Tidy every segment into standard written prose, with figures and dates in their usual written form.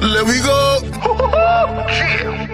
Let me go. Yeah.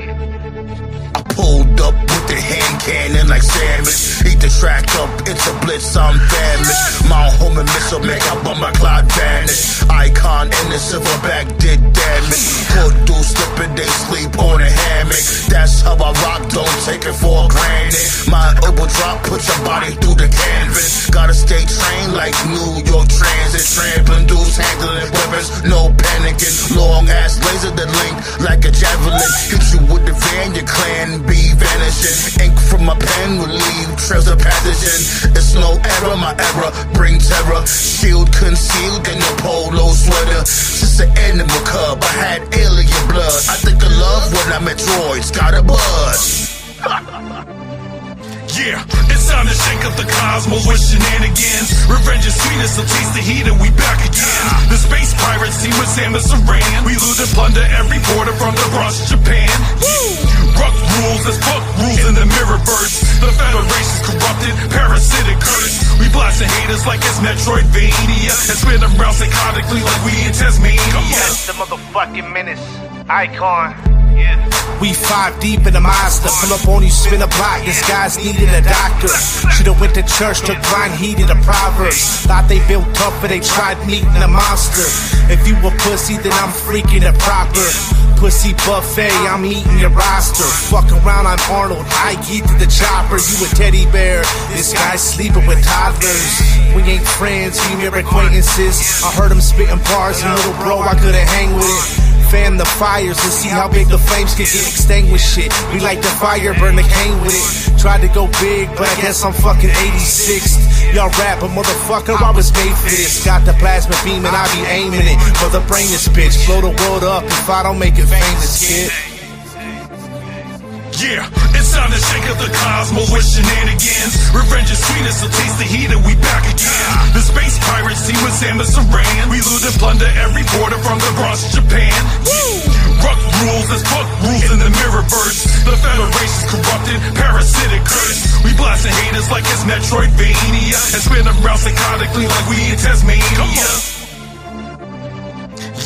I pulled up with the hand cannon like sandwich. Eat the track up, it's a blitz, I'm famished. My homie missile make I bump my cloud vanish. Icon in the silverback did damage. Hood do slipping, they sleep on a hammock. That's how I rock, don't take it for granted. My elbow drop, put your body through the canvas. Gotta stay trained like New York Transit. Trampling dudes, handling weapons, no panicking. Long ass laser that link like a javelin. Hit you with the van, your clan be vanishing. Ink from my pen will leave trails of pathogen. It's no error, my error bring terror. Shield concealed in a polo sweater. Just an animal cub, I had alien blood. I think of love when I met droids, got a buzz. Yeah, it's time to shake up the cosmos with shenanigans. Revenge is sweetest, so taste the heat and we back again. The space pirates team with Samus Aran. We loot and plunder every border from the Bronx to Japan. Ruck rules, there's fuck rules in the mirrorverse. The Federation's corrupted, parasitic curse. We blasting haters like it's Metroidvania and spin around psychotically like we in Tasmania. Yes, the motherfucking menace. Icon. Yeah. We 5 deep in the monster. Pull up on you, spin a block. This guy's needed a doctor. Should've went to church, took blind heed in the Proverbs. Thought they built tough, but they tried meeting a monster. If you a pussy, then I'm freaking it proper. Pussy buffet, I'm eating your roster. Fuck around, I'm Arnold. I get to the chopper. You a teddy bear. This guy's sleeping with toddlers. We ain't friends, we mere acquaintances. I heard him spitting bars, and little bro, I couldn't hang with it. Fan the fires and see how big the flames can get extinguished. Shit, we like the fire, burn the cane with it. Tried to go big, but I guess I'm fucking 86th. Y'all rap, but motherfucker, I was made for this. Got the plasma beam and I be aiming it for the brainless bitch. Blow the world up if I don't make it famous, kid. Yeah, it's time to shake up the cosmos with shenanigans. Revenge is sweetest, so taste the heat and we back again. The space pirates team with Samus Aran. We loot and plunder every border from the Bronx to Japan. Ruck rules, there's fuck rules in the mirrorverse. The Federation's corrupted, parasitic curse. We blasting haters like it's Metroidvania and spin around psychotically like we in Tasmania.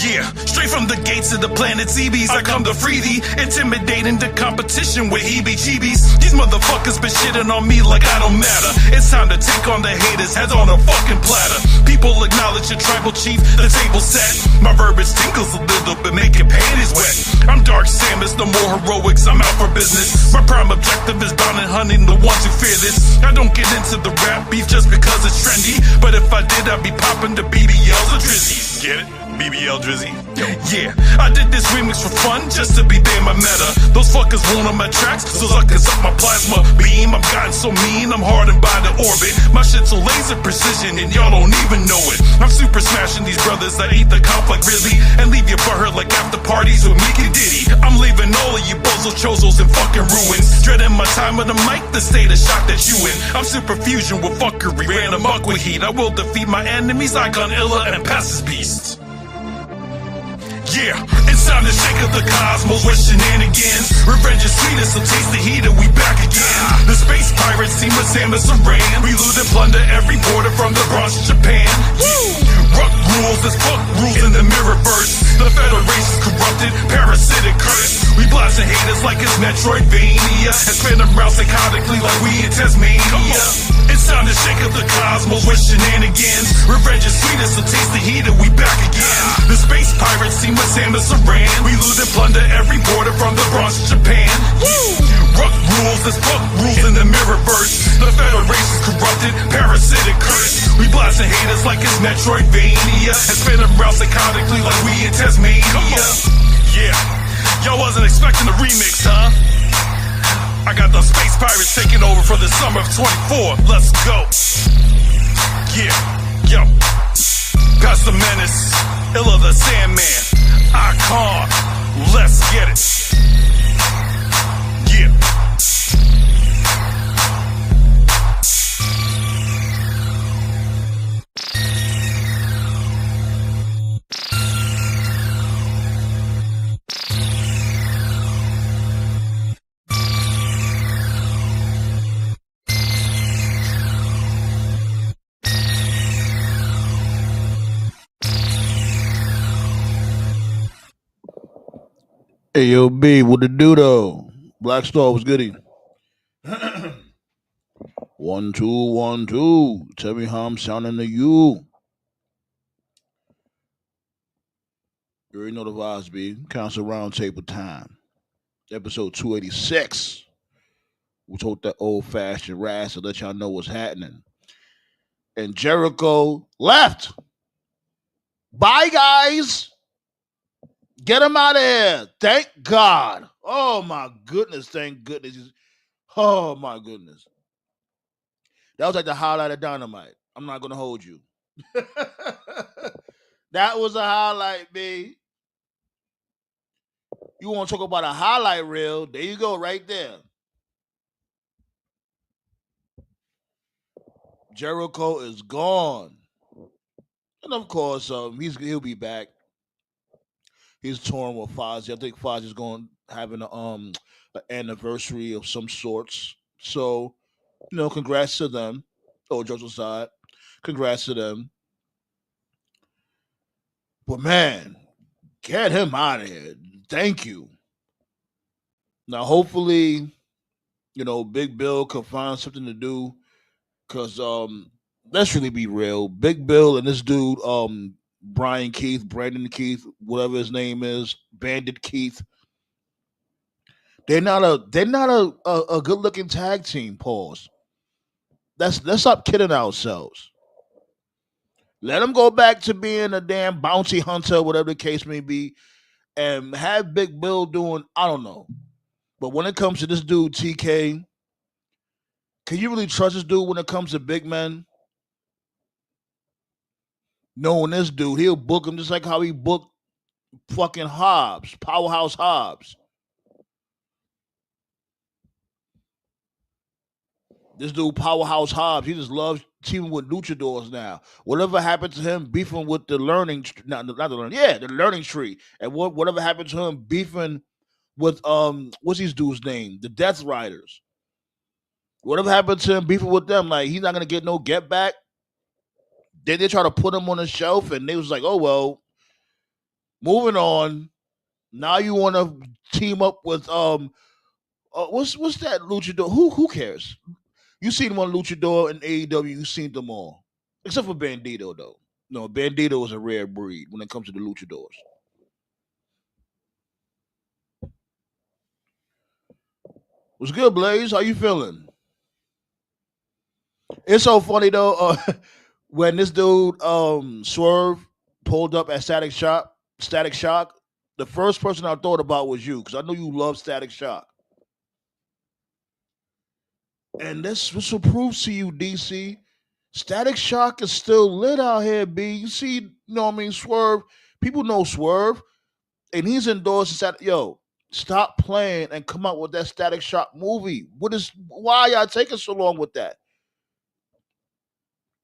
Yeah, straight from the gates of the planet CBs, I come to free thee, intimidating the competition with heebie-jeebies. These motherfuckers been shitting on me like I don't matter. It's time to take on the haters, heads on a fucking platter. People acknowledge your tribal chief, the table set. My verbiage tinkles a little bit, making panties wet. I'm Dark Samus, no more heroics, I'm out for business. My prime objective is bound and hunting the ones who fear this. I don't get into the rap beef just because it's trendy, but if I did, I'd be popping the BBLs or Drizzies. Get it? BBL Drizzy. Yeah, I did this remix for fun, just to be there my meta. Those fuckers won't on my tracks, so suckers up my plasma beam. I'm gotten so mean, I'm hardened by the orbit. My shit's so laser precision, and y'all don't even know it. I'm super smashing these brothers that eat the conflict really, and leave you butthurt like after parties with Mickey Diddy. I'm leaving all of you bozo chozos in fucking ruins. Dreading my time with the mic, the state of shock that you in. I'm super fusion with fuckery, ran amok with heat. I will defeat my enemies, Icon Illa, and pass this beast. Yeah, it's time to shake up the cosmos with shenanigans. Revenge is sweetest, so taste the heat and we back again. The space pirates team with Samus Aran. We loot and plunder every border from the Bronx to Japan. Ruck rules, there's fuck rules in the mirrorverse. The Federation's corrupted, parasitic curse. We blasting haters like it's Metroidvania and spin around psychotically like we in Tasmania. It's time to shake up the cosmos with shenanigans. Revenge is sweetest, so taste the heat and we back again. The space pirates team with Samus Aran. We loot and plunder every border from the Bronx to Japan. Ruck rules, there's fuck rules in the mirrorverse. The Federation's corrupted, parasitic curse. We blasting haters like it's Metroidvania and spin around psychotically like we in Tasmania. Yeah, y'all wasn't expecting a remix, huh? I got the space pirates taking over for the summer of 24. Let's go. Yeah, yo. Past the menace, Illa the Sandman, Icon. Let's get it. Yeah. Hey, yo, B, what it do though? Black Star was goody. 1 2 1 2. Tell me how I'm sounding to you. You already know the vibes, B. Council Roundtable time. Episode 286. We told that old fashioned razz to let y'all know what's happening. And Jericho left. Bye, guys. Get him out of here. Thank God. Oh, my goodness. Thank goodness. Oh, my goodness. That was like the highlight of Dynamite. I'm not going to hold you. That was a highlight, B. You want to talk about a highlight reel? There you go, right there. Jericho is gone. And of course, he'll be back. He's touring with Fozzy. I think Fozzy's going having an anniversary of some sorts. So, congrats to them. Oh, Joseph side. Congrats to them. But man, get him out of here. Thank you. Now, hopefully, Big Bill can find something to do. Cause let's really be real. Big Bill and this dude, Brandon Keith, whatever his name is, Bandit Keith. They're not a good looking tag team. Pause. Let's stop kidding ourselves. Let them go back to being a damn bounty hunter, whatever the case may be, and have Big Bill doing I don't know. But when it comes to this dude TK, can you really trust this dude when it comes to big men? Knowing this dude, he'll book him just like how he booked fucking Hobbs, Powerhouse Hobbs. This dude, Powerhouse Hobbs, he just loves teaming with luchadors now. Whatever happened to him beefing with the not the learning, yeah, the learning tree, and whatever happened to him beefing with what's these dude's name, the Death Riders. Whatever happened to him beefing with them, like he's not gonna get no get back. Then they try to put him on a shelf, and they was like, oh well, moving on. Now you want to team up with what's that luchador? Who cares? You seen them on Luchador and AEW. You seen them all, except for Bandito though. No, Bandito is a rare breed when it comes to the Luchadors. What's good, Blaze? How you feeling? It's so funny though. When this dude Swerve pulled up at Static Shock, the first person I thought about was you because I know you love Static Shock. And this proves to you, DC. Static Shock is still lit out here, B. You see, Swerve. People know Swerve, and he's endorsed that. Yo, stop playing and come out with that Static Shock movie. Why y'all taking so long with that?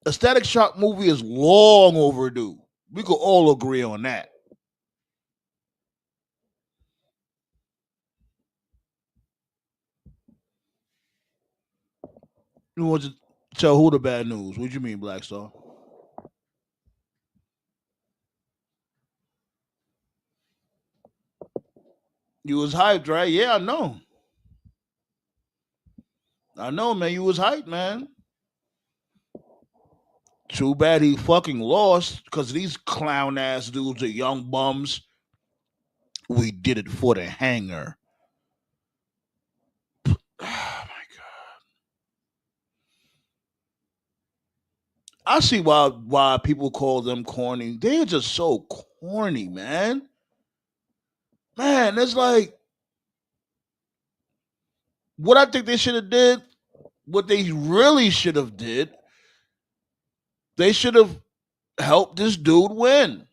A Static Shock movie is long overdue. We could all agree on that. You want to tell who the bad news? What you mean, Black Star? You was hyped, right? Yeah, I know. I know, man. You was hyped, man. Too bad he fucking lost because these clown ass dudes are young bums. We did it for the hanger. Oh my god! I see why people call them corny. They're just so corny, man. Man, it's like what I think they should have did. What they really should have did. They should have helped this dude win.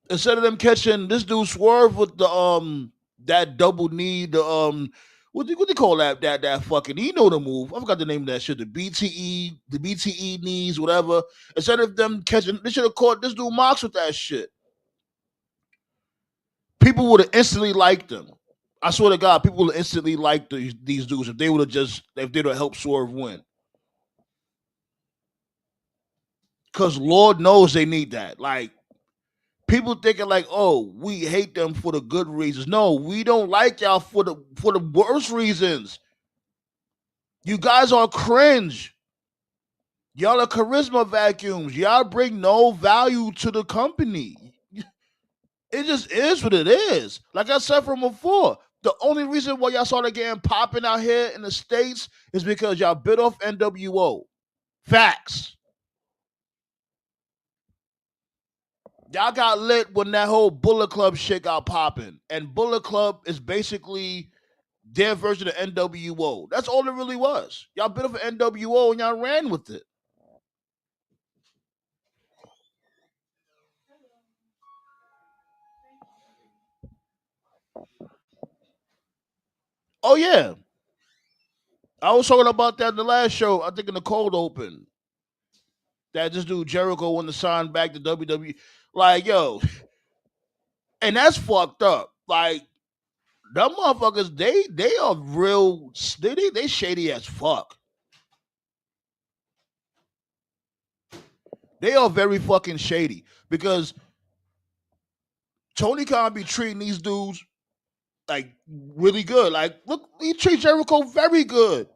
Instead of them catching this dude Swerve with the that double knee, the what do they call that fucking the move. I forgot the name of that shit. The BTE knees, whatever. Instead of them catching, they should have caught this dude Mox with that shit. People would have instantly liked them. I swear to God, people would instantly like these dudes if they would have helped Swerve win. Because Lord knows they need that. Like people thinking like, oh, we hate them for the good reasons. No, we don't like y'all for the worst reasons. You guys are cringe. Y'all are charisma vacuums. Y'all bring no value to the company. It just is what it is. Like I said from before, the only reason why y'all started getting popping out here in the States is because y'all bit off NWO. Facts. Y'all got lit when that whole Bullet Club shit got popping. And Bullet Club is basically their version of NWO. That's all it really was. Y'all bit off NWO and y'all ran with it. Oh yeah. I was talking about that in the last show, I think in the cold open. That this dude Jericho wanted to sign back to WWE. Like, yo, and that's fucked up. Like, them motherfuckers, they are real they shady as fuck. They are very fucking shady because Tony Khan be treating these dudes like really good. Like, look, he treats Jericho very good.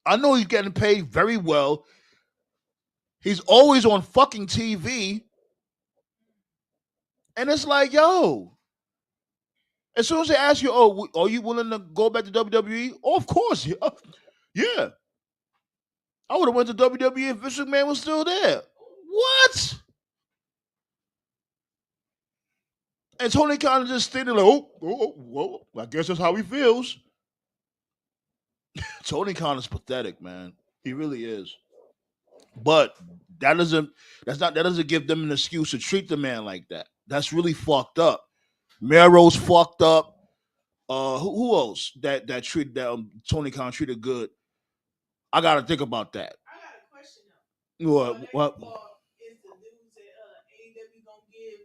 I know he's getting paid very well. He's always on fucking TV. And it's like, yo, as soon as they ask you, oh, are you willing to go back to WWE? Oh, of course. Yeah. Yeah. I would have went to WWE if Vince McMahon was still there. What? And Tony Khan is just standing like, well, I guess that's how he feels. Tony Khan is pathetic, man. He really is. But that doesn't that doesn't give them an excuse to treat the man like that. That's really fucked up. Mero's fucked up. Who else that treated that Tony Khan treated good? I gotta think about that. I got a question though. What? Is the dudes at AEW gonna give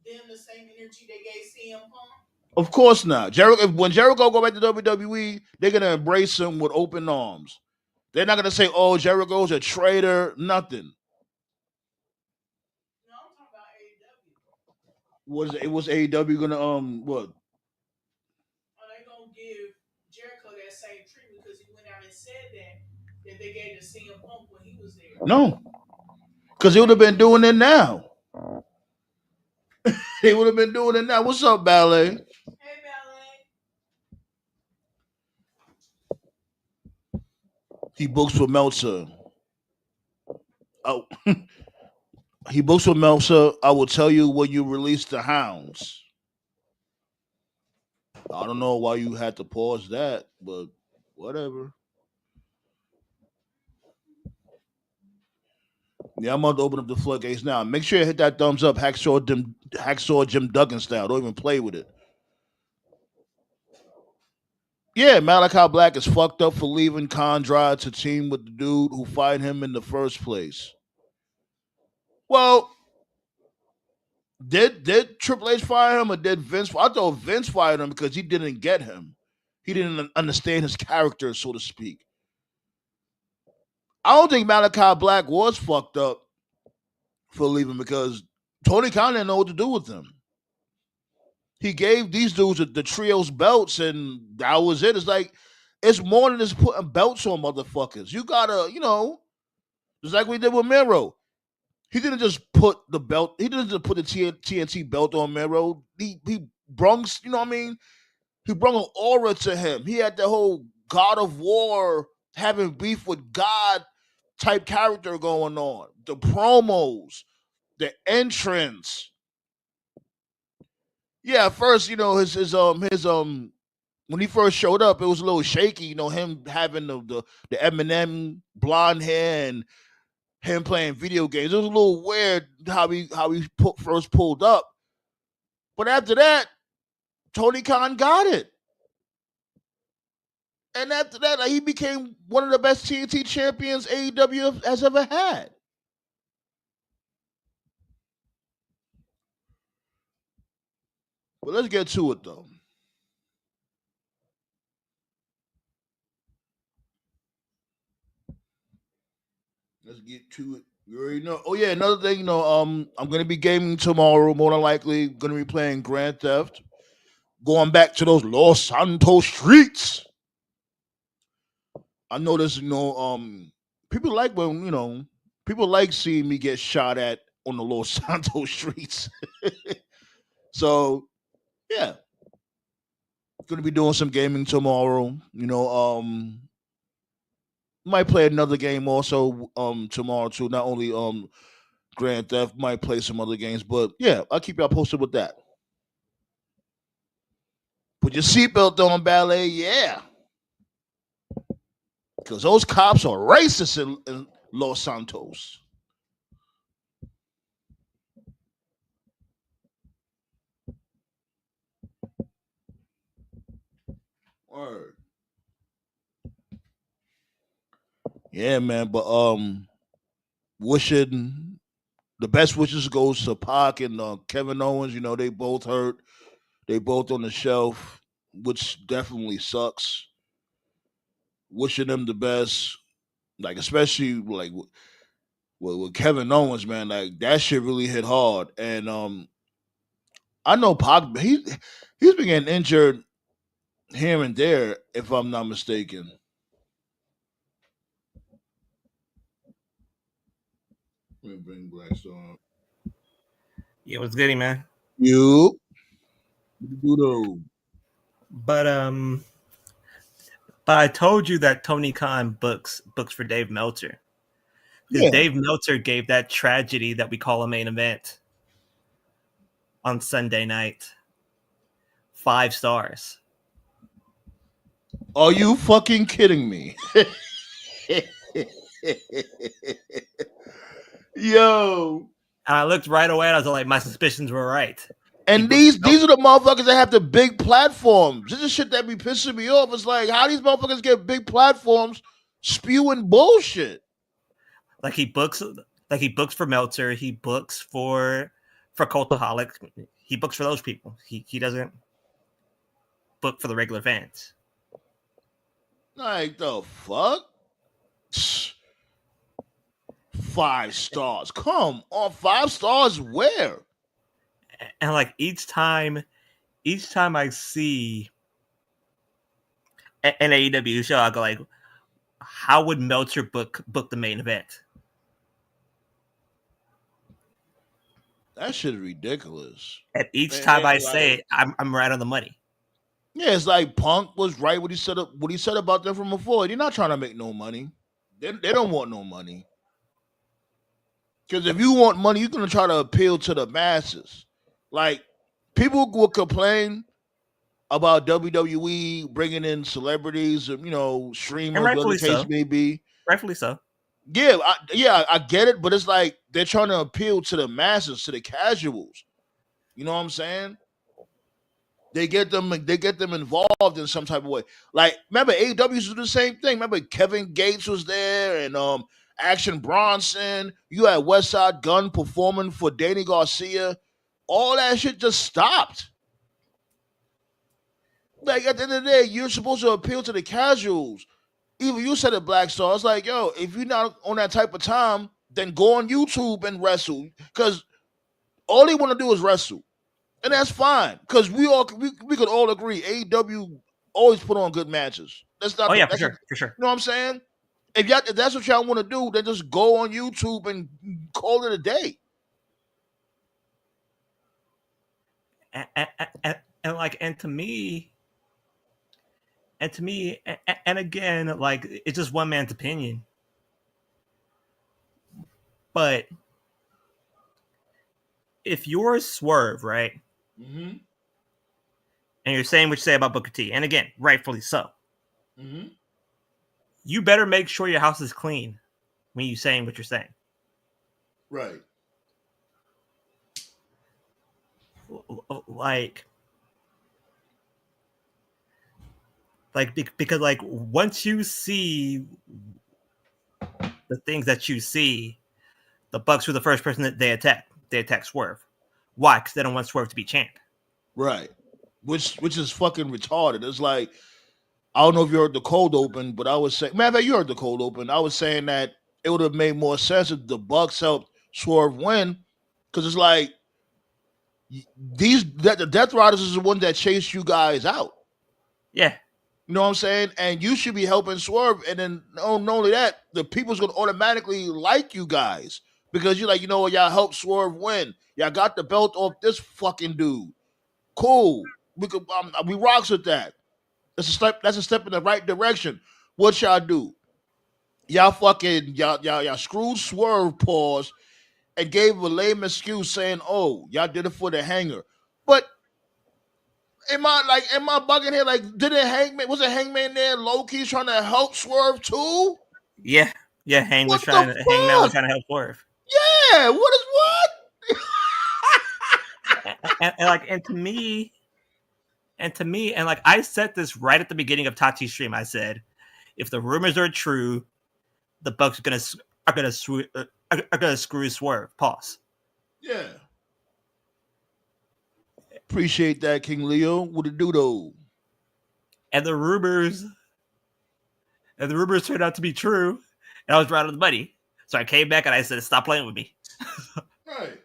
them the same energy they gave CM Punk? Of course not. Jericho. When Jericho go back to WWE, they're gonna embrace him with open arms. They're not gonna say, "Oh, Jericho's a traitor." Nothing. No, I'm talking about AEW. Was AEW gonna what? Are they gonna give Jericho that same treatment because he went out and said that they gave to CM Punk when he was there? No, because he would have been doing it now. He would have been doing it now. What's up, Ballet? Hey, Ballet. He books for Meltzer. Oh, he books for Meltzer. I will tell you when you release the Hounds. I don't know why you had to pause that, but whatever. Yeah, I'm about to open up the floodgates now. Make sure you hit that thumbs up, Hacksaw Jim Duggan style. Don't even play with it. Yeah, Malachi Black is fucked up for leaving Condra to team with the dude who fired him in the first place. Well, did Triple H fire him or did Vince? I thought Vince fired him because he didn't get him. He didn't understand his character, so to speak. I don't think Malachi Black was fucked up for leaving because Tony Khan didn't know what to do with him. He gave these dudes the trios belts, and that was it. It's like it's more than just putting belts on motherfuckers. You gotta, just like we did with Miro. He didn't just put the belt. He didn't just put the TNT belt on Miro. He brung, what I mean. He brought an aura to him. He had the whole God of War having beef with God type character going on. The promos, the entrance. Yeah, at first, his when he first showed up, it was a little shaky. Him having the Eminem blonde hair and him playing video games. It was a little weird how he first pulled up. But after that, Tony Khan got it. And after that, he became one of the best TNT champions AEW has ever had. But let's get to it though. Let's get to it. You already know. Oh yeah, another thing, I'm gonna be gaming tomorrow. More than likely, gonna be playing Grand Theft. Going back to those Los Santos streets. I noticed, people like when people like seeing me get shot at on the Los Santos streets. So yeah, gonna be doing some gaming tomorrow. Might play another game also tomorrow too. Not only Grand Theft, might play some other games, but yeah, I'll keep y'all posted with that. Put your seatbelt on, ballet, yeah, because those cops are racist in Los Santos. Word. Yeah, man, but wishing the best wishes goes to Pac and Kevin Owens. They both hurt. They both on the shelf, which definitely sucks. Wishing them the best, like especially like with Kevin Owens, man. Like that shit really hit hard. And I know Pac. He's been getting injured here and there, if I'm not mistaken. Let me bring Black Star. Yeah, what's goody, man? You do though. But I told you that Tony Khan books for Dave Meltzer because Yeah. Dave Meltzer gave that tragedy that we call a main event on Sunday night 5 stars. Are you fucking kidding me? Yo. And I looked right away and I was like, my suspicions were right. And these are the motherfuckers that have the big platforms. This is shit that be pissing me off. It's like, how these motherfuckers get big platforms spewing bullshit? Like he books for Meltzer. He books for Cultaholic. He books for those people. He doesn't book for the regular fans. Like the fuck? 5 stars. Come on, 5 stars where? And like each time I see an AEW show, I go like, how would Meltzer book the main event? That shit is ridiculous. And each time I say it, I'm right on the money. Yeah, it's like Punk was right what he said about them from before. They're not trying to make no money. They don't want no money. Because if you want money, you're gonna try to appeal to the masses. Like people will complain about WWE bringing in celebrities, streamers, whatever the case may be. Rightfully so. Yeah, I get it, but it's like they're trying to appeal to the masses, to the casuals. You know what I'm saying? They get them involved in some type of way. Like, remember AEW was the same thing. Remember Kevin Gates was there and Action Bronson. You had Westside Gunn performing for Danny Garcia. All that shit just stopped. Like at the end of the day, you're supposed to appeal to the casuals. Even you said it, Black Star. It's like, yo, if you're not on that type of time, then go on YouTube and wrestle. Because all they want to do is wrestle. And that's fine. Because we could all agree AEW always put on good matches. That's not for sure. You know what I'm saying? If that's what y'all want to do, then just go on YouTube and call it a day. And to me, and again, like it's just one man's opinion. But if you're Swerve, right? Mm-hmm. And you're saying what you say about Booker T, and again, rightfully so. Mm-hmm. You better make sure your house is clean when you're saying what you're saying. Right. Because like once you see the things that you see, the Bucks were the first person that they attack Swerve. Why? Because they don't want Swerve to be champ. Right. Which is fucking retarded. It's like, I don't know if you heard the cold open, but I was saying, matter of fact, you heard the cold open. I was saying that it would have made more sense if the Bucks helped Swerve win, because it's like the Death Riders is the one that chased you guys out. Yeah. You know what I'm saying? And you should be helping Swerve. And then not only that, the people's gonna automatically like you guys because you're like, you know what, y'all helped Swerve win. Y'all got the belt off this fucking dude. Cool. We rocks with that. That's a step. That's a step in the right direction. What y'all do? Y'all screwed Swerve pause and gave a lame excuse saying, "Oh, y'all did it for the hanger." But am I bugging here? Like, was it Hangman there low key trying to help Swerve too? Yeah. Hangman was What trying the to fuck? help Swerve. Yeah, what is what? And to me, and like I said this right at the beginning of Tati's stream. I said, if the rumors are true, the Bucks are gonna screw Swerve. Pause. Yeah. Appreciate that, King Leo. What it do though? And the rumors turned out to be true, and I was right on the money. So I came back and I said, "Stop playing with me." Right.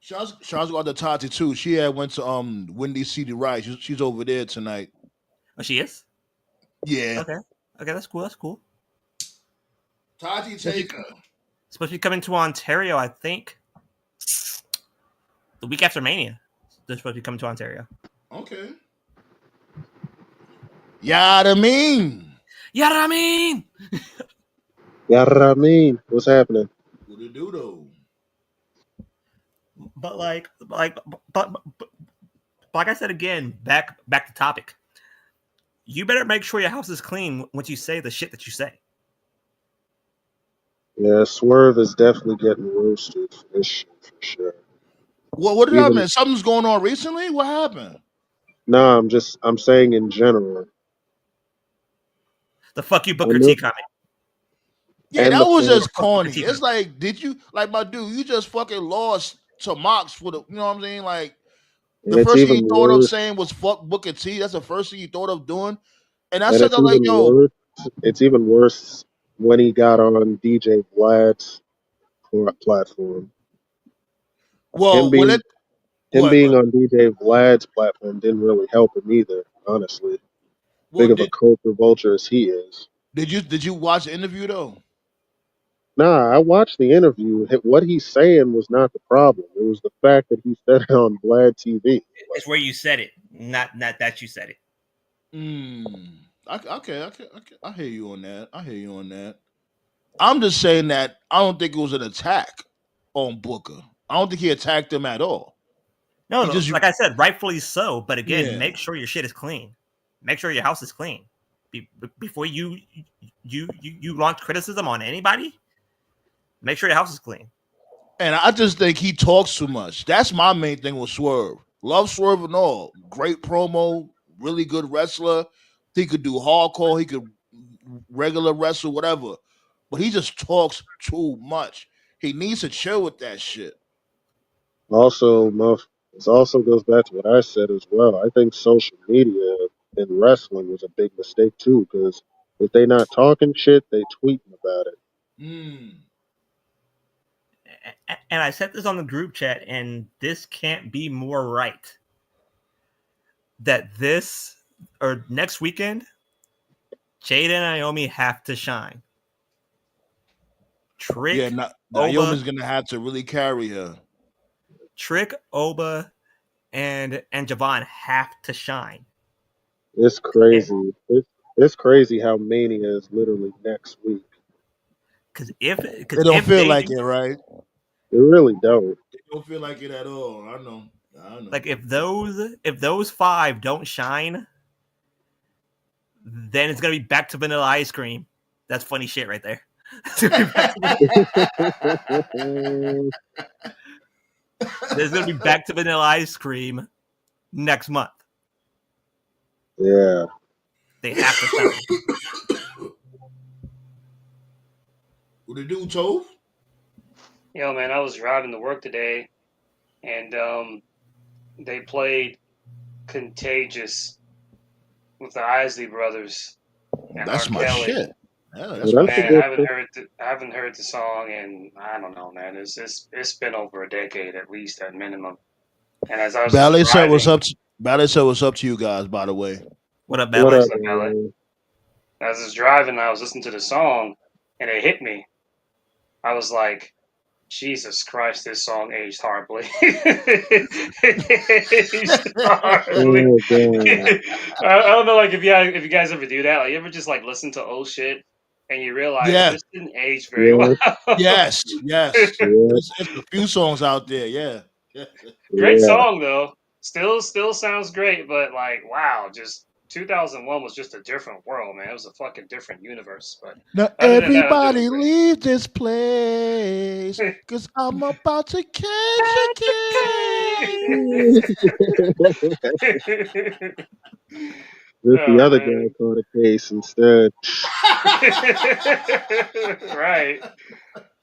Shaw's got the Tati too. She had went to Windy City Ride. She's over there tonight. Oh, she is. Yeah. Okay, that's cool. That's cool. Tati Taker. Supposed to be coming to Ontario, I think, the week after Mania. They're supposed to be coming to Ontario. Okay. Yada mean. Yarramin, what's happening? What it do though? But like I said again, back to topic. You better make sure your house is clean once you say the shit that you say. Yeah, Swerve is definitely getting roasted for this shit for sure. What did I Even mean? Something's going on recently? What happened? nah, I'm saying in general. The fuck you I Booker know, T comment. Yeah, and that the was fact, just Fuck Booker corny. T It's comment. like, did you like my dude? You just fucking lost to Mox for the. You know what I'm saying? Like and the it's first thing you even thought of worse, saying was "fuck Booker T." That's the first thing you thought of doing. And I and said, it's "I was like, even yo, worse. It's even worse when he got on DJ Vlad's platform. Him well, being go him ahead, go being ahead. on DJ Vlad's platform didn't really help him either. Honestly, Well, big of a culture vulture as he is. did you watch the interview though? Nah, I watched the interview. What he's saying was not the problem. It was the fact that he said it on Vlad TV. It's where you said it, not that you said it. Okay. I hear you on that. I hear you on that. I'm just saying that I don't think it was an attack on Booker. I don't think he attacked him at all. No, He just like I said, rightfully so. But again, yeah. make sure your shit is clean. Make sure your house is clean before you launch criticism on anybody. Make sure your house is clean. And I just think he talks too much. That's my main thing with Swerve. Love Swerve and all. Great promo, really good wrestler. He could do hardcore, he could regular wrestle, whatever. But he just talks too much. He needs to chill with that shit. Also, this also goes back to what I said as well. I think social media in wrestling was a big mistake too, because if they not talking shit, they tweeting about it. Mm. And I said this on the group chat, and this can't be more right. That this or next weekend, Jade and Naomi have to shine. Yeah, Trick, Naomi's Oba, gonna have to really carry her. and Javon have to shine. It's crazy. It's crazy how Mania is literally next week. Because It don't if feel they like do, it, right? It really don't. It don't feel like it at all. I know. like if those five don't shine, then it's gonna be back to vanilla ice cream. That's funny shit right there. There's gonna be back to vanilla ice cream next month. Yeah. They have to shine. What it do, Tove? Yo, man, I was driving to work today, and they played "Contagious" with the Isley Brothers and R. That's my Kelly. shit. Yeah, Well, that's that's what's a Man, up. good thing. I haven't heard the song, and I don't know, man. It's been over a decade at least, at minimum. And as I was just Ballet said what's driving, up. Ballet said what's up to you guys. By the way, What up, What Ballet? up, what's up, Alex? man? As I was driving, I was listening to the song, and it hit me. I was like, Jesus Christ, this song aged horribly. It aged horribly. Oh god. I don't know, like if you guys ever do that, like you ever just like listen to old shit and you realize yeah, this didn't age very well. Yeah. yes. Yeah. It's a few songs out there. Yeah, Great Yeah. song though. Still sounds great, but like wow, just 2001 was just a different world, man. It was a fucking different universe. But now other than that, I'm doing everybody leave this place, great. cause I'm about to catch a Just the Oh other man. guy caught a case instead. Right.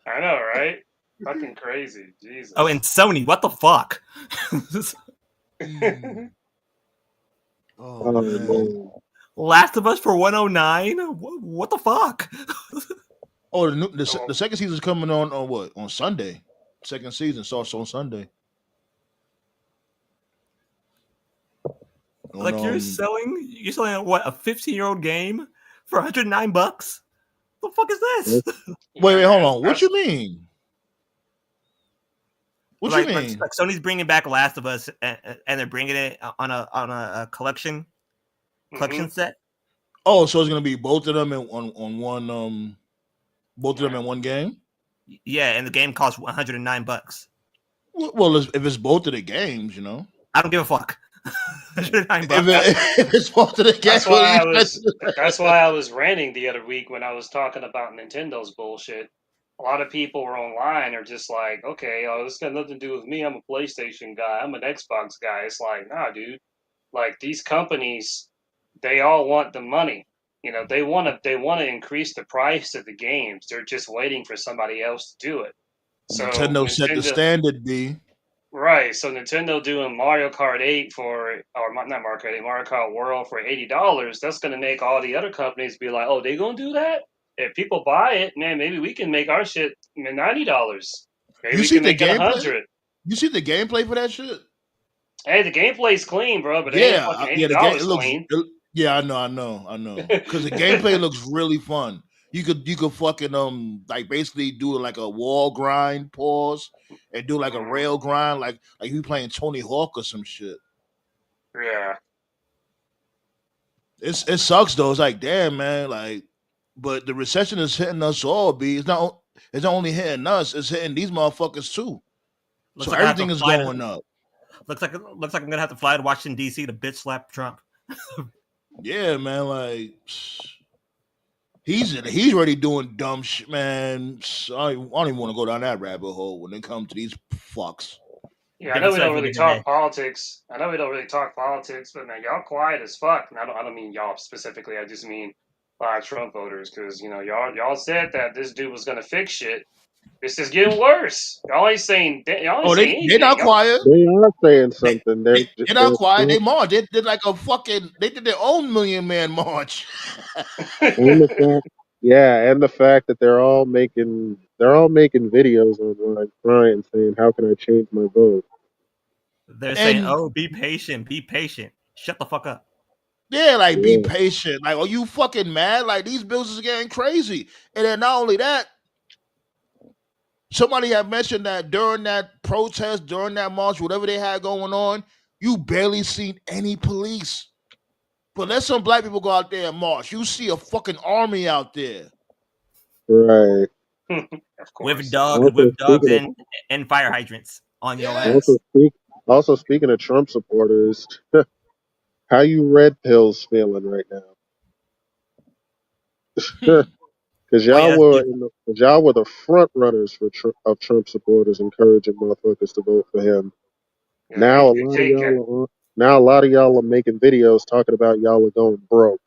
I know, right? Fucking crazy. Oh, Jesus. and Sony, what the fuck? case. Oh Oh man. man. Last of Us for 109? What the fuck? Oh, the Oh, second season's coming on what? On Sunday. Second season starts on Sunday. On Like you're selling what, a 15-year-old game for $109? The fuck is this? wait, yeah, hold man. on. What That's you mean? What you like mean? Sony's bringing back Last of Us, and they're bringing it on a collection hmm set. Oh, so it's gonna be both of them on one both of them yeah. in one game? Yeah, and the game costs $109. Well, if it's both of the games, you know. I don't give a fuck. $109. If it's both of the games, That's what are why you I trying was to that's why I was ranting the other week when I was talking about Nintendo's bullshit. A lot of people were online are just like, okay, oh, this got nothing to do with me. I'm a PlayStation guy. I'm an Xbox guy. It's like, nah, dude. Like these companies, they all want the money. You know, they want to increase the price of the games. They're just waiting for somebody else to do it. So Nintendo set the Nintendo, standard, B. right? So Nintendo doing Mario Kart 8 for, or not Mario Kart 8, Mario Kart World for $80. That's gonna make all the other companies be like, oh, they gonna do that? If people buy it, man, maybe we can make our shit $90. Maybe You we see can the make it gameplay? 100. You see the gameplay for that shit? Hey, the gameplay's clean, bro, but it ain't Yeah, fucking yeah. eighty The game it dollars looks. clean. Yeah, I know. Because the gameplay looks really fun. You could fucking like basically do like a wall grind pause and do like a Mhm. rail grind like you playing Tony Hawk or some shit. Yeah, It sucks though. It's like damn man, like, but the recession is hitting us all. B. It's not only hitting us. It's hitting these motherfuckers too. Looks So like I have to everything is fly to. going up. Looks like I'm gonna have to fly to Washington D.C. to bitch slap Trump. Yeah, man. Like he's already doing dumb shit, man. I don't even want to go down that rabbit hole when it comes to these fucks. yeah. I know Different we don't story for a really different talk day. politics. I know we don't really talk politics, but man, y'all quiet as fuck. And I don't mean y'all specifically. I just mean a lot of Trump voters, because y'all said that this dude was gonna fix shit. This is getting worse. Y'all ain't Oh, saying they not anything. Y'all, quiet. They are saying They, something. they're not quiet. They march. They did like a fucking. They did their own Million Man march. And the fact, yeah, and the fact that they're all making videos online crying saying, "How can I change my vote?" They're saying, And "Oh, be patient, be patient. Shut the fuck up." yeah, like be Yeah, patient. Like, are you fucking mad? Like these bills is getting crazy. And then not only that, somebody had mentioned that during that protest, during that march, whatever they had going on, you barely seen any police. But let some black people go out there and march. You see a fucking army out there. right. of With course. dog, Also with dogs speaking of and fire hydrants on your also ass. Yes. speak also speaking of Trump supporters, how you red pills feeling right now? Hmm. Because Oh yeah, y'all were the front runners of Trump supporters, encouraging motherfuckers to vote for him. Yeah, Now a you lot of take it. y'all are making videos talking about y'all are going broke.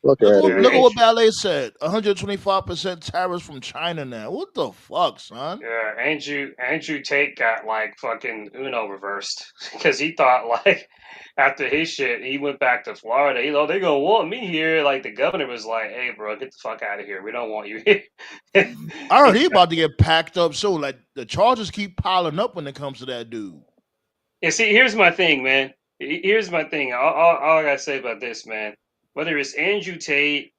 Look Look at what it. look at Yeah, what Ballet said. 125% tariffs from China now. What the fuck, son? yeah, Andrew Tate got like fucking Uno reversed because he thought like after his shit, he went back to Florida. You know, they gonna want me here. Like the governor was like, "Hey, bro, get the fuck out of here. We don't want you here." I heard he about to get packed up soon. Like the charges keep piling up when it comes to that dude. And see, here's my thing, man. Here's my thing. All I gotta say about this, man. Whether it's Andrew Tate,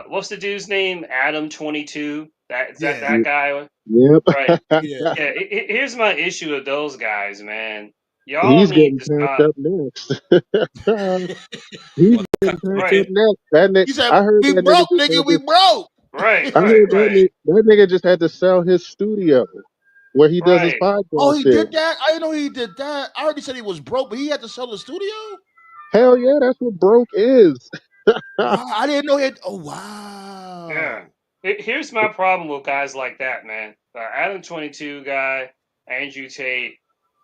what's the dude's name? Adam 22. Yeah, That guy, Yep. right? yeah. Yeah. Here's my issue with those guys, man. Y'all He's need getting to packed stop. up next. He's Well, getting packed Right. up next. That nigga, He said, I heard "We that nigga broke, just nigga. had We to. broke." Right. I Right. heard Right. that nigga just had to sell his studio where he does his Right. Oh, podcast he in. did that. I didn't know he did that. I already said he was broke, but he had to sell the studio. Hell yeah, that's what broke is. Wow, I didn't know he had. Oh, Yeah. wow. Here's my problem with guys like that, man. Adam 22 guy, Andrew Tate.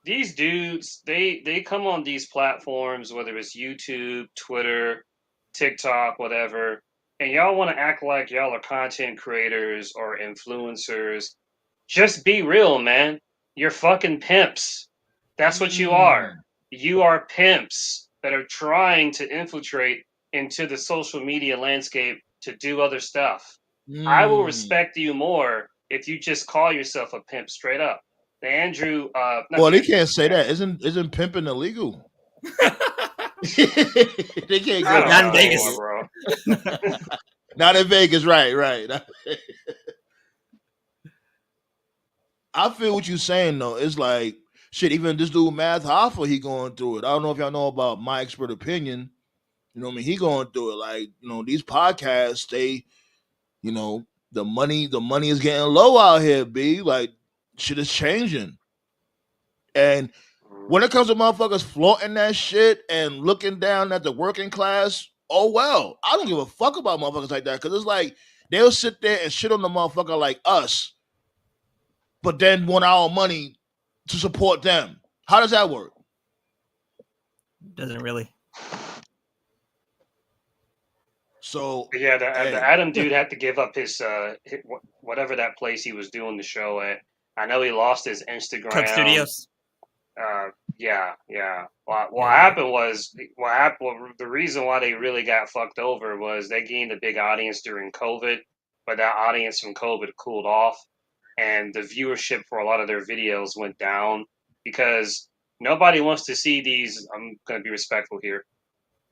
These dudes, they come on these platforms, whether it's YouTube, Twitter, TikTok, whatever, and y'all want to act like y'all are content creators or influencers. Just be real, man. You're fucking pimps. That's what you are. Mm, You are pimps that are trying to infiltrate into the social media landscape to do other stuff. I will mm. respect you more if you just call yourself a pimp straight up. The Andrew, not Well, the they Andrew, can't say man. that. Isn't pimping illegal? They can't I go don't Not in that know anymore, Vegas. far. bro. Not in Vegas, right? Right. I feel what you're saying though. It's like shit. Even this dude Math Hoffa, he going through it. I don't know if y'all know about my expert opinion. You know what I mean? He going through it. Like these podcasts, the money is getting low out here. B like shit is changing. And when it comes to motherfuckers flaunting that shit and looking down at the working class, oh well. I don't give a fuck about motherfuckers like that because it's like they'll sit there and shit on the motherfucker like us, but then want our money to support them. How does that work? Doesn't really. So, But yeah, the hey, Adam dude had to give up his whatever that place he was doing the show at. I know he lost his Coke Instagram. Studios. Yeah. What Yeah. happened was what happened. Well, the reason why they really got fucked over was they gained a big audience during COVID, but that audience from COVID cooled off, and the viewership for a lot of their videos went down because nobody wants to see these. I'm going to be respectful here.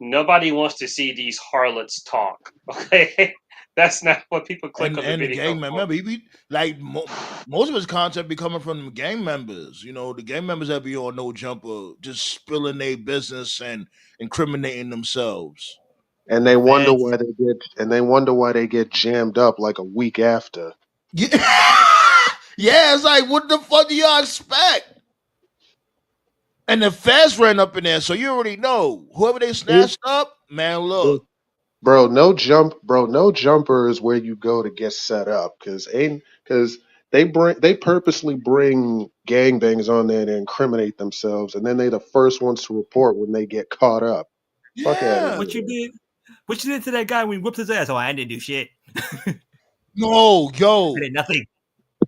Nobody wants to see these harlots talk. Okay, that's not what people click on the and the video gang member, for. remember, he be like most of his content be coming from the gang members. The gang members that be on No Jumper, just spilling their business and incriminating themselves. And they wonder why they get jammed up like a week after. Yeah, yeah. It's like, what the fuck do y'all expect? And the feds ran up in there, so you already know whoever they snatched up, man. Look, No jumper is where you go to get set up because they purposely bring gangbangs on there to incriminate themselves, and then they the first ones to report when they get caught up. Fuck out of yeah. What you here. did? What you did to that guy when he whooped his ass? Oh, I didn't do shit. No, I yo, did nothing.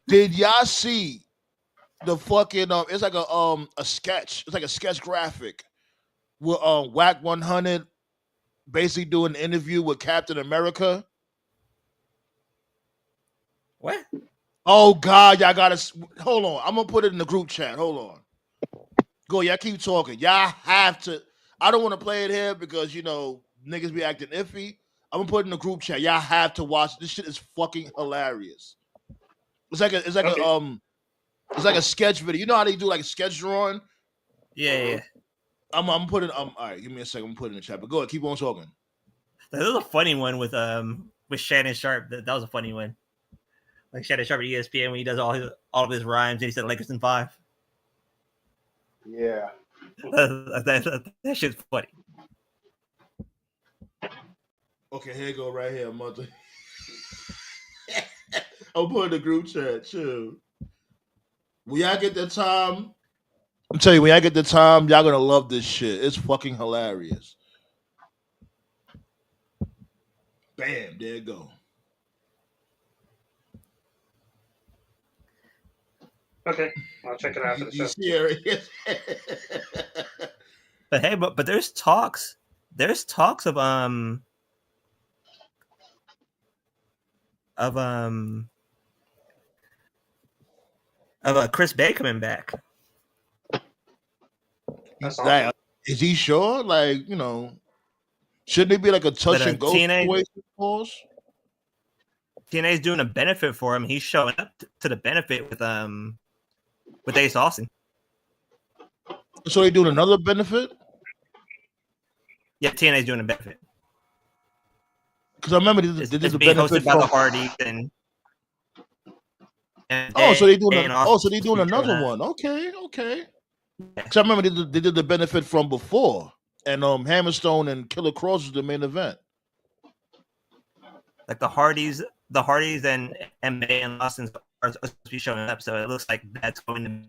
did y'all see the fucking it's like a sketch. It's like a sketch graphic with Whack 100 basically doing an interview with Captain America. What? Oh God, y'all gotta hold on. I'm gonna put it in the group chat. Hold on. Go, y'all keep talking. Y'all have to. I don't want to play it here because niggas be acting iffy. I'm gonna put it in the group chat. Y'all have to watch. This shit is fucking hilarious. It's like Okay. it's like a sketch video. You know how they do like a sketch drawing? Yeah. I'm putting all right, give me a second. I'm putting it in the chat. But go ahead, keep on talking. That was a funny one with Shannon Sharp. That was a funny one. Like Shannon Sharp at ESPN when he does all of his rhymes and he said Lakers in 5. Yeah. That shit's funny. Okay, here you go right here, mother. I'm putting the group chat. Chill. When y'all get the time, I'm telling you, when y'all get the time, y'all gonna love this shit. It's fucking hilarious. Bam, there you go. Okay, I'll check it out after the You show. see it? But hey, but there's talks. There's talks of of um of Chris Bay coming back. That's Like, awesome. is he sure? Like, shouldn't it be like a touch But and go situation? Pause? TNA's doing a benefit for him. He's showing up to the benefit with Ace Austin. So they doing another benefit? Yeah, TNA's doing a benefit. Because I remember they It's did the being benefit hosted by from. the Hardys and So they doing. Dane So they doing another one. Okay. Because I remember they did the benefit from before, and Hammerstone and Killer Cross was the main event. Like the Hardys and May and Austin are supposed to be showing up, so it looks like that's going to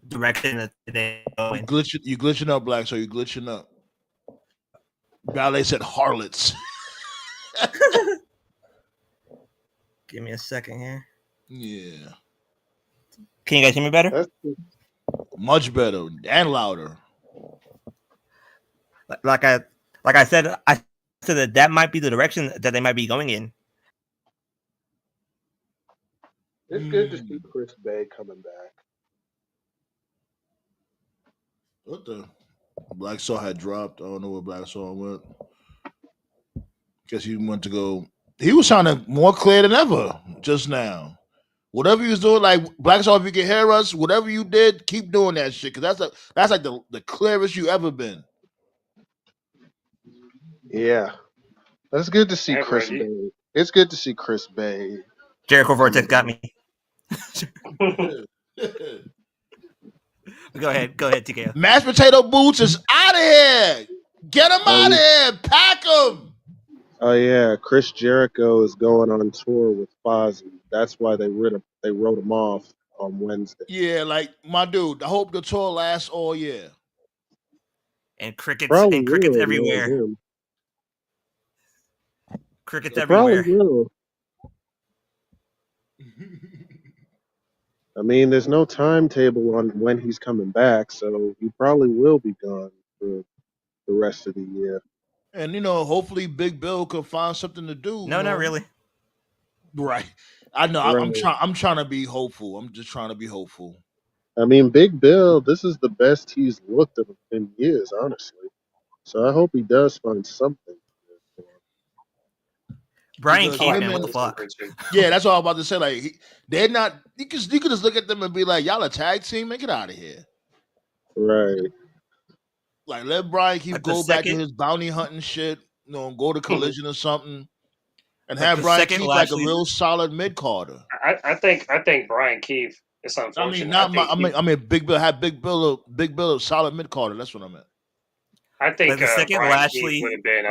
direction that they going. You glitching up, Black. So you glitching up. Ballet said harlots. Give me a second here. Yeah. Can you guys hear me better? Much better and louder. Like I said, I said that might be the direction that they might be going in. It's good to see Chris Bay coming back. What the? Black Saw had dropped. I don't know where Black Saw went. Guess he went to go. He was sounding more clear than ever just now. Whatever he was doing, like Black Saw, if you can hear us, whatever you did, keep doing that shit. Because that's like the clearest you ever been. Yeah. That's good to see Hey, Chris Reggie. Bay. It's good to see Chris Bay. Jericho Vortex got me. Go ahead, TKO. Mashed potato boots is out of here. Get him out of here. Pack him. Oh yeah, Chris Jericho is going on tour with Fozzy. That's why they wrote him off on Wednesday. Yeah, like my dude. I hope the tour lasts all year. And crickets Probably will, everywhere. man. Crickets They everywhere. probably will. I mean, there's no timetable on when he's coming back, so he probably will be gone for the rest of the year. And hopefully Big Bill could find something to do. No, not really. Right. I know. Right. I'm trying to be hopeful. I'm just trying to be hopeful. I mean, Big Bill, this is the best he's looked in years, honestly. So I hope he does find something. Brian Because Keith, women- man, what the fuck? Yeah, that's what I was about to say. Like they're not. You could just look at them and be like, "Y'all a tag team? Make it out of here." Right. Like let Brian Keith Like the go back to second- his bounty hunting shit. Go to Collision or something, and Like have the Brian second Keith like a Lashley- real solid mid carder. I think Brian Keith. It's unfortunate. I mean, Big Bill had Big Bill a solid mid carder. That's what I meant. I think Like the second Brian Lashley- Keith would have been.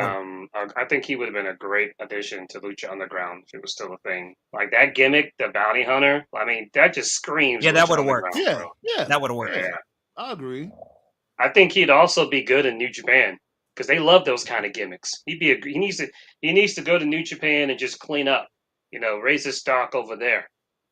I think he would have been a great addition to Lucha Underground if it was still a thing. Like that gimmick, the bounty hunter. I mean, that just screams. Yeah, that Lucha would've worked. Underground, bro. Yeah, That would have worked. Yeah. I agree. I think he'd also be good in New Japan because they love those kind of gimmicks. He needs to go to New Japan and just clean up. Raise his stock over there.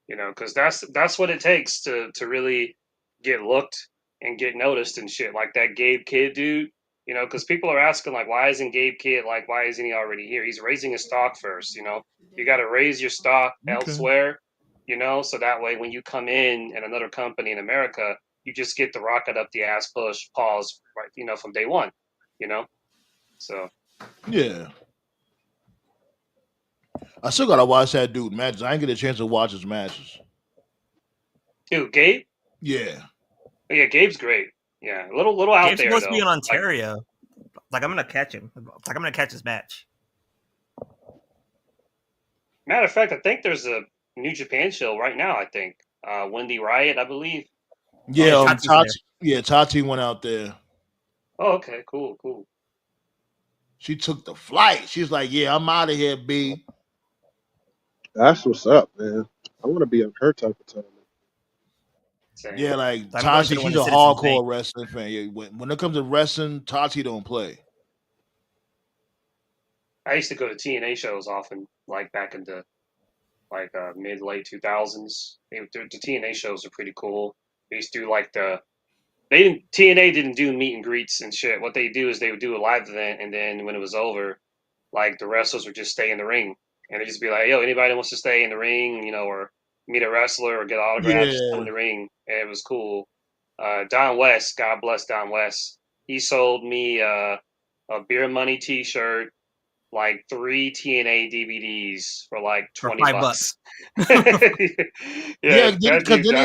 Because that's what it takes to really get looked and get noticed and shit. Like that Gabe Kidd dude. Because people are asking like, why isn't Gabe Kidd like, why isn't he already here? He's raising his stock first. You got to raise your stock elsewhere. So that way when you come in another company in America, you just get the rocket up the ass push pause right. From day one. So Yeah. I still gotta watch that dude matches. I ain't get a chance to watch his matches. dude, Gabe. Yeah. Yeah, Gabe's great. Yeah, a little out Gabe's there supposed though. to be in Ontario. Like I'm gonna catch him. Like I'm gonna catch his match. Matter of fact, I think there's a New Japan show right now. I think Wendy Riot, I believe. Yeah, Tati's Tati went out there. Oh, okay, cool. She took the flight. She's like, "Yeah, I'm out of here, B." That's what's up, man. I want to be on her type of tournament. Same. Yeah, like I'm going to Tati, the one she's a that Citizens hardcore Bank. wrestling fan. Yeah, when it comes to wrestling, Tati don't play. I used to go to TNA shows often, like back in the mid late 2000s. The TNA shows are pretty cool. They used to do like TNA didn't do meet and greets and shit. What they do is they would do a live event, and then when it was over, like the wrestlers would just stay in the ring, and they just be like, "Yo, anybody that wants to stay in the ring, or meet a wrestler or get autographs, just come in Yeah. the ring." And it was cool. Don West, God bless Don West. He sold me a Beer Money T-shirt, like 3 TNA DVDs for like For $20. $5. Yeah, Yeah, that because dude. then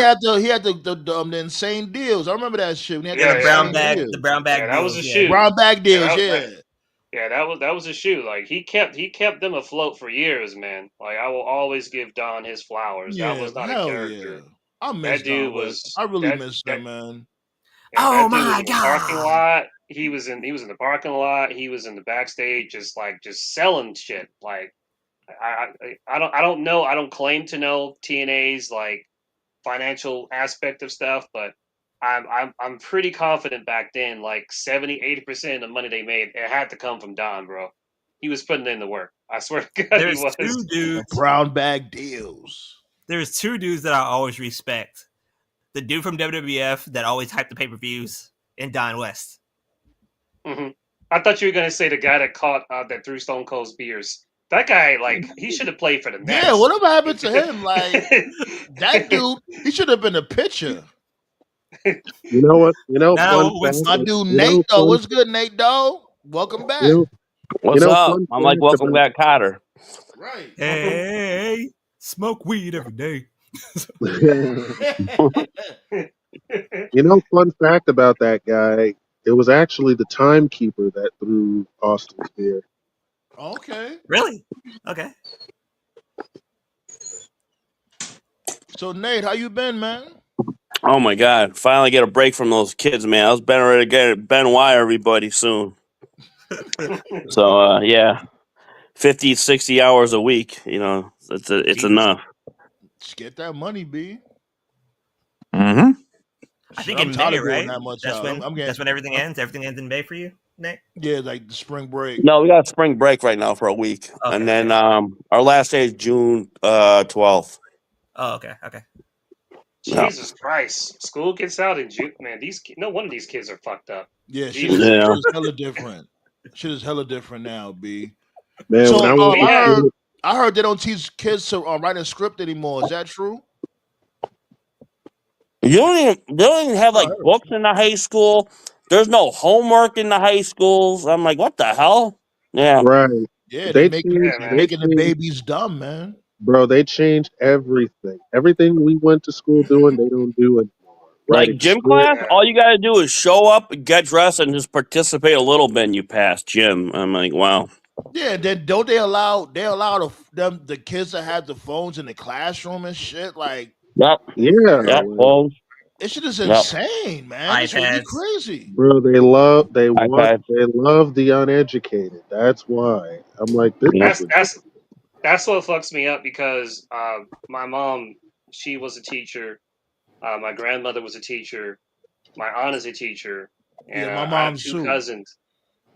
he had the insane deals. I remember that shit. When he had Yeah, the the Yeah, brown insane bag, deals. the brown bag Yeah, that was deals. a Yeah. shoe. Brown bag deals, that, yeah. that was a shoe. Like he kept them afloat for years, man. Like I will always give Don his flowers. That Yeah, was not a hell yeah. character. I miss That dude Don West. was I really that miss that him, man. yeah, Oh that dude was my in the parking god! lot. He was in the parking lot. He was in the backstage, just selling shit. Like I don't know. I don't claim to know TNA's like financial aspect of stuff, but I'm pretty confident back then, like 70-80% of the money they made, it had to come from Don, bro. He was putting in the work. I swear to God, he There's was. two dudes. Brown bag deals. There's two dudes that I always respect. The dude from WWF that always hyped the pay-per-views, and Don West. Hmm. I thought you were gonna say the guy that that threw Stone Cold's beers. That guy, like, he should have played for the Mets. Yeah, whatever happened to him? Like that dude, he should have been a pitcher. You know what? Now, Fun Winston. My fact. dude You Nate know, though. fun. What's good, Nate dog? Welcome You back. know, What's up? fun I'm like, fact welcome about. back, Cotter. Right. Hey, smoke weed every day. Fun fact about that guy. It was actually the timekeeper that threw Austin's beer. Okay. Really? Okay. So Nate, how you been, man? Oh my God! Finally get a break from those kids, man. I was been ready to get Ben Wire everybody soon. So yeah, 50, 60 hours a week. It's Jesus. enough. Just get that money, B. Mm-hmm. I think I'm in tired May, of doing right? that much. That's when I'm that's getting, when everything ends. Everything ends in May for you, Nick. yeah, like the spring break. No, we got spring break right now for a week, Okay, and then okay. our last day is June 12th. Oh, okay. Yeah. Jesus Christ! School gets out in June, man. No wonder these kids are fucked up. Yeah, Jesus. Yeah. shit is hella different. Shit is hella different now, B. Man, So when I was Yeah. I heard they don't teach kids to write a script anymore. Is that true? They don't even have like books in the high school. There's no homework in the high schools. I'm like, what the hell? Yeah. right, Yeah, they they're changed. man. They making the changed, babies dumb, man. bro. They changed everything. Everything we went to school doing, they don't do anymore. Like Writing gym script. class, Yeah. all you gotta do is show up, get dressed, and just participate a little bit, and you pass gym. I'm like, wow. Yeah, then don't they allow the kids to have the phones in the classroom and shit? Like Yep. Yeah, Yep. like, Phones. this shit is Yep. insane, man. It's really iPads. crazy. bro, they iPad. love the uneducated. That's why I'm like, this Yep. is That's what fucks me up because my mom, she was a teacher. My grandmother was a teacher. My aunt is a teacher, Yeah, and my I have mom's two too. cousins.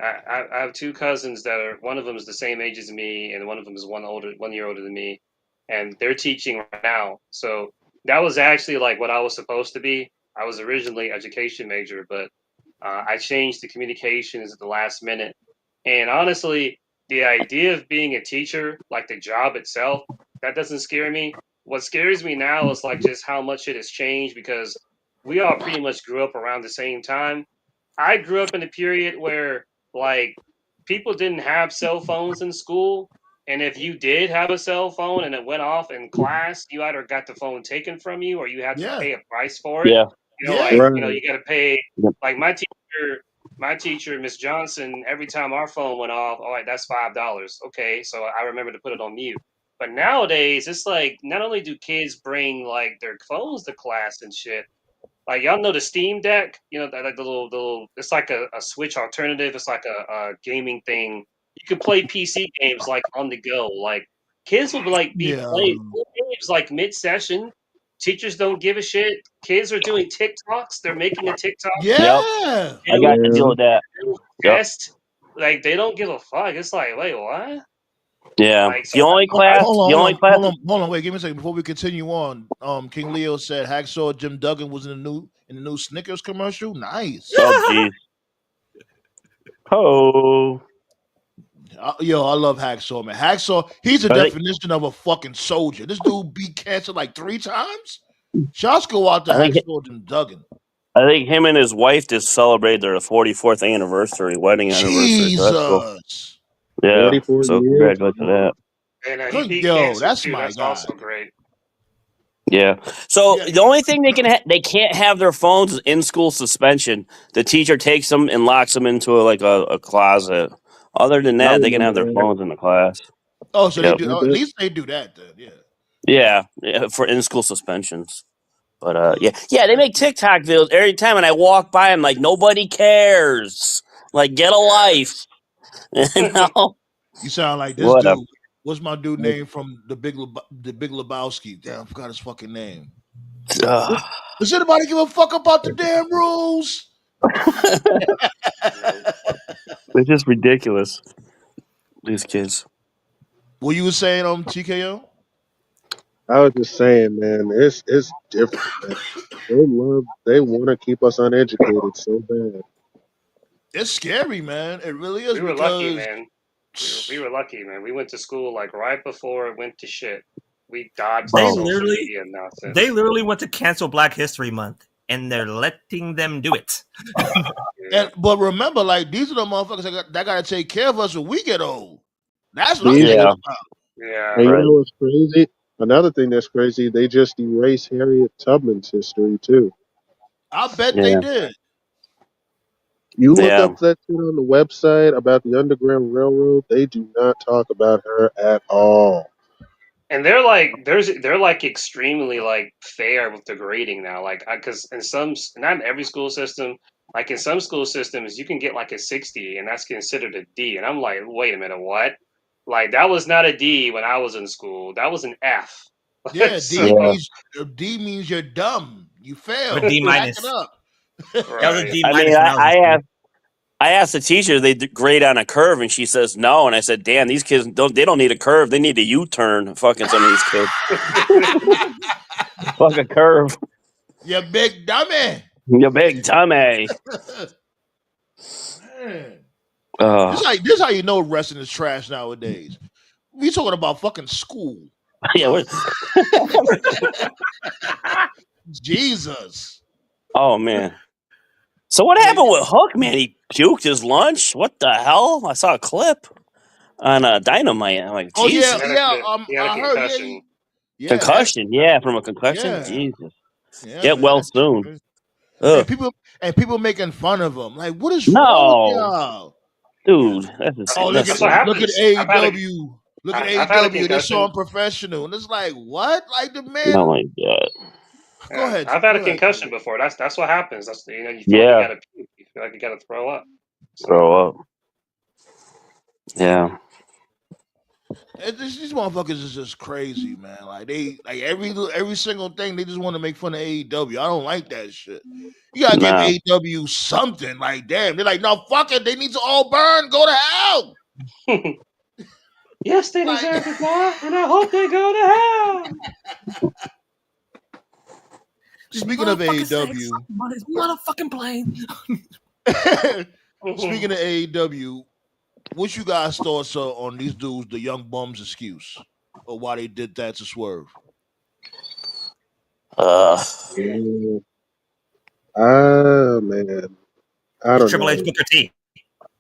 I have two cousins that are, one of them is the same age as me, and one of them is 1 year older than me, and they're teaching right now. So that was actually like what I was supposed to be. I was originally education major, but I changed to communications at the last minute. And honestly, the idea of being a teacher, like the job itself, that doesn't scare me. What scares me now is like just how much it has changed because we all pretty much grew up around the same time. I grew up in a period where like people didn't have cell phones in school. And if you did have a cell phone and it went off in class, you either got the phone taken from you or you had to Yeah, pay a price for it. Yeah. yeah, Like, right. you got to pay. Yep. Like my teacher, Miss Johnson, every time our phone went off, all right, that's $5. Okay, so I remember to put it on mute. But nowadays, it's like not only do kids bring like their phones to class and shit, like y'all know the Steam Deck, like the little, it's like a Switch alternative. It's like a gaming thing. You can play PC games like on the go. Like kids will be yeah. playing full games like mid session. Teachers don't give a shit. Kids are doing TikToks. They're making a TikTok. Yep. Yeah. I got to deal with that. Yep. Test. like they don't give a fuck. It's like, wait, what? Yeah. Like, so The only class. The only class. Hold on. Wait, give me a second before we continue on. King Leo said Hacksaw Jim Duggan was in the new Snickers commercial. Nice. Oh, jeez. Oh. Yo, I love Hacksaw, man. Hacksaw, he's a I think. definition of a fucking soldier. This dude beat cancer like 3 times. Shots go out to I think. Hacksaw Jim Duggan. I think him and his wife just celebrated their 44th wedding anniversary. So that's cool. Jesus. Yeah. 44 So years. congratulations to that. and he beat Yo, cancer that's too. my That's guy. also great. Yeah. So Yeah. the only thing they can't have their phones is in school suspension. The teacher takes them and locks them into a closet. Other than I that, they can remember have their that. phones in the class. Oh, so they Yep. do. I At bet. least they do that then. Yeah. Yeah, for in school suspensions. But yeah, they make TikTok videos every time, and I walk by, I'm like, nobody cares. Like, get a life. You know? You sound like this Whatever. dude. What's my dude name from the Big Lebowski? Damn, I forgot his fucking name. Ugh. Does anybody give a fuck about the damn rules? It's just ridiculous. These kids. What you was saying on TKO? I was just saying, man, it's different, man. They want to keep us uneducated so bad. It's scary, man. It really is We were lucky, because man. We were lucky, man. We went to school like right before it went to shit. We dodged They the Oh. social literally, media nonsense. they literally want to cancel Black History Month, and they're letting them do it. Yeah. but remember, like these are the motherfuckers that got to take care of us when we get old. That's what I'm These thinking Yeah. about. Yeah. And you Right. know what's crazy? Another thing that's crazy, they just erased Harriet Tubman's history too. I bet they Yeah. did. You look Yeah. up that shit on the website about the Underground Railroad, they do not talk about her at all. And they're like extremely like fair with the grading now. Like, because not in every school system, like in some school systems, you can get like a 60, and that's considered a D. And I'm like, wait a minute, what? Like that was not a D when I was in school. That was an F. Yeah, So, D means you're dumb. You Or failed. D Back it minus. up. That was a right. D I minus mean, when I was in school. I asked the teacher they grade on a curve, and she says no. And I said, "Damn, these kids don't need a curve. They need a U-turn." Fucking some of these kids. Fuck a curve. You big dummy. You big dummy. Man. Oh, This how you know wrestling is trash nowadays. We talking about fucking school. yeah. Jesus. Oh man. So what happened with Hook, man? He puked his lunch. What the hell? I saw a clip on Dynamite. I'm like, Oh Jesus. He had a I heard, concussion. Concussion, yeah, from a concussion. Yeah. Jesus. Yeah, Get man. well That's soon. crazy. Ugh. And people making fun of him. Like, what is wrong with No, y'all? dude. That's Oh, That's what look at happens. AEW. Look at I've had a AEW. They're so concussion. unprofessional. And it's like, what? Like the Oh man. my god. Go ahead. I've had a Go ahead. concussion before. That's what happens. That's you feel like you Yeah. gotta puke. You feel like you gotta throw up. So, Throw up. Yeah. These motherfuckers is just crazy, man. Like every single thing they just want to make fun of AEW. I don't like that shit. You gotta give Nah. AEW something. Like, damn, they're like, no, fuck it. They need to all burn. Go to hell. yes, they deserve it, boy, and I hope they go to hell. Speaking of AEW, motherfucking plane. speaking of AEW, what's you guys' thoughts on these dudes, the Young Bums excuse, or why they did that to Swerve? Yeah. Ah, man. I don't Triple know. H Booker T.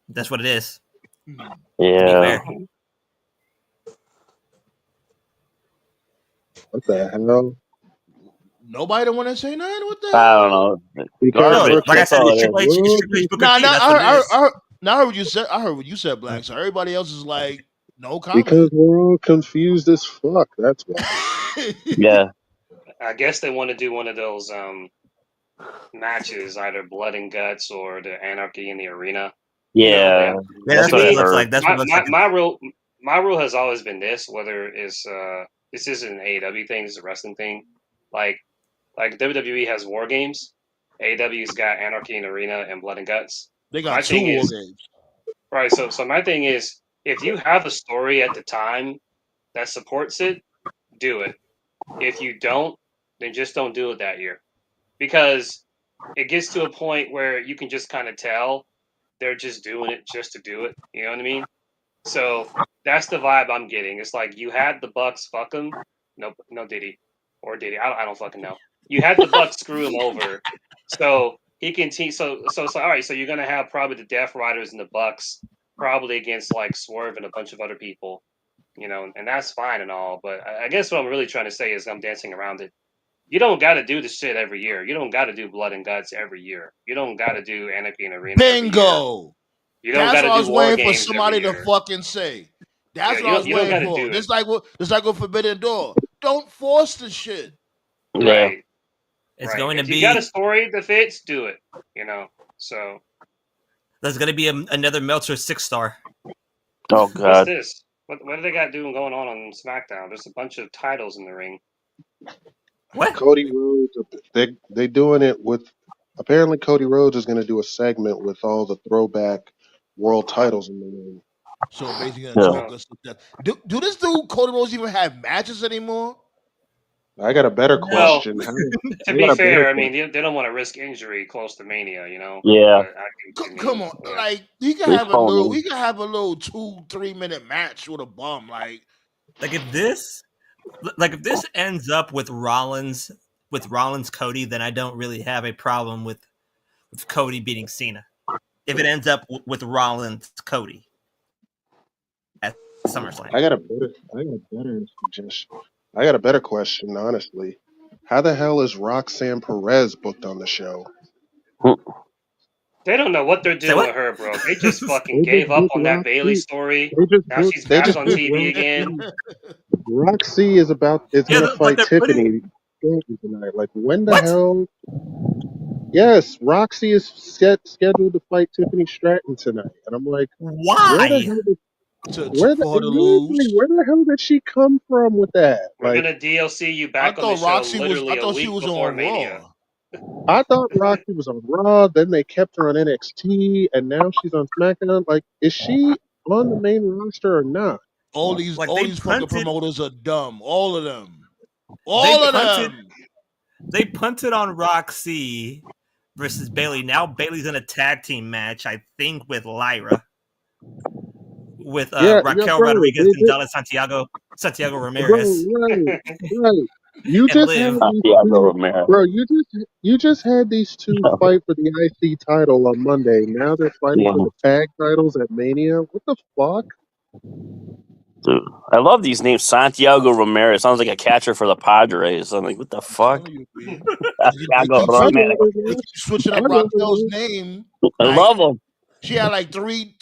That's what it is. To be Yeah. fair. What the hell? Nobody don't want to say nothing. What the I hell? don't know. Because No, Garbage. like I That's said, all it's it Triple is. H. It's Triple H Booker Nah, T. That's what it is. I heard what you said. I heard what you said, Black. So everybody else is like, no because comment. we're all confused as fuck. That's why. Yeah. I guess they want to do one of those matches, either Blood and Guts or the Anarchy in the Arena. Yeah. Yeah, That's that's what what I it looks heard. like. That's what it looks like. My rule has always been this, whether it's this isn't an AEW thing, it's a wrestling thing. Like WWE has War Games, AEW's got Anarchy in the Arena and Blood and Guts. They My got two thing war is, games. Right. So my thing is, if you have a story at the time that supports it, do it. If you don't, then just don't do it that year, because it gets to a point where you can just kind of tell they're just doing it just to do it. You know what I mean? So that's the vibe I'm getting. It's like you had the Bucks fuck him. No, did he? Or did he? I don't fucking know. You had the Bucks screw him over, so he can team. So all right. So you're gonna have probably the Death Riders and the Bucks probably against like Swerve and a bunch of other people, and that's fine and all. But I guess what I'm really trying to say is I'm dancing around it. You don't got to do the shit every year. You don't got to do Blood and Guts every year. You don't got to do Anarchy in Arena every year. Bingo. You don't That's got to what I do was War waiting for Games every somebody to year. fucking say. That's Yeah, what I was you don't got waiting to for. do it. Just like with Forbidden Door. Don't force the shit. Yeah. Right. It's Right. going If to you got a be. story that fits, do it. So There's going to be another Meltzer 6-star. Oh what's God. this? What do they got doing going on SmackDown? There's a bunch of titles in the ring. What? Cody Rhodes, they doing it with. Apparently, Cody Rhodes is going to do a segment with all the throwback world titles in the ring. So basically gonna Yeah. choke us to death. Do this dude Cody Rhodes even have matches anymore? I got a better Well, question. to be fair, I mean they don't want to risk injury close to Mania, Yeah. But I mean, Come on, yeah. like he can He's have a little, phony. 2-3 minute match with a bum. Like If this ends up with Rollins Cody, then I don't really have a problem with Cody beating Cena. If it ends up with Rollins Cody at SummerSlam. I got a better suggestion. I got a better question, honestly. How the hell is Roxanne Perez booked on the show? They don't know what they're Say doing what? with her, bro. They just fucking They gave just up booked on that Bailey Roxy. story. They just Now booked. she's They back just on booked TV again. Roxy is Yeah, gonna but fight they're putting Tiffany tonight. Like when the what? hell? Yes, Roxy is scheduled to fight Tiffany Stratton tonight, and I'm like, where the Why? hell? Did, for her to exactly, lose. where the hell did she come from with that? We're Like, gonna DLC you I back on the thought show Roxy was. I literally a thought she week was before on Mania. Raw. I thought Roxy was on Raw, then they kept her on NXT, and now she's on SmackDown. Like, is she on the main roster or not? All these fucking promoters are dumb. All of them. All of them. They punted on Roxy versus Bailey. Now Bailey's in a tag team match, I think, with Lyra. With Raquel bro, Rodriguez they and did, Donna Santiago Ramirez. bro, right. You And just had Liv. these Santiago two, Romero. bro. You just had these two fight for the IC title on Monday. Now they're fighting Yeah. for the tag titles at Mania. What the fuck? Dude, I love these names. Santiago Romero sounds like a catcher for the Padres. I'm like, what the I'm fuck? telling you, man. They Santiago keep I'd switching. Romero. rather They watch. keep switching up I'd rather Raquel's watch. name. I Like love him. she had like three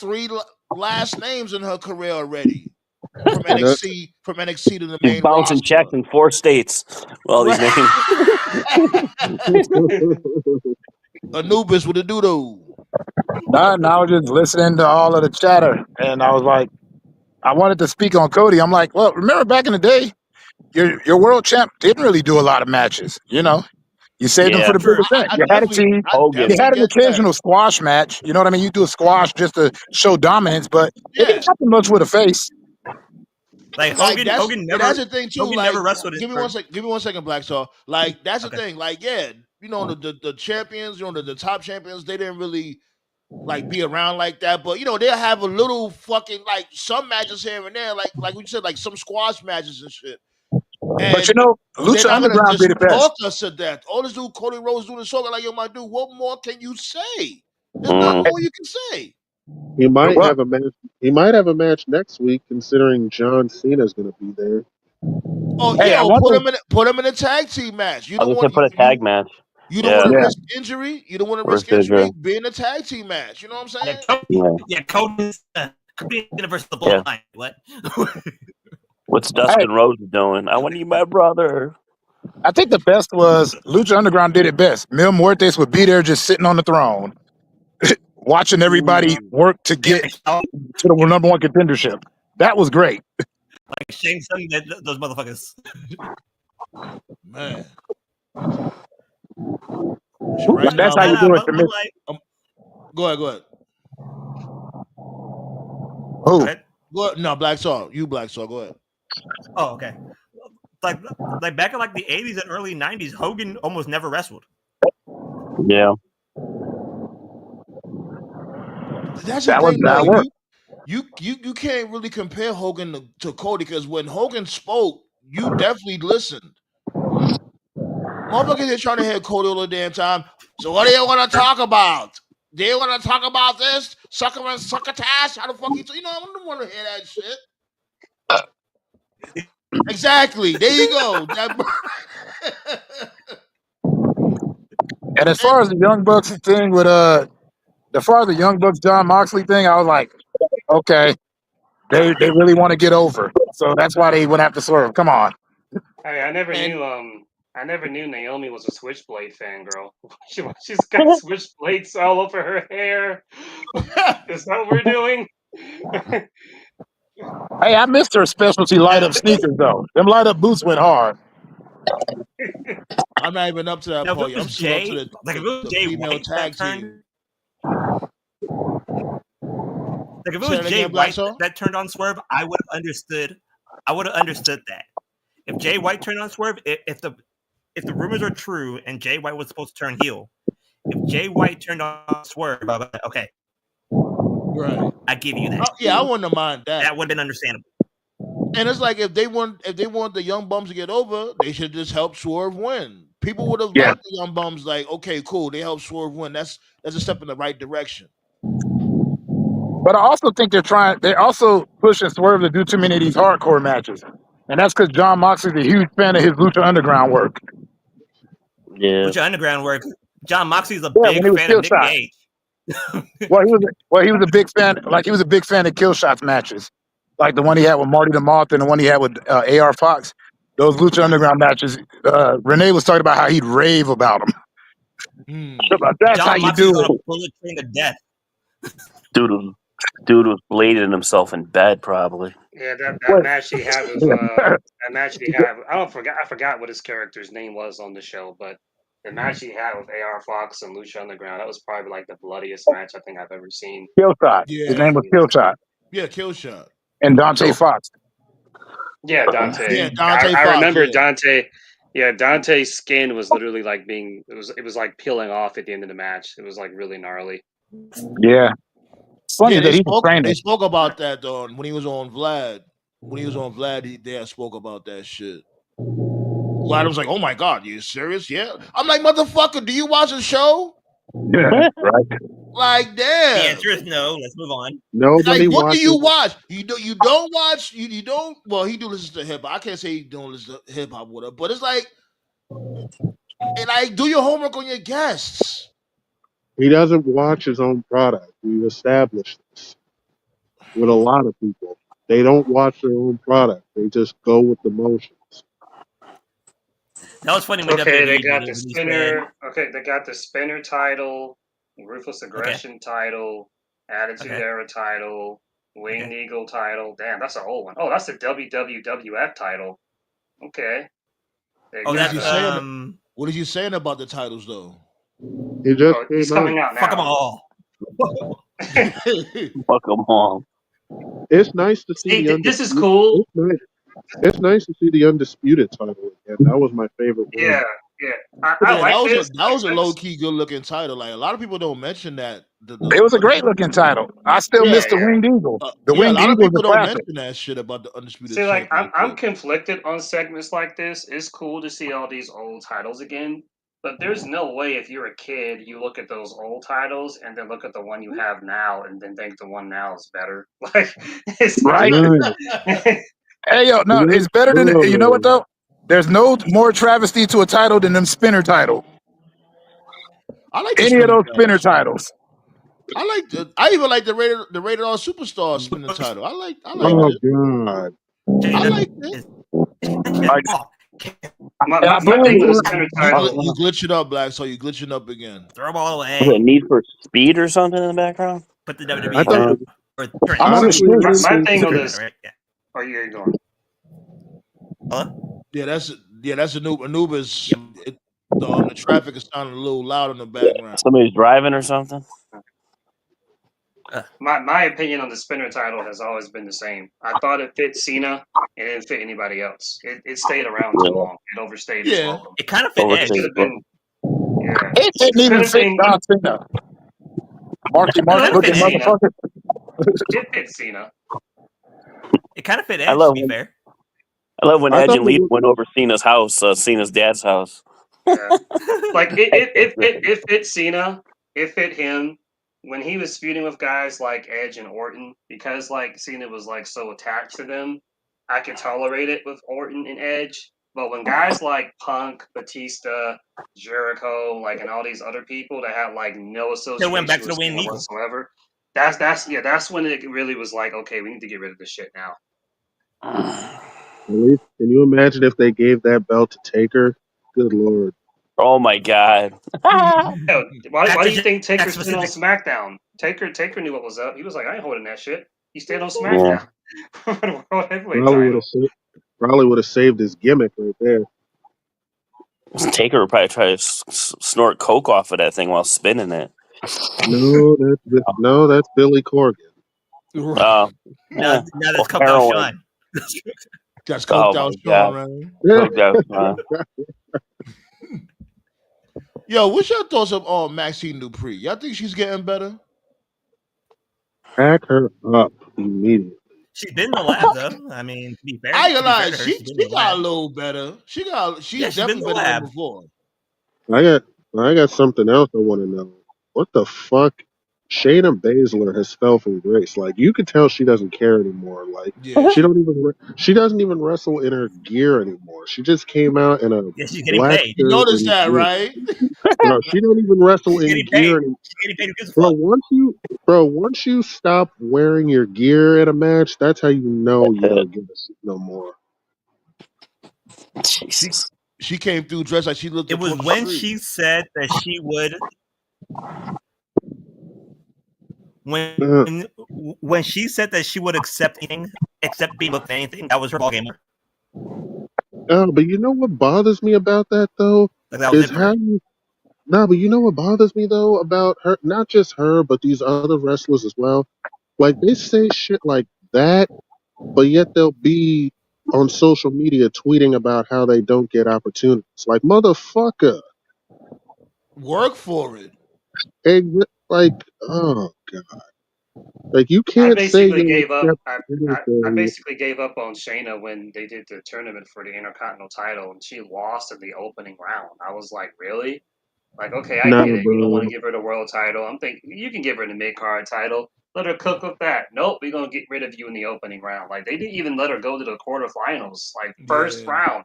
last names in her career already from And that, NXT to the He's main bouncing roster. checks in 4 states. Well, these Right. names. Anubis with a doodoo. I was just listening to all of the chatter, and I was like, I wanted to speak on Cody. I'm like, well, remember back in the day, your world champ didn't really do a lot of matches. You saved them for Yeah. the big True. event. You had a team. I Hogan. You definitely had an get that. occasional squash match. You know what I mean? You do a squash just to show dominance, but it Yeah. didn't happen much with a face. Like Like that's Hogan that's the thing too. Hogan Like, never wrestled his give me first. give me 1 second, Black Star. Like that's the Okay. thing. Like, yeah, the champions, the top champions, they didn't really like be around like that. But they'll have a little fucking like some matches here and there, like we said, like some squash matches and shit. But And they're Lucha not gonna Underground just did it best. talk us to death. All this dude Cody Rhodes doing the talking like, yo, my dude, what more can you say? There's nothing more you can say. he might Well, have a match. He might have a match next week, considering John Cena's going to be there. Oh hey, yeah, I or want to. put him in a tag team match. You I don't was gonna want put a tag match. you don't want Yeah. to Yeah, risk injury. You don't want to risk Versus injury. Be in a tag team match. You know what I'm saying? Cody's versus the Yeah. Bloodline. What? What's hey, Dustin Rhodes doing? I want to be my brother. I think the best was Lucha Underground did it best. Mil Muertes would be there just sitting on the throne, watching everybody work to get to the number one contendership. That was great. Like Shane Sung did those motherfuckers. Man. Right That's how now, you do it. But like, go ahead. Go Who? ahead. No, Black Star. You Black Star. Go ahead. Oh, okay. Like back in like the 80s and early 90s, Hogan almost never wrestled. Yeah. That's the That was thing, though. that work. You can't really compare Hogan to Cody because when Hogan spoke, you definitely listened. Motherfuckers are trying to hear Cody all the damn time. So what do you want to talk about? Do you want to talk about this? Sucker and succotash? How the fuck you? I don't want to hear that shit. Exactly. There you go. And as far as the Young Bucks thing with as far as the Young Bucks John Moxley thing, I was like, okay, they really want to get over, so that's why they went after Swerve. Come on. Hey, I never And knew. I never knew Naomi was a Switchblade fangirl. She's got switchblades all over her hair. Is that what we're doing? Hey, I missed her specialty light up sneakers though. Them light up boots went hard. I'm not even up to that Now, if part it yet. I'm was still up to Jay, like if it was the Jay female White that tag team. Like if it Say was that Jay again, Black White Star? that turned on Swerve, I would have understood. I would have understood that. If Jay White turned on Swerve, if the rumors are true and Jay White was supposed to turn heel, if Jay White turned on Swerve, I'd be like, okay, Right. I give you that. Yeah, I wouldn't have mind that. That would have been understandable. And it's like if they want the Young Bums to get over, they should just help Swerve win. People would have Yeah. liked the Young Bums. Like, okay, cool, they help Swerve win. That's a step in the right direction. But I also think they're also pushing Swerve to do too many of these hardcore matches. And that's because John Moxley's a huge fan of his Lucha Underground work. Yeah. Lucha Underground work. John Moxley's a Yeah, when big he was fan of Nick Killshot. Gage. He was a big fan. Like he was a big fan of Killshot's matches, like the one he had with Marty the Moth and the one he had with AR Fox. Those Lucha Underground matches. Renee was talking about how he'd rave about them. That's how John you Moxley's do on it. a bullet train to death. Dude was blading himself in bed, probably. Yeah, that match he had with that match he had. I forgot what his character's name was on the show, but the match he had with AR Fox and Lucha Underground, that was probably like the bloodiest match I think I've ever seen. Killshot. His name was Killshot. Yeah, Killshot. And Dante Fox. Yeah, Dante. Yeah, Dante I Fox, remember yeah. Dante. Yeah, Dante's skin was literally like it was like peeling off at the end of the match. It was like really gnarly. Yeah. Funny that he was They training. spoke about that when he was on Vlad. When he was on Vlad, they spoke about that shit. Vlad was like, "Oh my god, you serious?" Yeah, I'm like, "Motherfucker, do you watch the show?" Yeah, right. Like, damn. The answer is no. Let's move on. Nobody Like, what do you watches. watch? You don't watch. You don't. Well, he do listen to hip hop. I can't say he don't listen to hip hop with her, but it's like, and like, do your homework on your guests. He doesn't watch his own product. We've established this with a lot of people. They don't watch their own product. They just go with the motions. That was funny when Okay, WWE they did got it the when he spinner. Okay, they got the spinner title, Ruthless Aggression title, Attitude Era title, Winged Eagle title. Damn, that's an old one. Oh, that's the WWF title. Okay. What is he saying about the titles though? He just he's coming out now. Fuck them all. Fuck them all. It's nice to see the this is cool. It's nice to see the Undisputed title again. That was my favorite one. Yeah. I like this. That was a low key good looking title. Like a lot of people don't mention that. It was a great looking title. I still miss the Winged Eagle. The Winged a lot of Eagle is people a don't classic. mention that shit about the Undisputed. See, like I'm conflicted on segments like this. It's cool to see all these old titles again, but there's no way if you're a kid you look at those old titles and then look at the one you have now and then think the one now is better. Like, it's right. Hey yo, no, it's better than you know what though. There's no more travesty to a title than them spinner title. I like any of those spinner titles. I even like the Rated R Superstar spinning title. I like Oh it. god. I like it. My thing with the spinner title. You glitching up, Black. So you glitching up again. Throw them all away. Was it Need for Speed or something in the background? Put the WWE. I thought honestly, my thing on this. Are you going? Hello? Yeah, that's Anubis. The traffic is sounding a little loud in the background. Somebody's driving or something. My opinion on the spinner title has always been the same. I thought it fit Cena and it didn't fit anybody else. It stayed around too long. It overstayed its Yeah. welcome. It kind of fit It should Edge. have been, yeah. It The didn't even spinner fit thing, John Cena. Marky It Mark kind of fit looking fit Edge. Cena. motherfucker. It fit Cena. It kind of fit I Edge, to love be when fair. Edge thought and they Lita were, went over Cena's house, Cena's dad's house. Yeah. Like it fit Cena, it fit him when he was feuding with guys like Edge and Orton because like Cena was like so attached to them. I could tolerate it with Orton and Edge, but when guys like Punk, Batista, Jericho, like and all these other people that had like no They went back association to with the Wayne Cena Eagle. whatsoever, that's when it really was like, okay, we need to get rid of this shit now. at least, can you imagine if they gave that belt to Taker? Good lord. Oh my god. Yeah, why That's do a you think that Taker stayed on specific. SmackDown? Taker knew what was up. He was like, I ain't holding that shit. He stayed on Yeah. SmackDown for the World Heavyweight Probably would have title. probably would have saved his gimmick right there. Taker would probably try to snort coke off of that thing while spinning it. No, that's Billy Corgan. Right. Uh, Now, eh. now Or that's coked out heroin. Sean. That's Oh coked my out Sean, god. man. Coked out. Yo, what's your thoughts on Maxine Dupree? Y'all think she's getting better? Pack her up immediately. She's been in the lab, though. I mean, I ain't to gonna be fair lie, to her, she she's been she in the got a lab. little better. She's Yeah, she's been in definitely the better than lab. before. I got something else I want to know. What the fuck? Shayna Baszler has fell from grace. Like you could tell she doesn't care anymore. Like Yeah, she doesn't even wrestle in her gear anymore. She just came out in a Yeah, she's getting black paid. you shirt noticed and that, gear. right? Bro, she don't even wrestle She's in getting paid. gear anymore. She's getting paid because Bro, fuck. once you stop wearing your gear at a match, that's how you know you don't give a shit no more. She Jesus. she came through dressed like she lived It was across the when street. she said that she would when Uh, when she said that she would accept anything except being booked in anything. That was her ball game. but you know what bothers me about that though Like that was is it for her. how you. Nah, but you know what bothers me though about her, not just her, but these other wrestlers as well. Like they say shit like that, but yet they'll be on social media tweeting about how they don't get opportunities. Like motherfucker, Work for it. like oh god, like you I can't say basically you'll gave up. accept I anything. basically gave up on Shayna when they did the tournament for the Intercontinental title and she lost in the opening round. I was like, really? Like, okay, I Nah, get it. You don't want bro, to give her the world title. I'm thinking you can give her the mid card title. Let her cook with that. Nope, we're gonna get rid of you in the opening round. Like they didn't even let her go to the quarterfinals. Like first Yeah. round.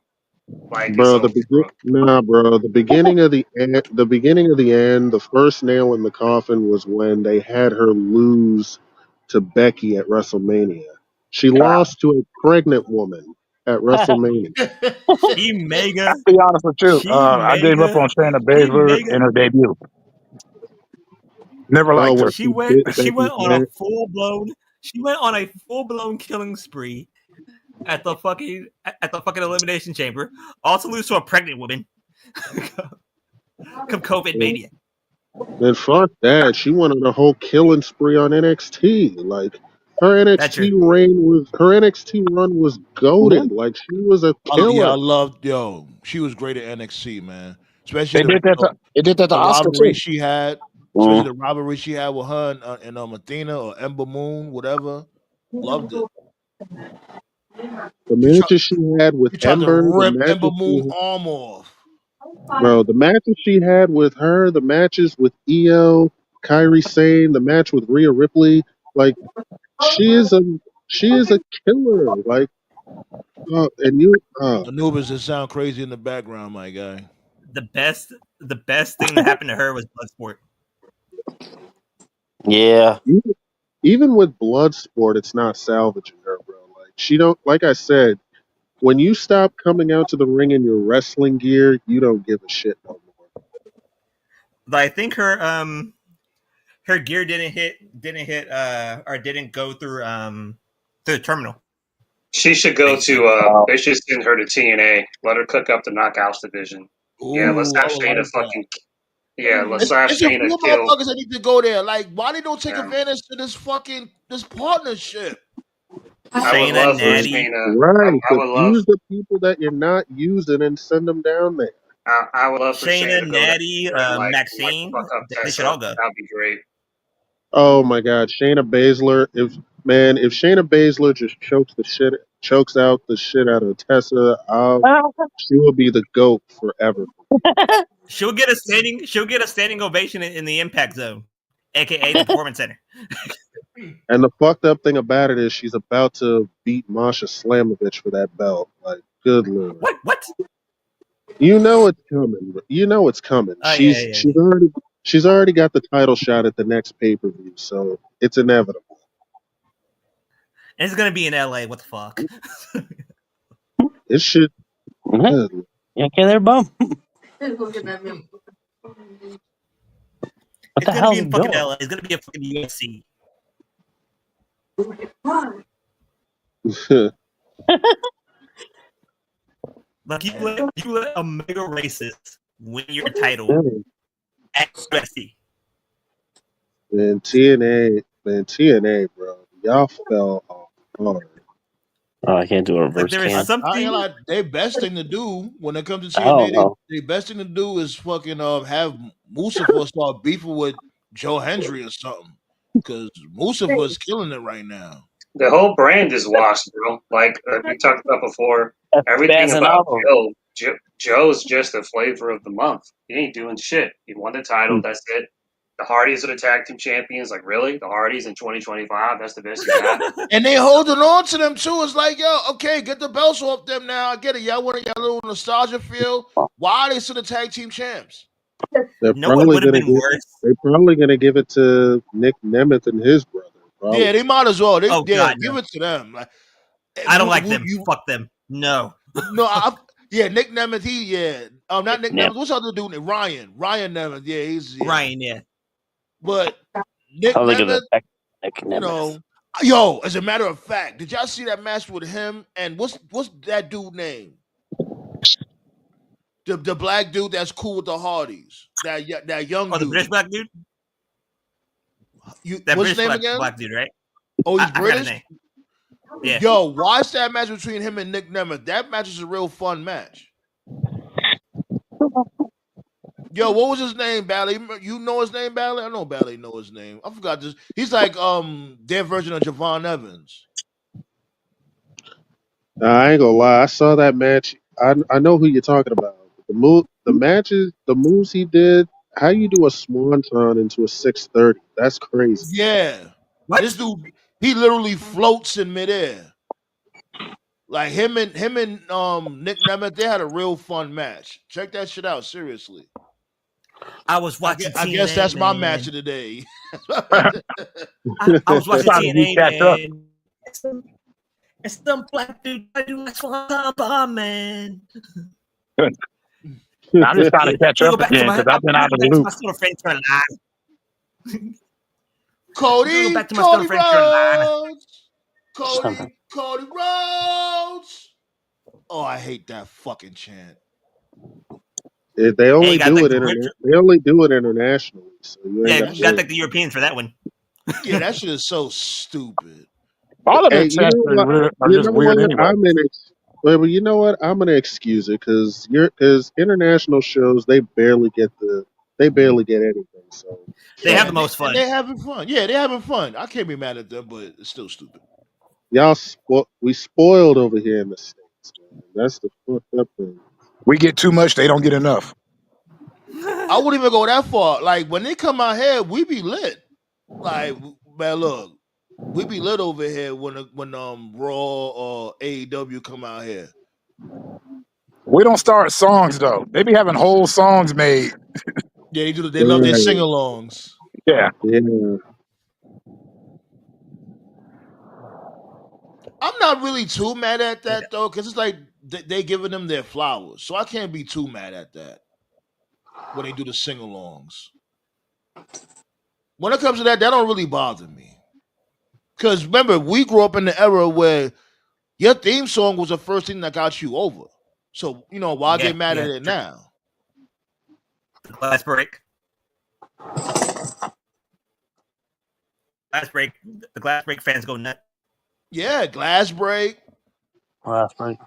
Like it's bro. over, bro. Nah, bro. The beginning of the end. The beginning of the end. The first nail in the coffin was when they had her lose to Becky at WrestleMania. She lost to a pregnant woman at WrestleMania. She mega, I'll be honest with you. she I gave up mega, on Shayna she Baszler mega. in her debut. Never Oh, liked when her. She she went. bit She went Becky's on a neck. full blown. She went on a full blown killing spree at the fucking elimination chamber. Also lose to a pregnant woman. Come COVID mania. And fuck that. She went on a whole killing spree on NXT. Like That's true. Her NXT run was goaded. Like she was a Yeah, I killer. loved she was great at NXT, man. Especially They did that. They did that to the Oscar rivalry too. she had, especially Mm. the rivalry she had with her and Athena or Ember Moon, whatever. Loved it. The She tried matches she had with she tried to Ember, rip Ember Moon arm off. the matches she had with her, the matches with Io, Kyrie Sane, the match with Rhea Ripley, like she is a she is a killer. Like and you Anubis just sound crazy in the background, my guy. The best thing that happened to her was Bloodsport. Yeah. even with Bloodsport, it's not salvaging her, bro. Like she don't like I said, when you stop coming out to the ring in your wrestling gear, you don't give a shit no more. But I think her gear didn't go through the terminal. She should go Basically, to Wow. they should send her to TNA. Let her cook up the knockouts division. Yeah, let's Ooh, I have would Shayna like that. fucking Yeah, It's slash a Shayna few killed. motherfuckers that need to go there. Like, why they don't take Yeah. advantage of this partnership? I would Shayna, love for Natty, Shayna. Right. I would love. Use the people that you're not using and send them down there. I would love for Shayna Shayna, to go down Natty, there and like Maxine. fuck up They should all Tessa. go. That'd be great. Oh my God, Shayna Baszler. If Shayna Baszler just chokes out the shit out of Tessa, she will be the GOAT forever. She'll get a standing ovation in the Impact Zone, aka the Performance Center. And the fucked up thing about it is she's about to beat Masha Slamovich for that belt. Like, good lord. What? You know it's coming. You know it's coming. Oh yeah. She's already got the title shot at the next pay-per-view, so it's inevitable. And it's gonna be in LA. What the fuck? It should. Mhm. Okay, there, bum. What It's the gonna be hell's in it fucking doing? LA. It's gonna be a fucking UFC. Like you let a mega racist win your title at UFC. Man, TNA, bro. Y'all fell off hard. Oh, I can't do a reverse there is can. I ain't something. like their best thing to do when it comes to I don't TNA. know. Their best thing to do is fucking have Mustafa start beefing with Joe Hendry or something. Because Mustafa is killing it right now. The whole brand is washed, bro. Like we talked about before, That's everything spazzing about out. Joe's just the flavor of the month. He ain't doing shit. He won the title. That's it. The Hardys are the tag team champions. Like, really? The Hardys in 2025? That's the best you got? And they holding on to them too. It's like, yo, okay, get the belts off them now. I get it. Y'all want y'all little nostalgia feel. Why are they still the tag team champs? They're No, what probably would have gonna been give. worse? They're probably gonna give it to Nick Nemeth and his brother. Probably. Yeah, they might as well. Oh God, give no. it to them. Like, I don't like them. Fuck them. No. Nick Nemeth. Not Nick Yeah. Nemeth. What's the other dude? Ryan Nemeth. Yeah, he's Ryan, yeah. But Nick How they give Nemeth, it back? as a matter of fact, did y'all see that match with him and what's that dude name? The black dude that's cool with the Hardys. That young Oh, the dude. British black dude? What's British his name again? black dude, right? Oh, he's I forgot his British? name. Yeah. Yo, watch that match between him and Nick Nemeth. That match is a real fun match. Yo, what was his name, Bally? You know his name, Bally? I know Bally know his name. I forgot this. He's like their version of Javon Evans. I ain't gonna lie. I saw that match. I know who you're talking about. The moves he did. How you do a swanton into a 630? That's crazy. Yeah. What? This dude, he literally floats in midair. Like him and Nick Nemeth, they had a real fun match. Check that shit out, seriously. I was watching I TNA, guess that's my man. match of the day. I was watching Trying to TNA, catch up. man. And some black dude I do my swan bomb, man. I'm just trying to catch Let me up again because I've been out of the loop. my still friend turn line. Cody back to my still friend turn line. Rhodes. Cody Rhodes. Oh, I hate that fucking chant. They only gotta do thank it. the They only do it internationally, so you ain't Yeah, got you gotta to. thank the Europeans for that one. Yeah, that shit is so stupid. All of their Hey, chants are you just know weird what? anyway. Well, you know what? I'm gonna excuse it because international shows they barely get anything. So They have the most And fun. they having fun. Yeah, they having fun. I can't be mad at them, but it's still stupid. we spoiled over here in the States, man. That's the fucked up thing. We get too much, they don't get enough. I wouldn't even go that far. Like when they come out here, we be lit. Like, man, look, we be lit over here when Raw or AEW come out here. We don't start songs though. They be having whole songs made. Yeah, they do. They love their Right. sing-alongs. Yeah. Yeah. I'm not really too mad at that though, because it's like they giving them their flowers, so I can't be too mad at that when they do the sing-alongs. When it comes to that don't really bother me. Because remember, we grew up in the era where your theme song was the first thing that got you over. So, why get mad at it now? Glass break. The glass break fans go nuts. Yeah, glass break. Glass break.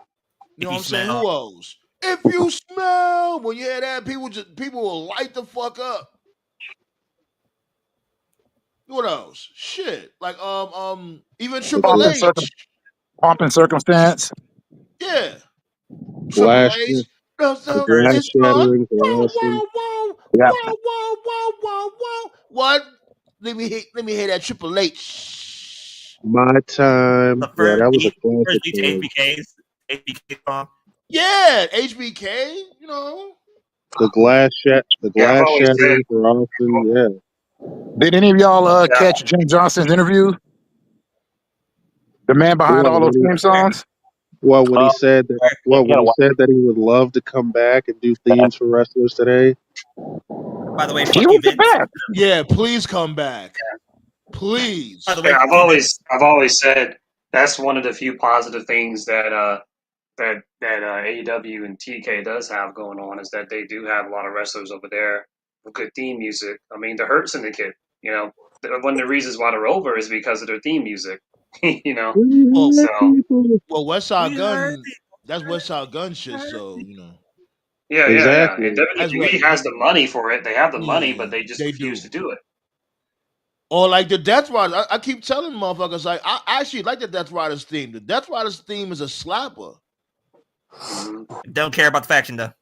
You know If what you I'm saying? smell. Who else? If you smell, when you hear that, people will light the fuck up. What else? Shit, like even Triple H. Pomp and circumstance. Yeah, Triple Glass, H. the glass It's on. shattering for Whoa, Austin. whoa, whoa, Yeah. whoa, whoa, whoa, whoa, whoa. What? Let me hear that Triple H. My time. The Yeah, first that was a beat classic to song. HBK song. Yeah, HBK. You know. The Yeah, I've glass always said. shattering for Austin. Yeah, Did any of y'all Yeah, catch Jim Johnson's interview? The man behind well, all those theme songs? when he Oh, said that, you gotta watch he would love to come back and do that. themes for wrestlers today. By the way, He fuck you, was the Vince. best. Yeah, please come back. Please. By the way, yeah. fuck you, Vince. I've always said that's one of the few positive things that AEW and TK does have going on is that they do have a lot of wrestlers over there with good theme music. I mean, the Hurt Syndicate, one of the reasons why they're over is because of their theme music. Well, So People. well, West Side We heard Gun. That's West Side Gun shit. So yeah. And Exactly. that's what. WWE has the money for it. They have the money, Yeah, but they just they refuse do. to do it. Or like the Death Riders. I keep telling motherfuckers like I actually like the Death Riders theme. The Death Riders theme is a slapper. Mhm. Don't care about the faction though.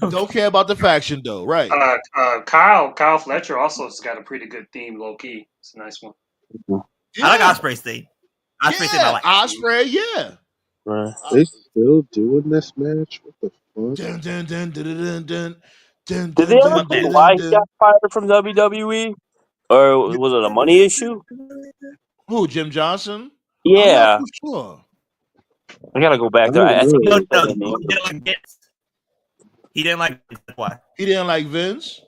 Don't care about the faction though, right? Kyle Fletcher also has got a pretty good theme, low key. It's a nice one. I like Yeah, Osprey's theme. Osprey's theme I yeah. like. Osprey, yeah. Right. They still doing this match? What the fuck? Dun, dun, dun, dun, dun, dun, dun, Did they dun, ever dun, Come say back. dun, why dun, he got dun. fired from WWE? Or was it a money issue? Who? Jim Johnson? I'm not Yeah, too sure. I gotta go I back there. don't I think know. No, he said no, that name. he didn't like Vince. He didn't like Vince. That's why. He didn't like Vince.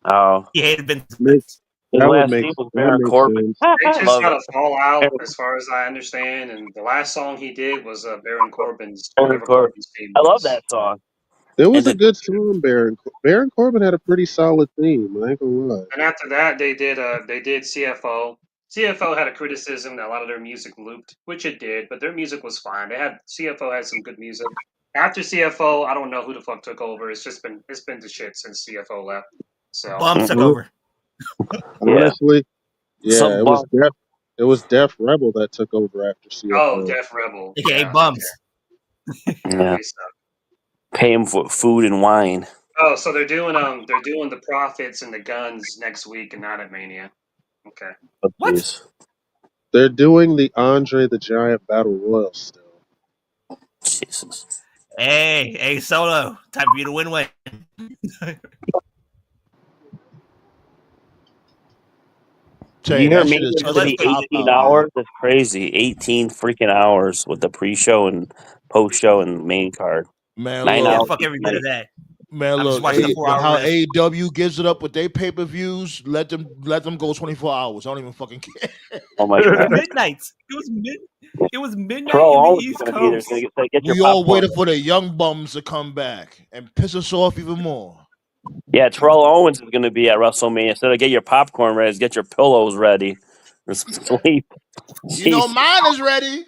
Oh, He hated Vince's Make, guts. his that would last make name was that Baron makes Corbin. sense. They I just love got it. a fallout, as far as I understand, and the last song he did was Baron Corbin's, Baron whatever Corbin. Corbin's theme I love was. that song. There And was a the good song, Baron Corbin had a pretty solid theme. I ain't gonna lie. And after that, they did CFO. CFO had a criticism that a lot of their music looped, which it did, but their music was fine. CFO had some good music. After CFO, I don't know who the fuck took over. It's been the shit since CFO left. So Bums took Hon- over. yeah, Honestly, yeah, some bum It was Def Rebel that took over after CFO. Def Rebel, AKA yeah, Bums. yeah, yeah, they suck. pay him for food and wine. Oh, so they're doing the Profits and the Guns next week and not at Mania. Okay. Oh, What? jeez. They're doing the Andre the Giant Battle Royal still. Jesus. Hey, Solo. Time for you to win. Tell You you hear that me? shit is It's such gonna a Let's be go. cop 18 out, man. hours. That's crazy. 18 freaking hours with the pre-show and post-show and main card. Man, 9 Yeah, look, hours fuck each every bit night. of that. man, I'm just look. watching a 4-hour How list. AEW gives it up with their pay per views. Let them go 24 hours. I don't even fucking care. Oh my It was god. midnight. It was midnight Terrell in the Owens is East gonna be there. He's Coast. gonna get your We all popcorn. waited for the young bums to come back and piss us off even more. Yeah, Terrell Owens is gonna be at WrestleMania. Instead of get your popcorn ready, get your pillows ready. Or sleep. You know, Jeez. mine is ready.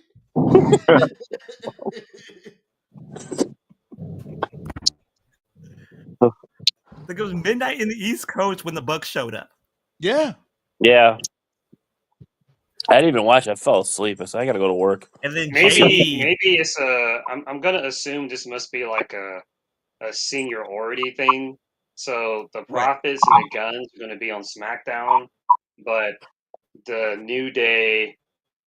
Like it was midnight in the East Coast when the Bucks showed up. Yeah. Yeah. I didn't even watch it. I fell asleep. I said I gotta go to work. And then Maybe JD. it's I'm gonna assume this must be like a seniority thing. So the Right. Profits and the Guns are gonna be on SmackDown, but the New Day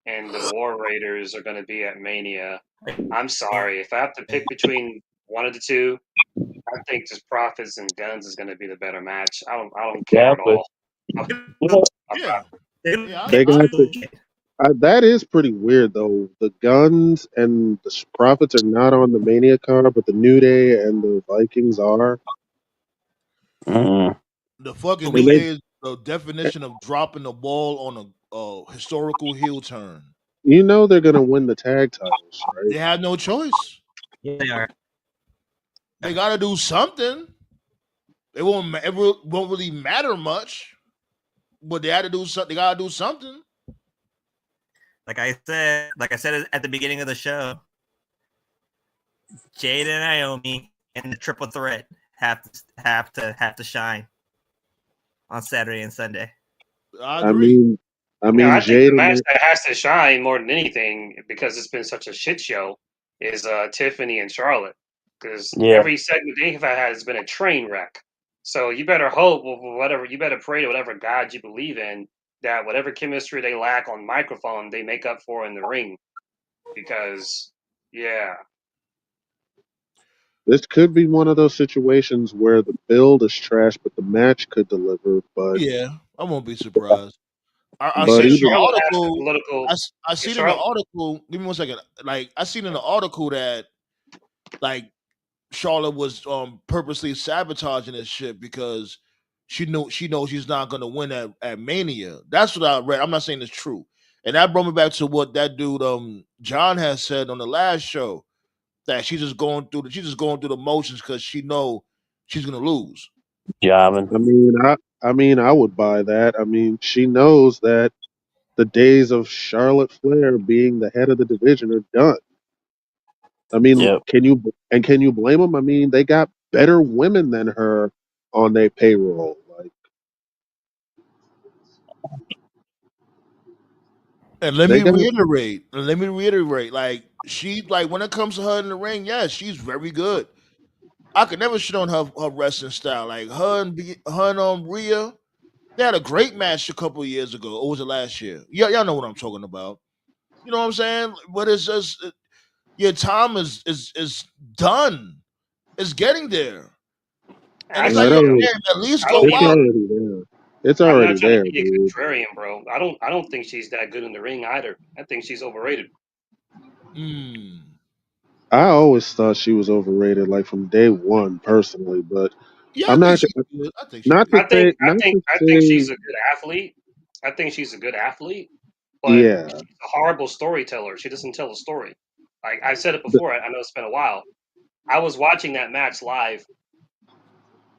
and the War Raiders are gonna be at Mania. I'm sorry. If I have to pick between one of the two, I think just Profits and Guns is gonna be the better match. I don't care at Exactly. all. Yeah. Yeah. They got the, Shit. that is pretty weird though. The Guns and the Profits are not on the Mania card, but the New Day and the Vikings are. Mm. The fucking And New they, Day is the definition of dropping the ball on a historical heel turn. they're gonna win the tag titles, right? They had no choice. Yeah, they are. They got to do something. It won't. Won't really matter much. But they had to do something. They gotta do something. Like I said at the beginning of the show, Jade and Naomi and the triple threat have to shine on Saturday and Sunday. I I agree. mean, I Yeah, mean, I think the Jada. match that has to shine more than anything because it's been such a shit show is Tiffany and Charlotte. Because Yeah. every segment they've had has been a train wreck. So you better hope, whatever you better pray to whatever God you believe in, that whatever chemistry they lack on microphone, they make up for in the ring. Because yeah, This could be one of those situations where the build is trash, but the match could deliver. But Yeah, I won't be surprised. I you but seen said in the even Charlotte has the article. political. I Yeah, seen in the Charlotte. article. Give me 1 second. Like I seen in the article that like Charlotte was purposely sabotaging this shit because she knows she's not gonna win at Mania. That's what I read. I'm not saying it's true. And that brought me back to what that dude John has said on the last show that she's just going through the motions because she know she's gonna lose. Jobbing. I would buy that. I mean, she knows that the days of Charlotte Flair being the head of the division are done. I mean, Yep. can you blame them? I mean, they got better women than her on their payroll. Like And they got let me reiterate, like she like when it comes to her in the ring, yes, she's very good. I could never shit on her wrestling style. Like her and Rhea, they had a great match a couple of years ago. Or was it last year? Yeah, y'all know what I'm talking about. You know what I'm saying? But it's just your time is done. It's getting there, and it's like, it yo, Actually, already, man, at least I go don't it's even. out. already there. It's I'm not already trying to there, be a dude. contrarian, bro. I don't think she's that good in the ring either. I think she's overrated. Mm. I always thought she was overrated, like from day one, personally. But Yeah, I'm I think not she's good. I think she's not to good. I think say I not think to I think say she's a good athlete. I think she's a good athlete, but yeah. she's a horrible storyteller. She doesn't tell a story. Like I said it The- before. I know it's been a while. I was watching that match live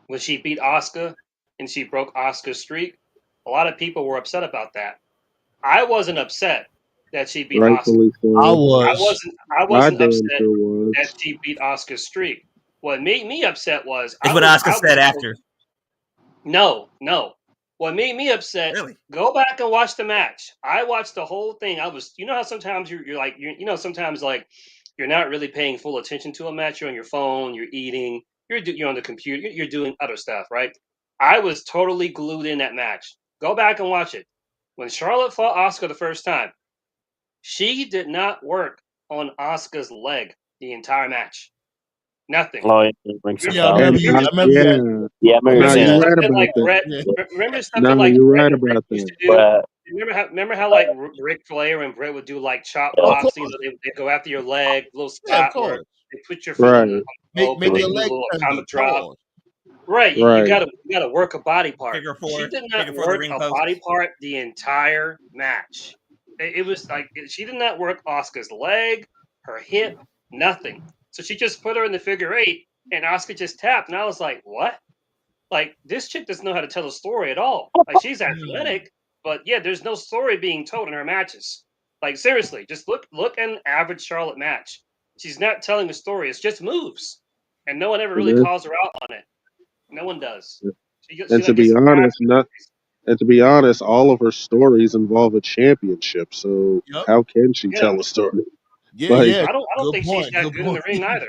when she beat Asuka and she broke Asuka's streak. A lot of people were upset about that. I wasn't upset that she beat Asuka. Rightfully I so. I was. wasn't I I wasn't damn upset sure that was. she beat Asuka's streak. What made me upset was Is what Oscar I was said after. no, no. What made me upset, Really? go back and watch the match. I watched the whole thing. You know how sometimes sometimes like you're not really paying full attention to a match. You're on your phone, you're eating, you're on the computer, you're doing other stuff, right? I was totally glued in that match. Go back and watch it. When Charlotte fought Asuka the first time, she did not work on Asuka's leg the entire match. Nothing. Oh, yeah, it rings a Remember, Yeah, I bell. remember And you. remember I remember you had. yeah, Yeah, I remember you no, Remember saying the you're that. stuff right that about like that. Brett. Yeah. Remember stuff that No, like you're Brett right and Rick about used that. to do. But Remember how like Ric Flair and Brett would do like chop Of blocks. You course. know, they go after your leg, little Yeah, of spot where course. they put your foot on the Right, rope and Make they your do a leg little tender. atomic drop. Pause. Right, right. you gotta work a body part. She did not Figure four, the work ring a post. body part the entire match. It was like she did not work Oscar's leg, her hip, nothing. So she just put her in the figure eight, and Oscar just tapped, and I was like, "What? Like this chick doesn't know how to tell a story at all. Like she's Mm. athletic, but yeah, there's no story being told in her matches. Like seriously, just look at an average Charlotte match. She's not telling a story. It's just moves, and no one ever And really then, calls her out on it. No one does. She and to like be gets honest, harassed. not and to be honest, all of her stories involve a championship. So Yep. how can she Yeah, tell a story? Yeah, Like, yeah. I don't Good think she's point. that Good good in point. the ring either.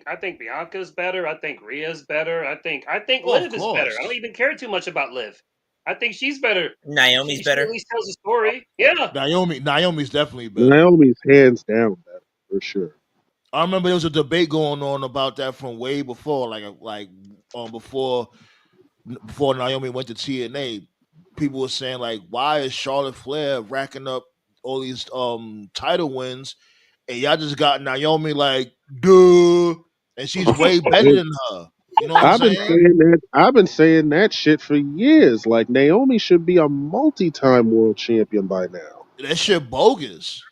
I think Bianca's better. I think Rhea's better. I think Oh, of Liv is better. I don't course. even care too much about Liv. I think she's better. Naomi's She at better. least tells a story. Yeah. Naomi's definitely better. Naomi's hands down better for sure. I remember there was a debate going on about that from way before, before Naomi went to TNA. People were saying like, why is Charlotte Flair racking up all these title wins, and y'all just got Naomi like, duh, and she's way better Hey, than her. You know what I'm saying? I've been saying that shit for years. Like Naomi should be a multi-time world champion by now. That shit bogus.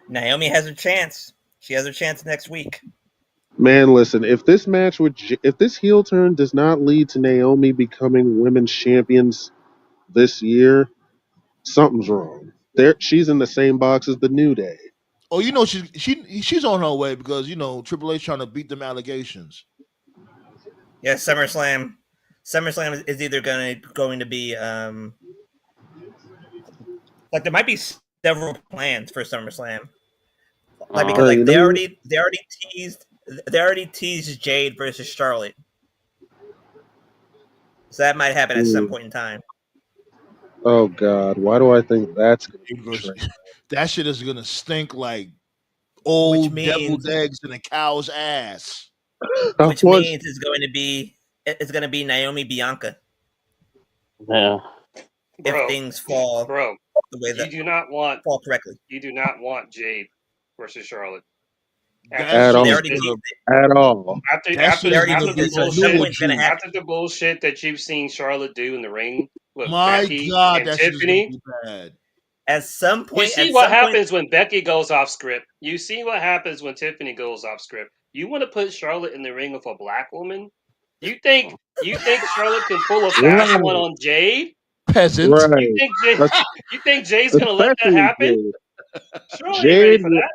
Naomi has her chance. She has her chance next week. Man, listen. If this match if this heel turn does not lead to Naomi becoming women's champions this year, something's wrong. She's in the same box as the New Day. Oh, she's on her way because Triple H trying to beat them allegations. Yeah, SummerSlam. SummerSlam is either going to be like there might be several plans for SummerSlam. Like because like they already teased Jade versus Charlotte. So that might happen at some point in time. Oh God, why do I think that's gonna be that shit is gonna stink like old deviled eggs in a cow's ass. Which means it's going to be Naomi Bianca. Yeah. If things fall the way that you do not want fall correctly. You do not want Jade versus Charlotte. At all. At all. After the bullshit that you've seen Charlotte do in the ring with Becky and Tiffany. At some point, you see what happens when Becky goes off script. You see what happens when Tiffany goes off script. You want to put Charlotte in the ring with a black woman? You think Charlotte can pull a fast one on Jade? Peasant. Right. You think Jade's gonna let that happen? Charlotte ain't ready for that.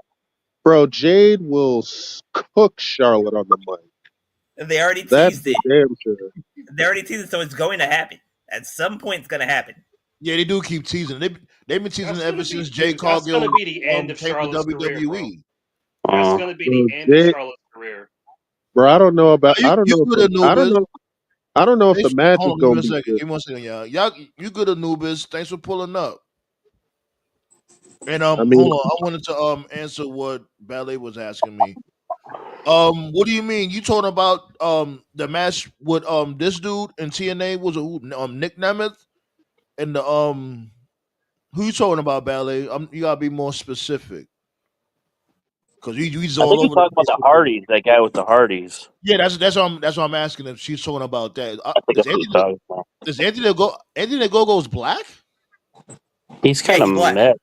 Bro, Jade will cook Charlotte on the mic. They already teased it. Damn sure. They already teased it, so it's going to happen. At some point, it's going to happen. Yeah, they do keep teasing. They've been teasing it ever since Jade Cargill. That's going to be the end of Charlotte's WWE. Career, bro. That's going to be the end of Charlotte's career. Bro, I don't know about. I don't know if the match is going to be good. Give me 1 second, y'all. You good, Anubis? Thanks for pulling up. And hold on, I wanted to answer what Ballet was asking me. What do you mean? You talking about the match with this dude in TNA was Nick Nemeth and the who you talking about, Ballet? You gotta be more specific because he's all over. I think you talking about the Hardys, that guy with the Hardys. Yeah, that's what I'm asking if she's talking about that. I think Does Anthony Gogo's black? He's kind of black.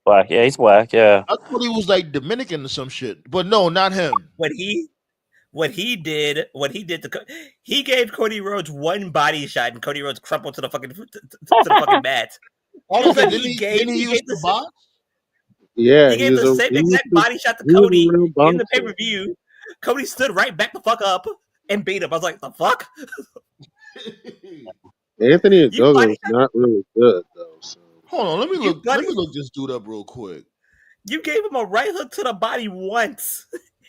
Black, yeah, he's black. Yeah, I thought he was like Dominican or some shit, but no, not him. What he did he gave Cody Rhodes one body shot, and Cody Rhodes crumpled to the fucking mat. All of a sudden, he gave the box. Yeah, he gave the same exact body shot to Cody in the pay per view. Cody stood right back the fuck up and beat him. I was like, the fuck. Anthony Ogogo is not really good though. So. Hold on, let me look this dude up real quick. You gave him a right hook to the body once,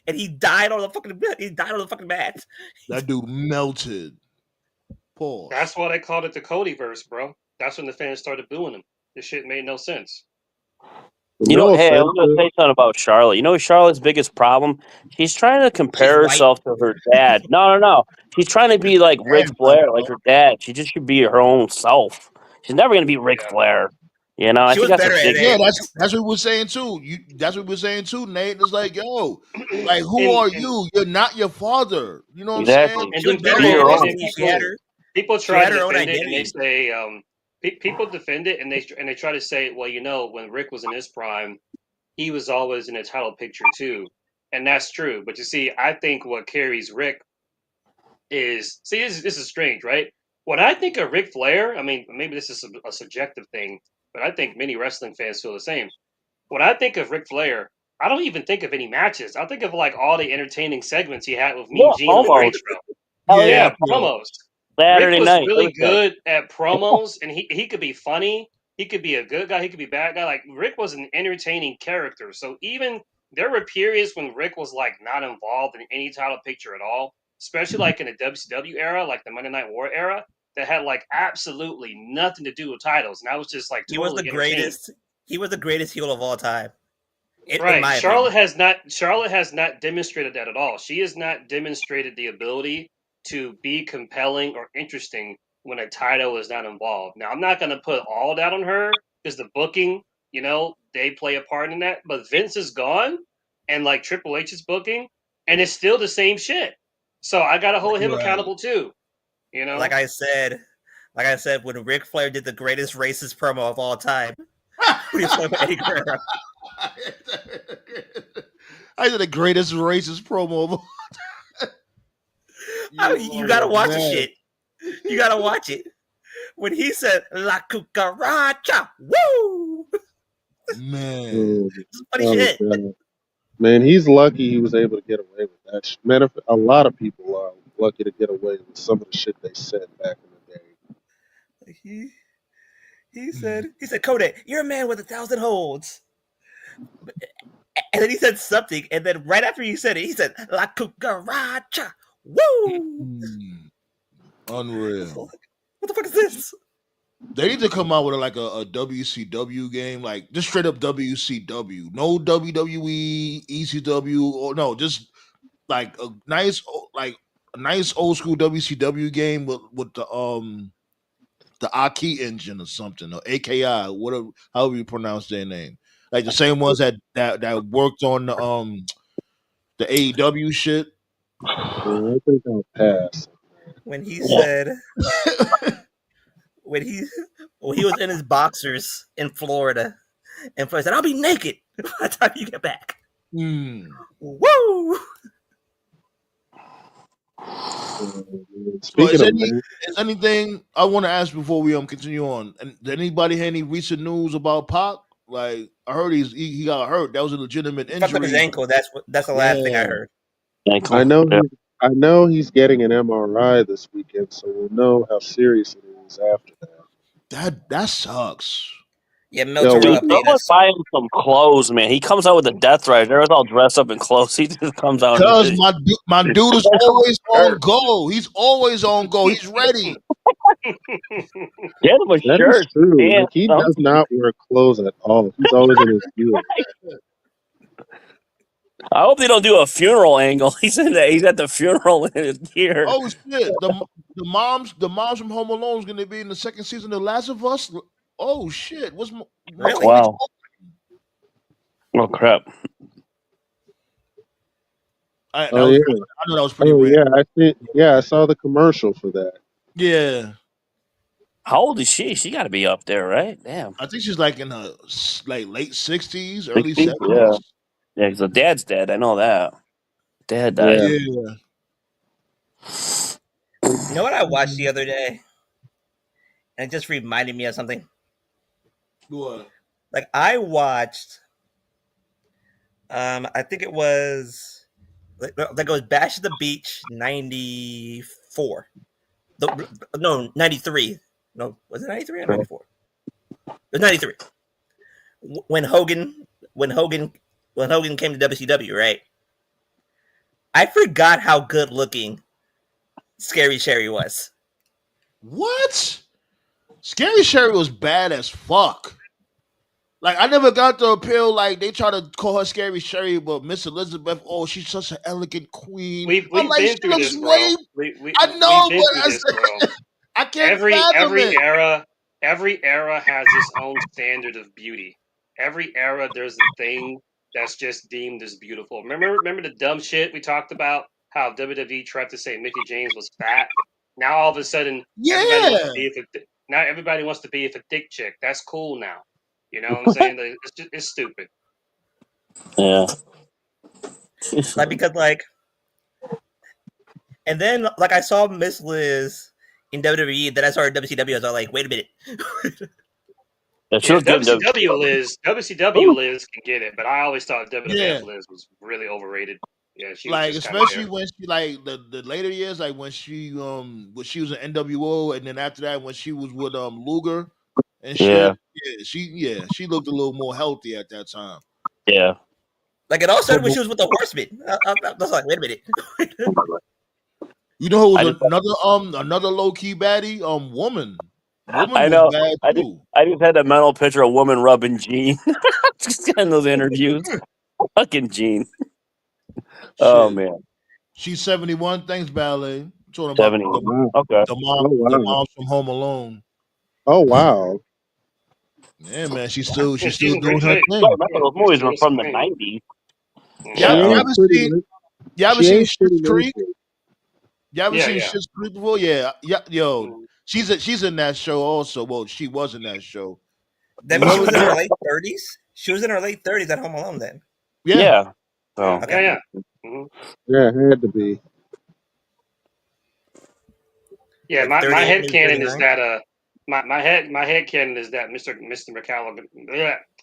and he died on the fucking mat. That dude melted. Pause. That's why they called it the Codyverse, bro. That's when the fans started booing him. This shit made no sense. Hey, I was going to say something about Charlotte. You know Charlotte's biggest problem? She's trying to compare herself to her dad. No. She's trying to be like Ric Flair, like her dad. She just should be her own self. She's never going to be Ric Flair. You know, I think that's that's what we're saying too. That's what we're saying too, Nate. It's like, yo, like who are you? You're not your father. You know what I'm saying? And people try to defend it, and they say, people defend it, and they try to say, well, when Rick was in his prime, he was always in a title picture too, and that's true. But you see, I think what carries Rick is this is strange, right? When I think of Ric Flair, I mean, maybe this is a subjective thing. But I think many wrestling fans feel the same. When I think of Ric Flair, I don't even think of any matches. I think of like all the entertaining segments he had with Mean Gene on the Great Show. Yeah, promos. Rick was really good at promos, and he could be funny. He could be a good guy. He could be a bad guy. Like Rick was an entertaining character. So even there were periods when Rick was like not involved in any title picture at all, especially like in the WCW era, like the Monday Night War era. That had like absolutely nothing to do with titles, and I was just like, he was the greatest. He was the greatest heel of all time. Right, Charlotte has not demonstrated that at all. She has not demonstrated the ability to be compelling or interesting when a title is not involved. Now, I'm not going to put all that on her because the booking, they play a part in that. But Vince is gone, and like Triple H is booking, and it's still the same shit. So I got to hold him accountable too. Like I said, when Ric Flair did the greatest racist promo of all time, I did the greatest racist promo of all time. You gotta watch the man. shit. You gotta watch it. When he said La Cucaracha, woo! Man. Funny Oh shit. god, man, he's lucky he was able to get away with that. Man, a lot of people are lucky to get away with some of the shit they said back in the day. He said, Kodak, you're a man with 1,000 holds. And then he said something, and then right after he said it, he said La Cucaracha, woo! Unreal. What the fuck is this? They need to come out with a WCW game, like just straight up WCW. No WWE, ECW, or no, just like a nice old school WCW game with the Aki engine or something, or AKI, whatever, however you pronounce their name. Like the same ones that worked on the AEW shit. Yeah, I think I'll pass. When he said when he was in his boxers in Florida, and Florida said, "I'll be naked by the time you get back." Woo! So Speaking of is anything I want to ask before we continue on? And did anybody have any recent news about Pac? Like I heard he got hurt. That was a legitimate Fucked up his injury. ankle. That's the last thing I heard. Ankle. I know Yeah. I know he's getting an MRI this weekend, so we'll know how serious it is after that. That sucks. Yeah, Yo, Milton will Dude, update someone us. buy him some clothes, man. He comes out with a death ride. They're all dressed up in clothes. He just comes out. Cause And my dude is always on go. He's always on go. He's ready. get him a that is shirt, true. Like pants, he does something. not wear clothes at all. He's always in his gear. I hope they don't do a funeral angle. He's at the funeral in his gear. Oh shit! The moms from Home Alone is going to be in the second season of Last of Us. Oh shit! What's Really? Wow. Oh crap! I Oh yeah. know that was pretty Oh random. yeah. I saw the commercial for that. Yeah, How old is she? She got to be up there, right? Damn. I think she's like in her late 60s, early 60? 70s. Yeah. Yeah, because the dad's dead. I know that. Dad died. Yeah. Yeah. You know what I watched the other day? And it just reminded me of something. What? Like I watched I think it was Bash at the Beach 94. No, 93. No, was it 93 or 94? It was 93. When Hogan came to WCW, right? I forgot how good looking Scary Sherry was. What? Scary Sherry was bad as fuck. Like I never got the appeal. Like they try to call her Scary Sherry, but Miss Elizabeth, oh, she's such an elegant queen. We've I'm like, been she through looks this, bro. way. I know, We've been through this, bro. I can't fathom it. Every era has its own standard of beauty. Every era, there's a thing that's just deemed as beautiful. Remember the dumb shit we talked about? How WWE tried to say Mickey James was fat. Now all of a sudden, everybody wants to be now everybody wants to be a thick chick. That's cool now. You know what I'm saying? It's stupid. Yeah. Like because like, and then like I saw Miss Liz in WWE. Then I saw her in WCW. I was like, wait a minute. WCW Liz can get it, but I always thought WWF Liz was really overrated. Yeah, she was like just especially when she like the later years, like when she was in NWO, and then after that when she was with Luger and shit. She looked a little more healthy at that time. Yeah. Like it all started when she was with the Horsemen. I was like, wait a minute. You know who was another low key baddie? Woman. I know. Was bad too. I just had a mental picture of woman rubbing Gene. Just in those interviews. Fucking Gene. Oh man. She's 71. Thanks, Ballet. I'm talking about 71. Okay. The mom from Home Alone. Oh wow. Yeah, man. She's still doing her thing. Remember, those movies were from the 90s. You ever seen Schitt's Creek? You ever seen Yeah. Schitt's Creek before? Yeah. Yo. She's in that show also. Well, she was in that show. That means she was in her late 30s. She was in her late 30s at Home Alone then. Yeah. Oh. Okay. Yeah. Yeah, it had to be. Yeah, Like my 38, head maybe canon is 39. that my head canon is that Mr. McCallum.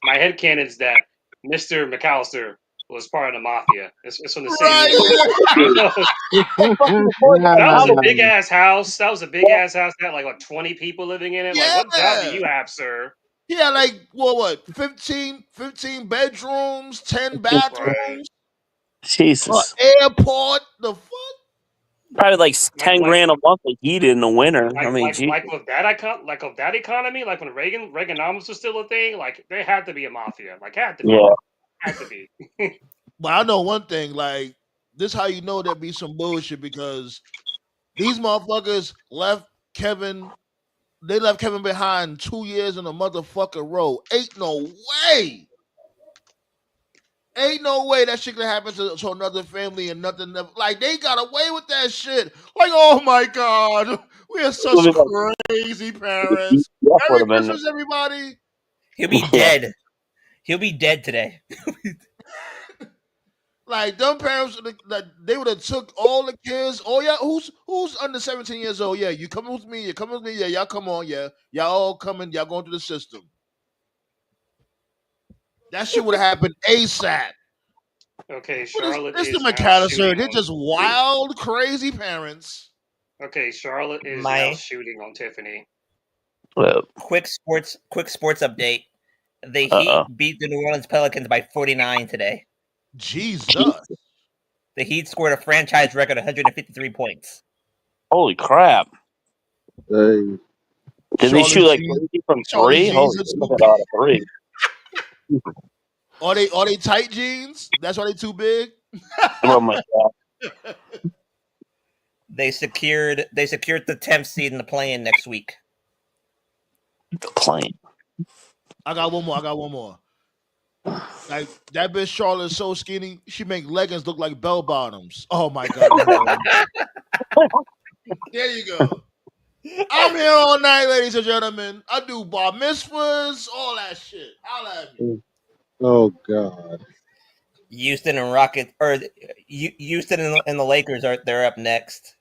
My head canon is that Mr. McAllister was part of the mafia. It's from the same Right. movie. You know, that was a big ass house. That was a big ass house. That had like 20 people living in it. Like, what job do Yeah. you have, sir? He had like what 15 bedrooms, 10 Right. bathrooms, Jesus. airport. The fuck? Probably like Like 10 like grand a month of heat in the winter. I like mean, like Jesus. like with that economy, like when Reaganomics was still a thing, like there had to be a mafia. Like Yeah. had to be. But I know one thing, like this how you know there be some bullshit because these motherfuckers left Kevin. They left Kevin behind 2 years in a motherfucking row. Ain't no way. Ain't no way that shit could happen to another family and nothing. Like they got away with that shit. Like, oh my god, we are such crazy parents. That would Merry have been. Christmas, everybody. He'll be Yeah. dead. He'll be dead today. Like them parents, like they would have took all the kids. Oh yeah, who's under 17 years old? Yeah, you coming with me? You coming with me? Yeah, y'all come on. Yeah, y'all all coming. Y'all going through the system. That shit would have happened ASAP. Okay, What is Charlotte this the is now McAllister? shooting They're on. just wild, crazy parents. Okay, Charlotte is now My shooting on Tiffany. quick sports update. The Uh-oh. Heat beat the New Orleans Pelicans by 49 today. Jesus. The Heat scored a franchise record 153 points. Holy crap. Hey, Did they shoot like Jeans, crazy from Charlotte three? jeans Holy are shit, too look at big. all the three. Are they tight jeans? That's why they too big. Oh my God. They secured the 10th seed in the play-in next week. Plane. I got one more. Like that bitch Charlotte is so skinny, she make leggings look like bell bottoms. Oh my god. There you go. I'm here all night, ladies and gentlemen. I do bar mitzvahs, all that shit. Holla at me. oh God. Houston and Rockets, or Houston and the Lakers they're up next.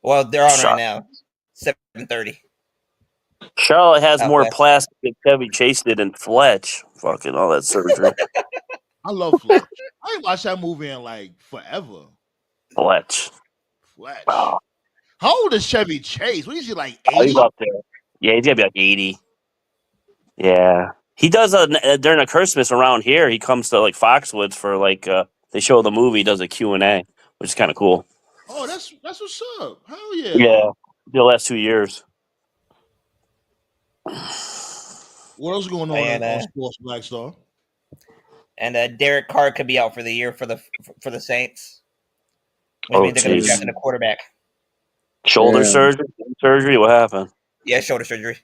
Well, they're on right now. 7:30. Charlotte has out more west. plastic than Chevy Chase did in Fletch. Fucking all that surgery. I love Fletch. I ain't watched that movie in like forever. Fletch. Fletch. Oh, How old is Chevy Chase? What is he like? he's 80? up there. Yeah, he's gonna be like 80. Yeah, he does during a Christmas around here. He comes to like Foxwoods for like they show the movie. He does a Q&A, which is kind of cool. Oh, that's what's up. Hell yeah. Yeah, the last 2 years. What else is going on in Sports Black Star? And Derek Carr could be out for the year for the Saints, which means they're going to be jeez. drafting a quarterback. Shoulder surgery. What happened? Yeah, shoulder surgery.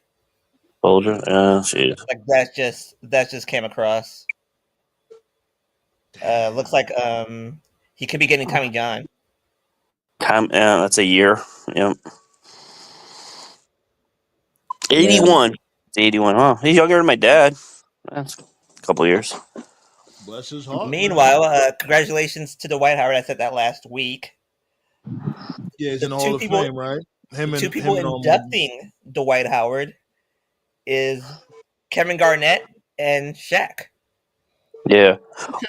Shoulder. Yeah, jeez. Like that just came across. Looks like he could be getting Tommy John. Yeah, that's a year. Yep. 81. Yeah. It's 81. Oh, he's younger than my dad. That's a couple years. Bless his heart. Meanwhile, congratulations to Dwight Howard. I said that last week. Yeah, he's The in the Hall of Fame, right? Two people inducting Dwight Howard is Kevin Garnett and Shaq. Yeah.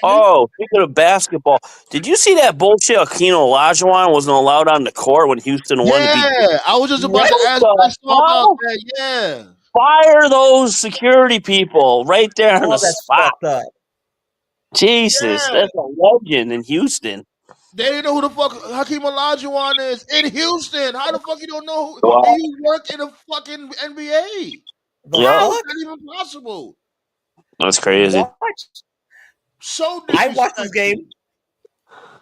Oh, speaking of basketball, did you see that bullshit? Akeem Olajuwon wasn't allowed on the court when Houston won to beat. Yeah, I was just about to ask about that. Yeah. Fire those security people right there on the spot. Fucked up. Jesus, Yeah. that's a legend in Houston. They didn't know who the fuck Hakeem Olajuwon is in Houston. How the fuck you don't know who? Wow. And you work in a fucking NBA. How is that even possible? That's crazy. So I watch this game.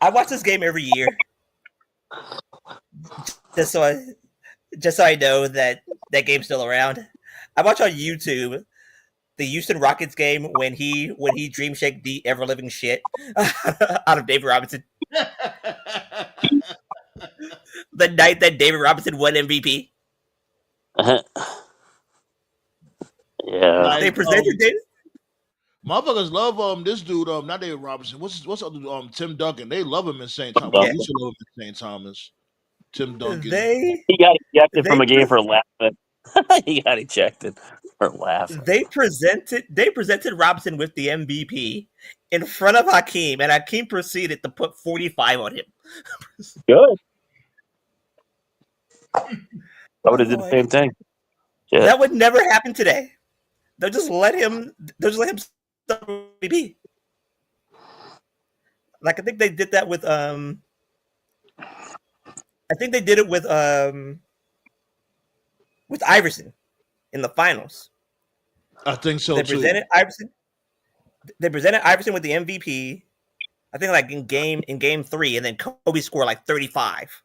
I watch this game every year, just so I know that game's still around. I watch on YouTube the Houston Rockets game when he dream shake the ever living shit out of David Robinson. The night that David Robinson won MVP. Yeah, they presented David. Motherfuckers love this dude not David Robinson. What's other Tim Duncan? They love him in St. Thomas. Yeah. We used to love him in St. Thomas. Tim Duncan. He got ejected from they a game for laughing. He got ejected for laughing. they presented Robinson with the MVP in front of Hakeem, and Hakeem proceeded to put 45 on him. Good. I would have did the Like, same thing. Yeah. that would never happen today. They'll just let him start MVP. Like, I think they did that with I think they did it with Iverson in the finals. I think so They too. presented Iverson. They presented Iverson with the MVP. I think like in game 3, and then Kobe scored like 35.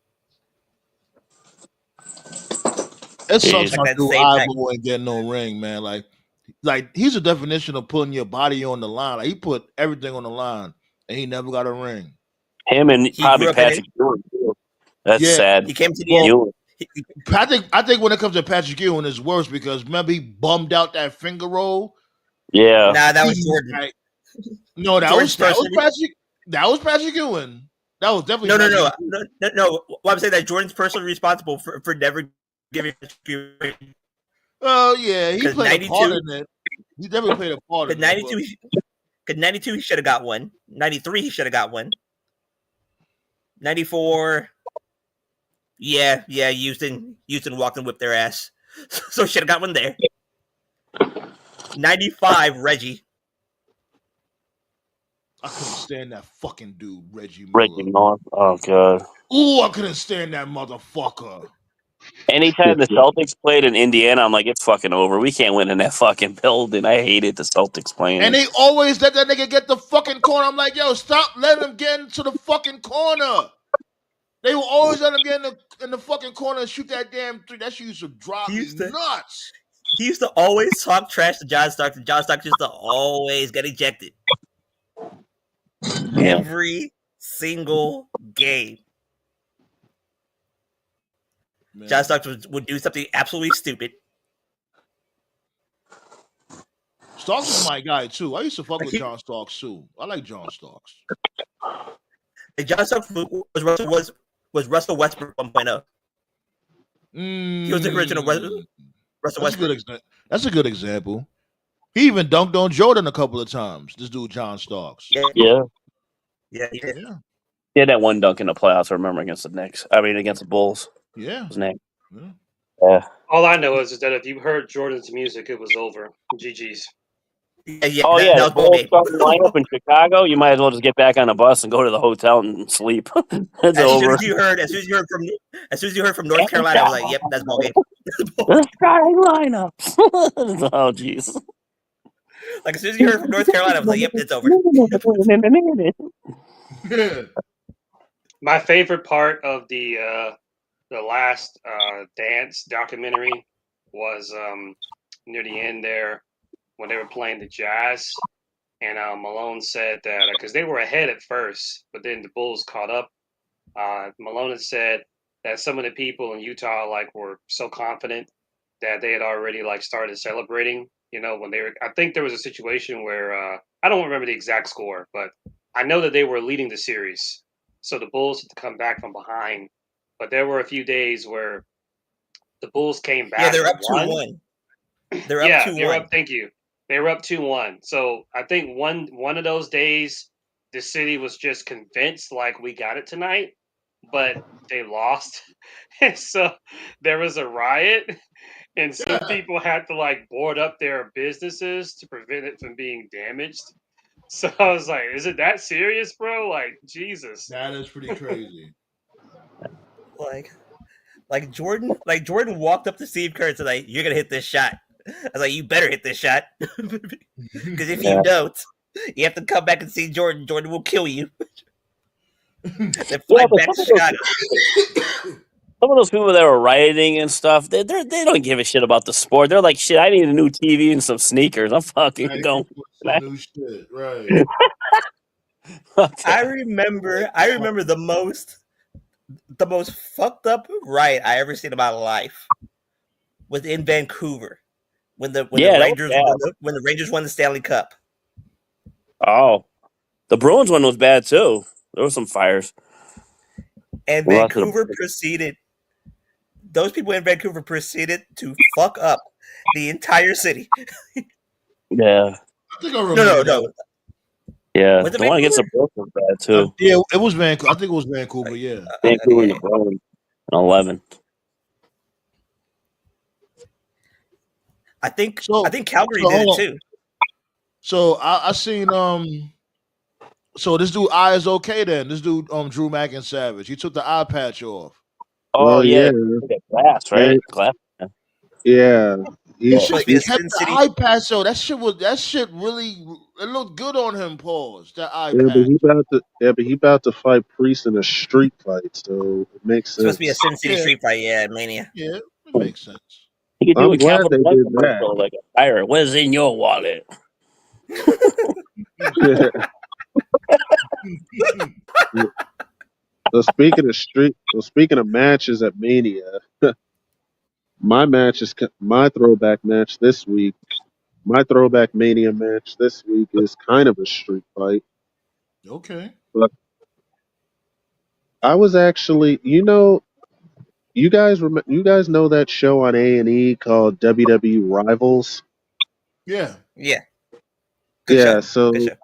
It sucks Jeez. my Like that dude same night. Ivo ain't getting no ring, man. Like he's a definition of putting your body on the line. Like he put everything on the line, and he never got a ring. Him and He probably grew up in Patrick Ewing, too. That's Yeah. sad. He came to the Well, Ewing. I think when it comes to Patrick Ewing, it's worse because remember he bummed out that finger roll. Yeah. Nah, that was Jordan. Like, no, that Jordan's was Patrick. That was Patrick Ewing. That was definitely No. Patrick Well, I'm saying that Jordan's personally responsible for never giving Patrick Ewing. Oh yeah, he 'Cause played a part 92 in it. He definitely played a part in it. 92 he should have got one. 93 he should have got one. 94. Yeah, Houston walked and whipped their ass. So should have got one there. 95 Reggie. I couldn't stand that fucking dude, Reggie Miller. Reggie North. Oh, God. Ooh, I couldn't stand that motherfucker. Anytime the Celtics played in Indiana, I'm like, it's fucking over. We can't win in that fucking building. I hated the Celtics playing. And they always let that nigga get the fucking corner. I'm like, yo, stop letting him get into the fucking corner. They will always let him get in the fucking corner and shoot that damn three. That shit used to drive me nuts. He used to always talk trash to John Stockton. John Stockton used to always get ejected. Yeah. Every single game. Man. John Stockton would do something absolutely stupid. Starks is my guy too. I used to fuck with John Starks too. I like John Starks. And John Stockton was Russell Westbrook 1.0. He was the original Russell Westbrook. That's a good example. He even dunked on Jordan a couple of times. This dude, John Starks. Yeah. Yeah, he did. Yeah. He had that one dunk in the playoffs, I remember, against the Bulls. Yeah. His name. Yeah. All I know is that if you heard Jordan's music, it was over. GG's. Yeah, Oh, that yeah. was The Bulls starting lineup in Chicago, you might as well just get back on a bus and go to the hotel and sleep. It's over. As soon as you heard from North Carolina, I was like, yep, that's ball game. The starting lineup. Oh, jeez. Like, as soon as you heard from North Carolina, I was like, yep, it's over. My favorite part of the last dance documentary was near the end there when they were playing the Jazz, and Malone said that because they were ahead at first, but then the Bulls caught up. Malone had said that some of the people in Utah were so confident that they had already started celebrating. You know, when they were, I think there was a situation where I don't remember the exact score, but I know that they were leading the series. So the Bulls had to come back from behind. But there were a few days where the Bulls came back. Yeah, they're up 2-1. They're up 2-1. They're up. Thank you. They were up 2-1. So I think one of those days, the city was just convinced we got it tonight, but they lost. And so there was a riot, and some people had to board up their businesses to prevent it from being damaged. So I was like, is it that serious, bro? Jesus. That is pretty crazy. Jordan walked up to Steve Kerr and said, you're gonna hit this shot. I was like, you better hit this shot. Because if you don't, you have to come back and see Jordan. Jordan will kill you. Then fly back to Chicago. Some of those people that were rioting and stuff, they don't give a shit about the sport. They're like, shit, I need a new TV and some sneakers. I'm fucking going. Some new shit, right? I remember the most fucked up riot I ever seen in my life was in Vancouver when the Rangers won the Stanley Cup. Oh, the Bruins one was bad too. There were some fires. And Lots of Vancouver proceeded. Those people in Vancouver proceeded to fuck up the entire city. yeah, I think I No, remember no, that. no. yeah. Was it The one against the Vancouver? Brooklyn was bad too. Yeah, it was Vancouver. I think it was Vancouver. Yeah. Vancouver and the Yeah. Bruins in 11. I think So, Calgary so did it hold on. too. So I seen So this dude eye is okay then. This dude Drew Savage. He took the eye patch off. Oh Well, yeah, yeah, glass, yeah, right? Glass. yeah. He Yeah. should Supposed have to be a kept Sin the City. eye patch though. That shit really it looked good on him. Pause. That eye Yeah, but patch. he about to fight Priest in a street fight, so it makes Supposed to be a sense. Sin City Yeah, street fight. Yeah, Mania. yeah, it makes sense. He could do I'm a glad Calvin they Klein did that. commercial like a pirate. What's in your wallet? So speaking of matches at Mania, my throwback match this week. My throwback Mania match this week is kind of a street fight, Okay. but I was actually, you guys know that show on A&E called WWE Rivals? Yeah. Yeah, good Yeah, show. Good so show.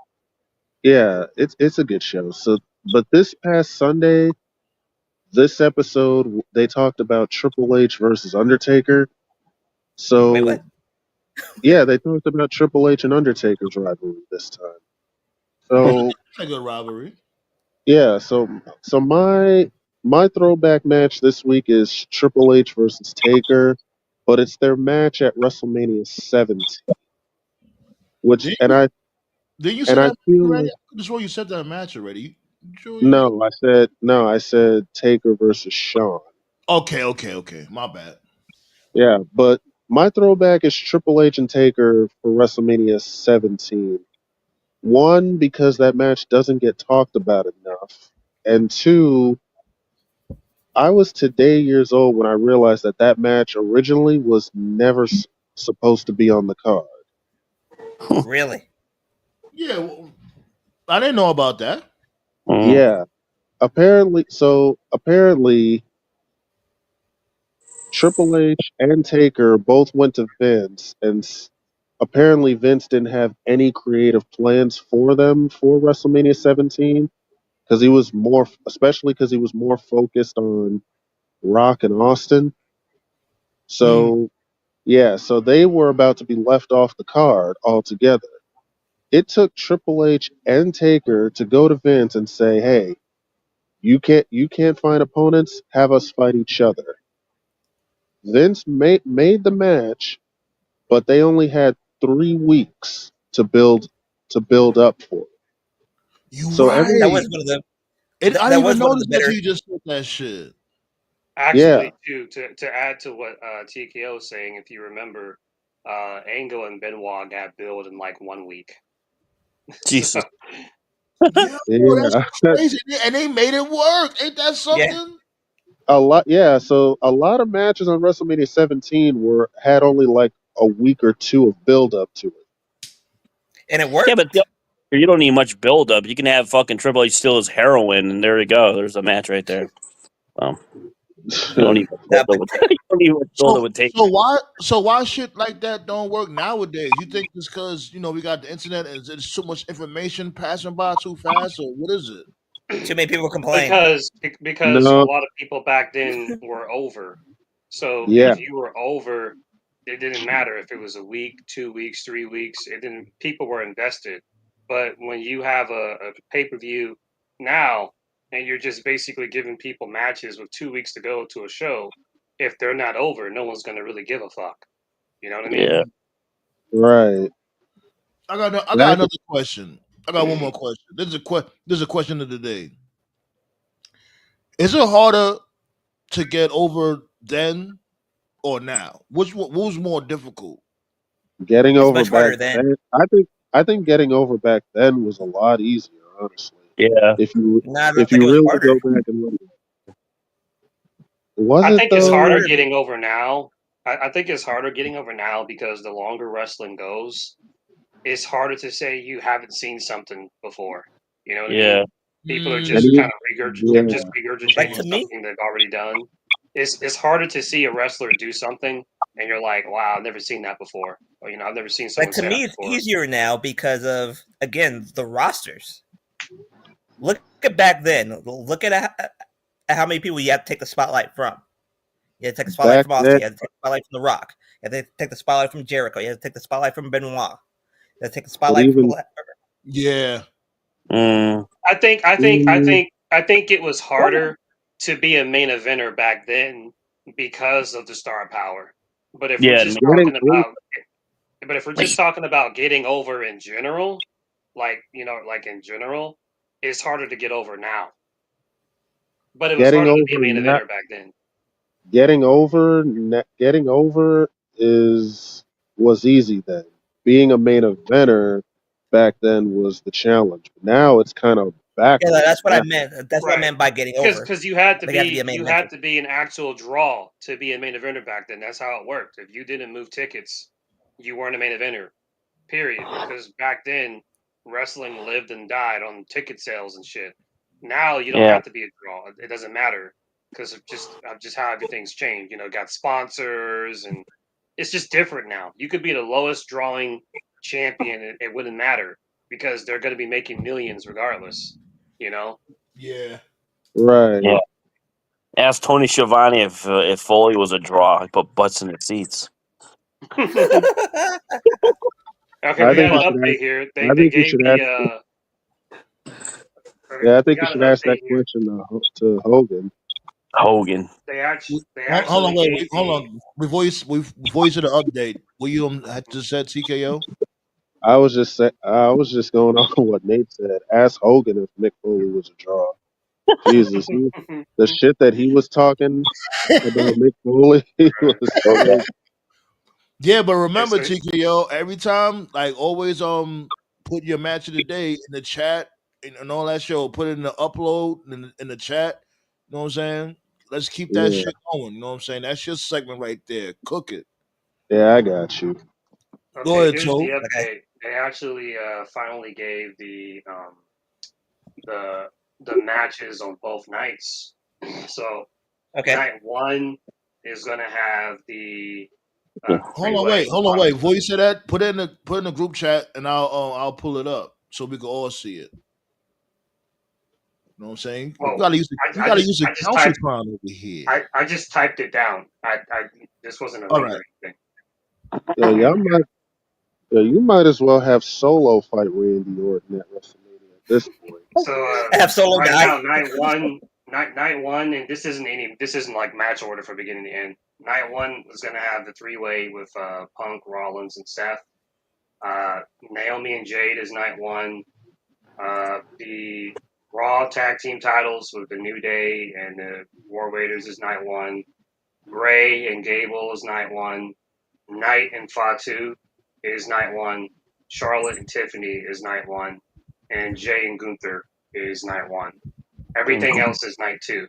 yeah, it's a good show. So, but this past Sunday, this episode they talked about Triple H versus Undertaker. Wait, So what? yeah, they talked about Triple H and Undertaker's rivalry this time. So A good rivalry. yeah, so my throwback match this week is Triple H versus Taker, but it's their match at WrestleMania 17, which Did you did you say and I that feel already? like I could have sworn you said that match already. You sure you no, I said Taker versus Shawn. Okay. My bad. Yeah, but my throwback is Triple H and Taker for WrestleMania 17. One, because that match doesn't get talked about enough, and two, I was today years old when I realized that match originally was never supposed to be on the card. Really? Yeah, well, I didn't know about that. Mm. Yeah, apparently Triple H and Taker both went to Vince, and apparently Vince didn't have any creative plans for them for WrestleMania 17 because especially because he was more focused on Rock and Austin. Mm. So yeah, so they were about to be left off the card altogether. It took Triple H and Taker to go to Vince and say, "Hey, you can't find opponents. Have us fight each other." Vince made the match, but they only had 3 weeks to build up for it. You So That right. was one of the. I That didn't even was one of the notice that better. you just said that shit. yeah, Actually, to add to what TKO was saying, if you remember, Angle and Benoit got billed in like 1 week. So, Jesus. Yeah, bro, that's yeah, crazy. And they made it work. Ain't that Yeah, something? a lot. Yeah, so a lot of matches on WrestleMania 17 had only like a week or two of build up to it. and it Yeah, but worked. you don't need much build up. You can have fucking Triple H steal his heroin, and there you go. There's a match right there. You don't need much build That, up with you don't need much build up with Taker. So why shit like that don't work nowadays? You think it's because we got the internet and there's too much information passing by too fast, or what is it? too many people complain. because a No, lot of people back then were over. So yeah, if you were over, it didn't matter if it was a week, 2 weeks, 3 weeks. It didn't. People were invested. But when you have a pay per view now, and you're just basically giving people matches with 2 weeks to go to a show, if they're not over, no one's gonna really give a fuck. You know what I mean? Yeah. right. I got Back, another question. I got one more question. This is a question of the day. Is it harder to get over then or now? What was more difficult? getting It's over much back harder then. then, I think getting over back then was a lot easier, honestly. Yeah. If you No, I don't if think you it was really harder. go back and look, was I it think It it's was though? harder harder. getting over now. I think it's harder getting over now because the longer wrestling goes, it's harder to say you haven't seen something before. You know what I mean? Yeah. People are And just he, kind of yeah, they're just Like regurgitating to me, something they've already done. It's harder to see a wrestler do something and you're like, wow, I've never seen that before. Or I've never seen someone say that it's before. easier now because of again the rosters. Look at back then. Look at how many people you have to take the spotlight from. You had to take the spotlight back from Austin. then, You had to take the spotlight from The Rock. You had to take the spotlight from Jericho. You had to take the spotlight from Benoit. You had to take the but spotlight from even Yeah. Mm. I think it was harder to be a main eventer back then because of the star power. But if we're Yeah, just getting talking over, about but if we're just talking about getting over in general, like like in general, it's harder to get over now. But it was getting harder to be a over, main not eventer back then. getting over was easy then. Being a main eventer back then was the challenge. Now it's kind of yeah, backwards. that's what I meant. That's what I Right. meant by getting Because over. because you had to Like you have to be a main eventer. be an actual draw to be a main eventer back then. That's how it worked. If you didn't move tickets, you weren't a main eventer. Period. Because back then, wrestling lived and died on ticket sales and shit. Now you don't yeah, have to be a draw. It doesn't matter because of just how everything's changed. Got sponsors and it's just different now. You could be the lowest drawing champion, it wouldn't matter because they're going to be making millions regardless. You know. Yeah. Right. yeah. Ask Tony Schiavone if Foley was a draw. He put butts in the seats. Okay, I we think got you an should update ask. here. I They think you gave should the ask. Yeah, I we think you got an should ask that update here. question to Hogan. Hogan. They Hold on, actually wait, gave hold the on. Before you said the update, what you had just said TKO? I was just going on what Nate said. Ask Hogan if Mick Foley was a draw. Jesus, the shit that he was talking about Mick Foley was crazy. Yeah, but remember it's TKO, every time, like always put your match of the day in the chat and all that show, put it in the upload in the chat. You know what I'm saying? Let's keep that Yeah, shit going. You know what I'm saying? That's your segment right there. Cook it. yeah, I got you. Go okay. ahead, Here's the Toe. Okay. update. They actually finally gave the the matches on both nights. So Okay. night one is gonna have the three way. Hold on, wait. Before you say that, put in the group chat and I'll pull it up so we can all see it. You know what I'm saying? Well, We gotta use I the just council typed crown over here. I just typed it down. This wasn't a All link right. or anything. Yeah, you might as well have Solo fight Randy Orton at WrestleMania at this point. So Have Solo right die. now, night one, and this isn't like match order from beginning to end. Night one was gonna have the three way with Punk, Rollins, and Seth. Naomi and Jade is night one. The Raw tag team titles with the New Day and the War Raiders is night one. Bray and Gable is night one. Knight and Fatu is night one. Charlotte and Tiffany is night one. And Jay and Gunther is night one. Everything else is night two.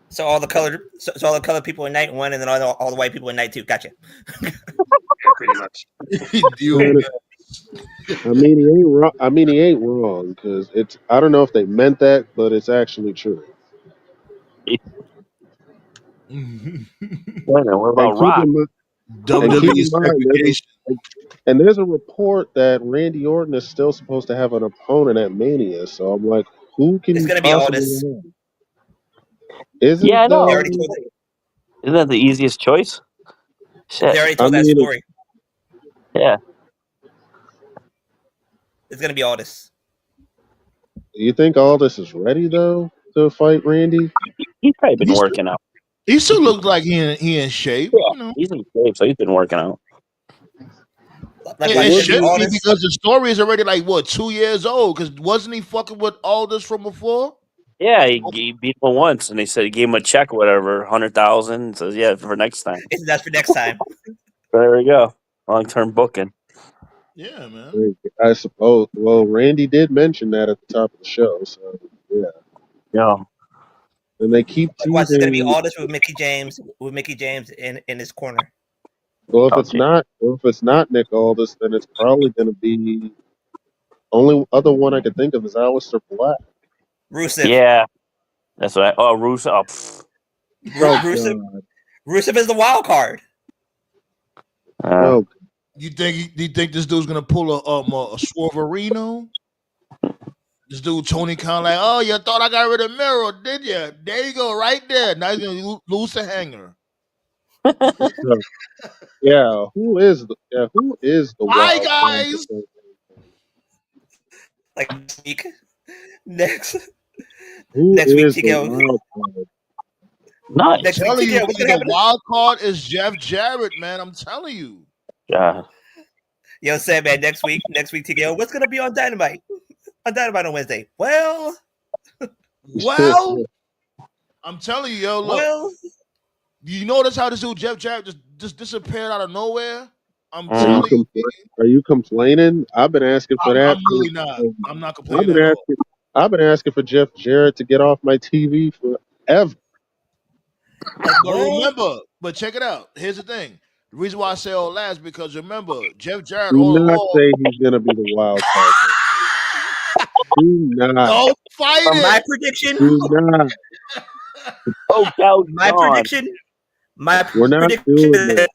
So all the colored people in night one, and then all the white people in night two. Gotcha. Yeah, pretty much. You, I mean, he ain't wrong. I mean, he ain't wrong because it's. I don't know if they meant that, but it's actually true. man. Wait a minute, what And about keep Rock? in mind, and keep WWE in mind, segregation. there's a report that Randy Orton is still supposed to have an opponent at Mania. So I'm like, who can It's you gonna be possibly Aldis. have? Is Yeah, it I They know. already though? told it. Isn't that the easiest choice? They Shit. already I told that mean, story. Yeah. It's gonna be Aldis. do you think all this is ready though to fight Randy? He's probably been He's working out. he still looks like he in shape, Yeah. you know. He's in shape, so he's been working out. Like It watch, It it's would gonna be should be. be Aldis. because the story is already like what 2 years old. Because wasn't he fucking with all this from before? Yeah, he beat him once, and they said he gave him a check or whatever, 100,000. Says yeah for next time. That's for next time. There we go. Long term booking. Yeah, man. I suppose. Well, Randy did mention that at the top of the show, so yeah. Yeah. And they keep Like watch, it's gonna be teasing. Aldis with Mickey James in his corner. Well, if Oh, it's not, Nick Aldis, then it's probably going to be only other one I could think of is Aleister Black. Rusev. Yeah, that's what. Rusev. Oh, pfft. Oh Rusev. God. Rusev is the wild card. Oh, You think this dude's gonna pull a Swerverino? This dude Tony Khan like, oh, you thought I got rid of Miro, did you? There you go, right there. Now he's gonna lose the hanger. no. Yeah. Who is the Bye, wild card? guys. Like week. Next Who next week, is the TKO. wild card? Nice. Next week, Telling you, TKO. What's B, gonna the happen? wild card is Jeff Jarrett, man. I'm telling you. Yo, Sandman. Next week, TKO. What's gonna be on Dynamite? On Wednesday. Well, I'm telling you, yo, look. well. You notice how this dude Jeff Jarrett just disappeared out of nowhere? I'm Are you telling you, B, are you complaining? I've been asking for I'm that. really not. I'm not I've complaining been at all. asking. I've been asking for Jeff Jarrett to get off my TV forever. Like, But remember, check it out. Here's the thing. The reason why I say all that is because remember, Jeff Jarrett Do all not along. say he's gonna be the wild card. Do not. Don't fight for my it. prediction, Do not. my prediction, my We're not prediction, doing this.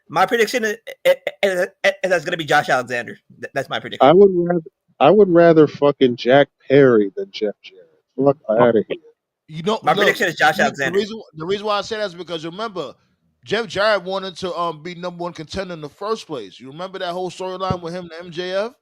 my prediction is that's gonna be Josh Alexander. That's my prediction. I would rather fucking Jack Perry than Jeff Jarrett. Fuck out of here. You know, My look, prediction is Josh the Alexander. reason why I say that is because remember, Jeff Jarrett wanted to be number one contender in the first place. You remember that whole storyline with him and MJF?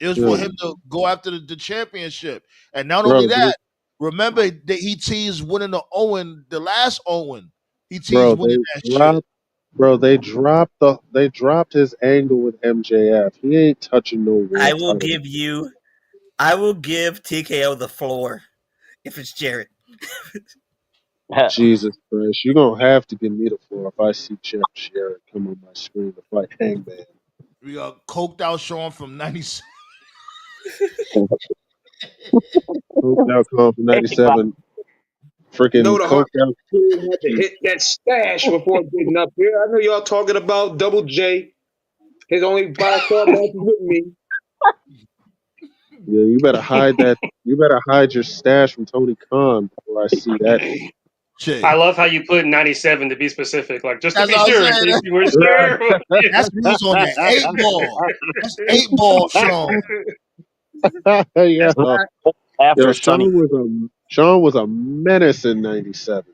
It was for Yeah. him to go after the championship. And not Bro, only that, remember that he teased winning the last Owen. He teased Bro, winning they that shit. dropped. Bro, they dropped his angle with MJF. He ain't touching no world I will title. give TKO the floor if it's Jarrett. Jesus Christ, you're gonna have to give me the floor if I see Jeff Jarrett come on my screen to fight Hangman. We got coked out Sean from 96. Coked out Khan from '97, freaking The heart coked out. had to hit that stash before getting up here. I know y'all talking about Double J, his only 5-star matches with me. Yeah, you better hide that. You better hide your stash from Tony Khan before I see that. Shit. I love how you put 97 to be specific, like just to That's be what I'm sure, in saying. case you were scared. That's when he was on that 8-ball. That's 8-ball Sean. Yeah. After Yo, Sonny. Sean was a menace in '97.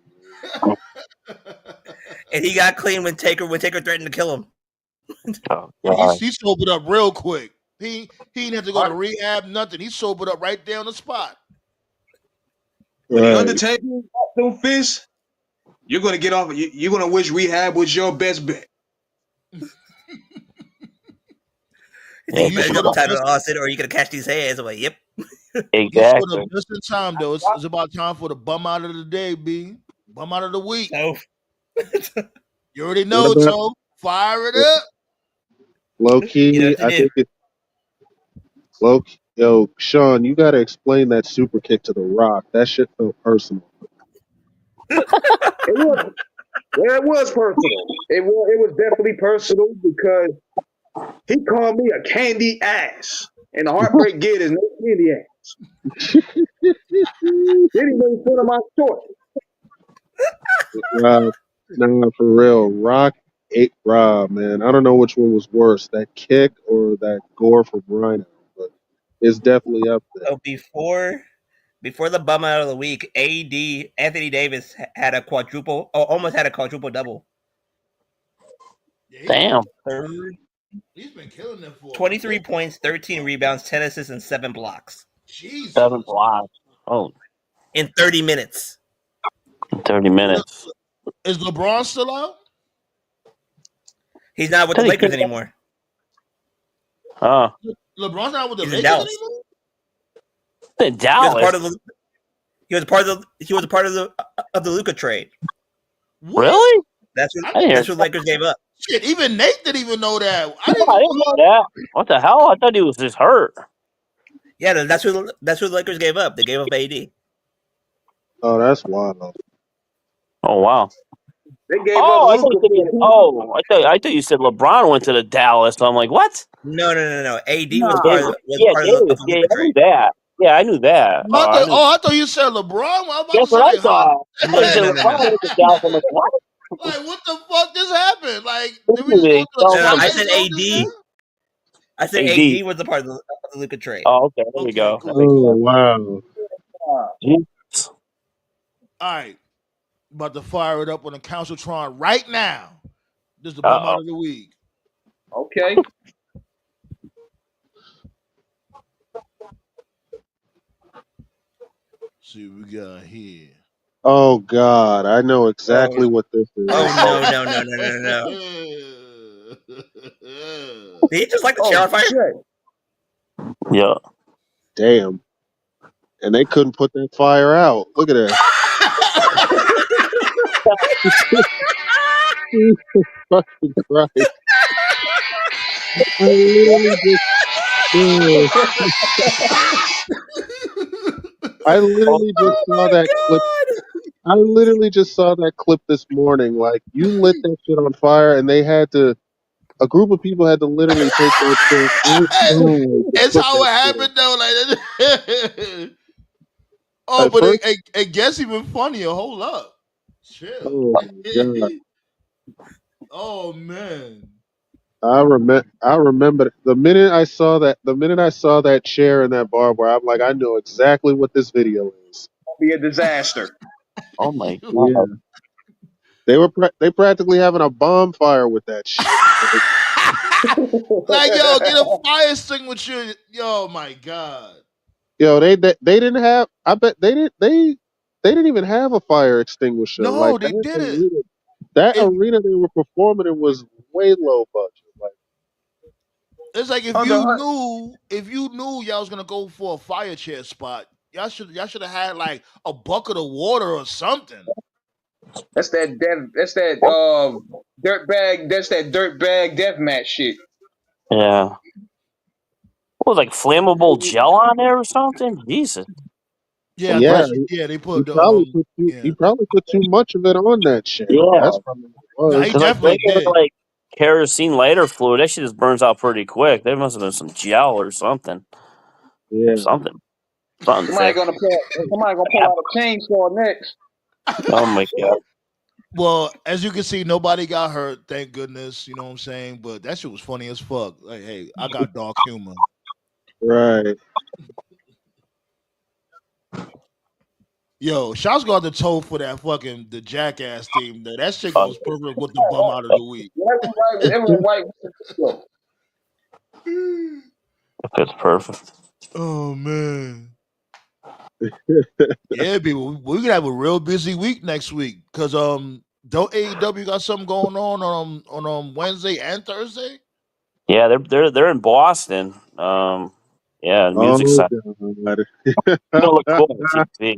And he got clean when Taker threatened to kill him. Oh, God. He sobered up real quick. He didn't have to go to rehab, nothing. He sobered up right there on the spot. When the Right. Undertaker got them fists, you're gonna get off. You're gonna wish rehab was your best bet. You You better showed jump up title just, Austin, or you gonna catch these hands. I'm like, yep. you showed Exactly. up just in time, though. It's about time for the bum out of the day, B. Bum out of the week. So You already know, What about- Toe. Fire it up. Low key, you know what to I do. think it's low. Yo, Sean, you gotta explain that super kick to The Rock. That shit felt personal. It was, it was personal. It was definitely personal because he called me a candy ass, and the Heartbreak Kid is no candy ass. Then he made fun of my short. Nah, for real. Rock ate Rob, man. I don't know which one was worse, that kick or that gore from Rhino, but it's definitely up there. So before the bum out of the week, AD Anthony Davis had a almost had a quadruple double. Yeah, Damn. he's been killing them for 23 points, 13 rebounds, 10 assists, and 7 blocks Jesus. 7 blocks. Oh, in 30 minutes. 30 minutes. Is LeBron still out? He's not with the Lakers anymore. Oh. LeBron's not with the He's in Lakers Dallas. anymore? In Dallas. He was a part of the Luka trade. What? Really? That's I didn't what Lakers gave up. Shit, even Nate didn't even know that. I didn't know that. What the hell? I thought he was just hurt. Yeah, that's what the Lakers gave up. They gave up AD. Oh, that's wild. Oh, wow. They gave Oh, up Luka. I thought you said LeBron went to the Dallas. I'm like, what? No. AD No, was part of Davis. the Yeah, Luka I knew trade. that. Yeah, I knew that. I thought you said LeBron. I was about That's to say, what I like, huh? thought. I thought you said LeBron was the Dallas. I'm like, what? Like, what the fuck just happened? Like, did we just go They through a felt No, some I twilight said zone just AD. now? I said AD. AD was a part of the Luka trade. Oh, okay. There we Okay, go. That cool, makes Oh cool. sense. wow. Jeez. All right, about to fire it up on the Counciltron right now. This is the bum Uh-oh. out of the week. Okay. See what we got here. Oh God, I know exactly Oh, what this oh is. no, no, no, no, no, no. Did he just like the chair Oh on fire? shit. Yeah. Damn. And they couldn't put that fire out. Look at that. Jesus fucking Christ. I literally just oh, I Oh, literally just Oh saw my that clip. god! I literally just saw that clip this morning. Like you lit that shit on fire and they had to a group of people had to literally take that shit outside to It's put how that it shit out. happened though. Like, oh, At but first, it gets even funnier. Hold up, chill. oh my God. Oh man. I remember the minute I saw that chair in that bar where I'm like, I know exactly what this video is. Be a disaster. oh my Yeah. god. They practically having a bonfire with that shit. Like, Like, yo, get a fire extinguisher. Yo, my God. yo, they didn't have I bet they didn't even have a fire extinguisher. No, Like they did it. that If arena they were performing in was way low budget. Like it's like Under if you knew y'all was gonna go for a fire chair spot, y'all should have had like a bucket of water or something. that's that dirt bag. That's that dirt bag death match shit. Yeah. What, like flammable gel on there or something? Jesus. Yeah, I Some think yeah, red. they put the he yeah. probably put too much of it on that shit. Yeah. That's probably what it No, he was. Cause like definitely thinking of did. like kerosene lighter fluid, that shit just burns out pretty quick. There must have been some gel or something. Yeah. Something. Something thick. Somebody gonna pull out a chainsaw next. Oh my god. Well, as you can see, nobody got hurt, thank goodness. You know what I'm saying? But that shit was funny as fuck. Like, hey, I got dark humor. Right. Yo, shots got the toe for that fucking the jackass team. That shit Oh, goes perfect with the bum out of the week. Everyone right. Yo, that's perfect. Oh man. Yeah, people, we gonna have a real busy week next week because don't AEW got something going on Wednesday and Thursday? Yeah, they're in Boston. Yeah, the music Oh side. God. It's gonna look cool on TV.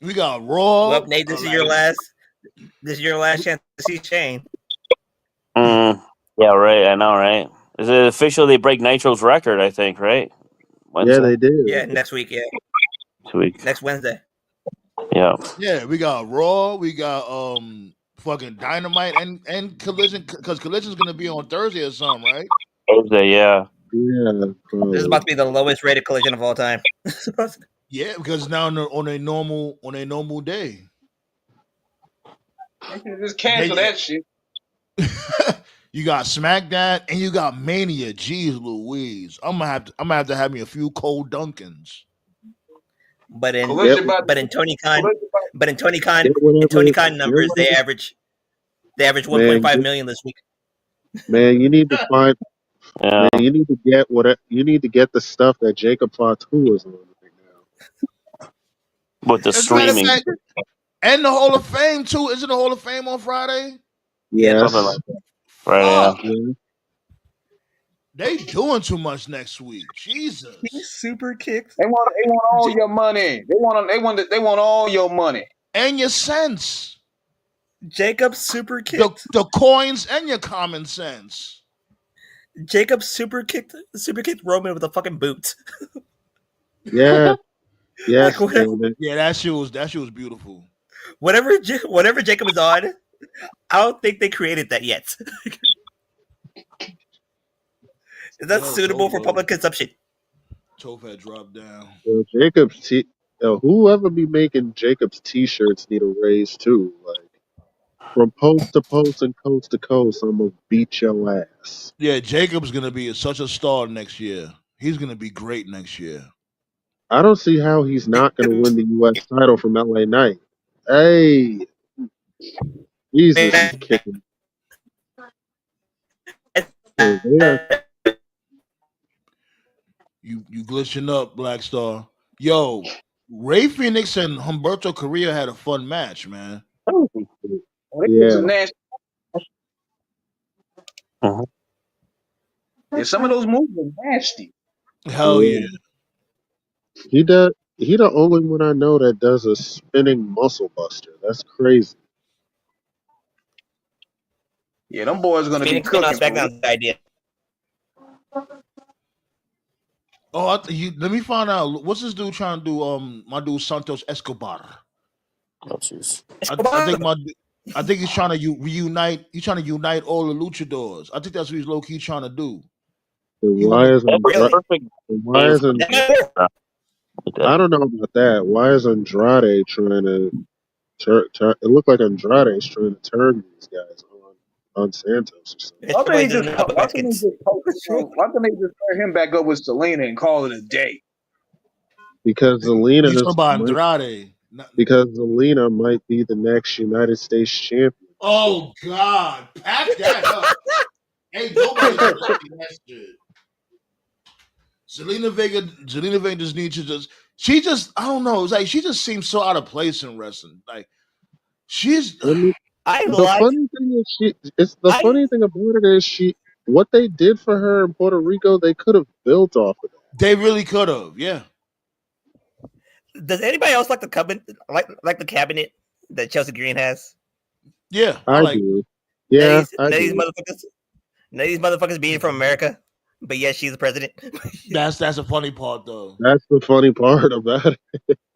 We got Raw. Well, Nate, this is your last. This is your last chance to see Shane. Yeah, right. I know, right? Is it official? They break Nitro's record, I think, right? Yeah, Wednesday, they did. Yeah, next week. Yeah, 2 weeks. next Wednesday. Yeah, Yeah, we got Raw. We got fucking Dynamite and Collision because Collision's gonna be on Thursday or something, right? Thursday. Yeah, Yeah. This is about to be the lowest rated collision of all time. Yeah, because now on a normal day. just cancel Then that shit. you got SmackDown and you got Mania. Jeez Louise. I'm gonna have to have me a few cold Dunkins. But in Get, Collision about but in Tony Khan get whatever. numbers, they average 1.5 Man, million this week. man, you need to find. yeah. Man, you need to get what you need to get the stuff that Jacob Fatu is on right now. With the As a matter of streaming, fact, and the Hall of Fame too. Isn't the Hall of Fame on Friday? Yeah, something Yes. like that. Right? Yeah. Fuck. Yeah. They doing too much next week. Jesus. he super kicked. They want all your money. They want all your money. And your sense. Jacob super kicked. The coins and your common sense. Jacob super kicked Roman with a fucking boot. Yeah. Yes. Like, whatever, man. Yeah, that shit was beautiful. whatever Jacob is on, I don't think they created that yet. Is that Yo, suitable go, for bro. public consumption? Toph had dropped down. Whoever be making Jacob's t-shirts need a raise too. Like from post to post and coast to coast, I'm gonna beat your ass. Yeah, Jacob's gonna be such a star next year. He's gonna be great next year. I don't see how he's not gonna win the U.S. title from LA Knight. Hey, Jesus, he's kicking. So You glitching up, Black Star. Yo, Ray Phoenix and Humberto Carrillo had a fun match, man. Oh, they did yeah, some nasty. Uh-huh. Yeah, some of those moves are nasty. Hell yeah. yeah. He does. He the only one I know that does a spinning muscle buster. That's crazy. Yeah, them boys are gonna be Phoenix been on cooking. For SmackDown's idea. Oh, let me find out. What's this dude trying to do? My dude Santos Escobar. Oh, jeez. I think he's trying to reunite. He's trying to unite all the luchadors. I think that's what he's low key trying to do. And He why want is That's a to. perfect why game isn't I don't know about that. Why is Andrade trying to turn? It looked like Andrade's trying to turn these guys on Santos or something. It's probably doesn't help why couldn't Mexicans. why couldn't they just pair him back up with Selena and call it a day? Because He's talking about Andrade. Zelina might be the next United States champion. Oh God, pack that up. Ain't nobody touching that shit. Zelina Vega just needs to I don't know. It's like she just seems so out of place in wrestling. Like she's I mean, I the like. funny thing is the I funny thing about it is what they did for her in Puerto Rico, they could have built off of that. They really could have, yeah. Does anybody else like the cabinet? Like the cabinet that Chelsea Green has? Yeah, I like do. Yeah, I None of these do. motherfuckers being from America, but yes, she's the president. that's a funny part though. That's the funny part about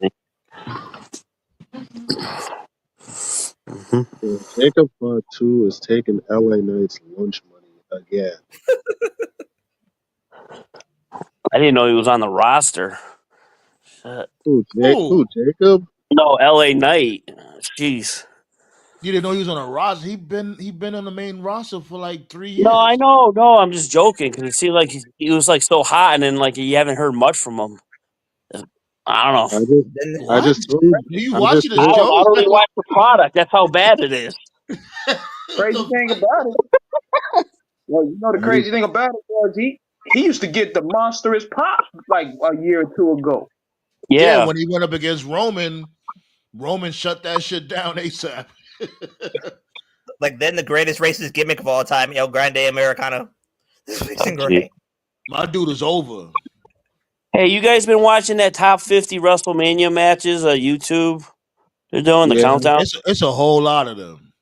it. Yeah, Jacob Fatu is taking LA Knight's lunch money again. I didn't know he was on the roster. Shit. Who, Jacob? No, LA Knight. Jeez. You didn't know he was on a roster. He been on the main roster for like 3 years. No, I know. No, I'm just joking because it seemed like he was like so hot, and then like you haven't heard much from him. I don't know. I just told you. Do you I'm watch just the I told don't shows? really watch the product. That's how bad it is. Crazy thing about it. Well, you know the crazy thing about it was he used to get the monstrous pop like a year or two ago. Yeah, Yeah. when he went up against Roman shut that shit down ASAP. Like then the greatest racist gimmick of all time, El Grande Americano. It's great. My dude is over. Hey, you guys been watching that top 50 WrestleMania matches on YouTube? They're doing the countdown. It's a whole lot of them.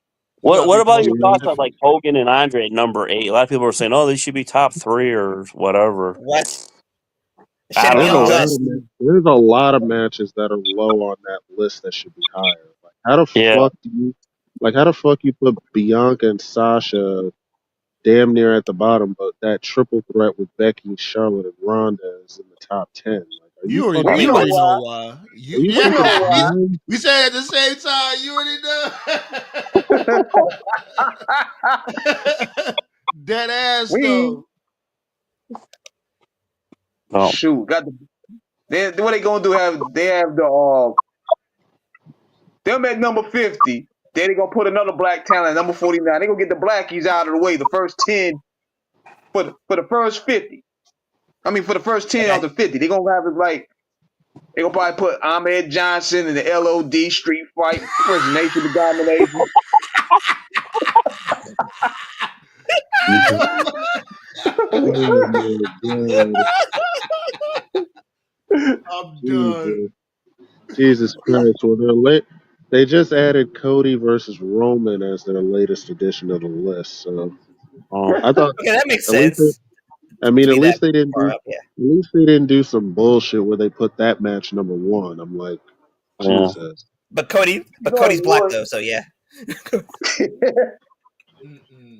What about your thoughts on different. like Hogan and Andre at number 8? A lot of people are saying, "Oh, they should be top 3 or whatever." What? I don't know. There's a lot of matches that are low on that list that should be higher. Like how the fuck you put Bianca and Sasha damn near at the bottom, but that triple threat with Becky, Charlotte, and Ronda is in the top 10. Like, are You you already, fucking we already kidding? know why. Are you fucking kidding me? We said it at the same time. You already know. Dead ass though. Oh. Shoot, what they gonna do? They have the them at number 50. Then they gonna put another black talent at number 49. They gonna get the blackies out of the way. The first 10 for the first 50. I mean, for the first 10 of the 50, they gonna have it like they gonna probably put Ahmed Johnson in the LOD Street Fight versus Nation of Domination. Oh my god! I'm done. Jesus Christ! Well, they're late. They just added Cody versus Roman as their latest addition of the list. So I thought Okay, that makes at least sense. at least that they didn't far do up, yeah. at least they didn't do some bullshit where they put that match number 1. I'm like, Yeah. Jesus. But Cody's black though, so yeah.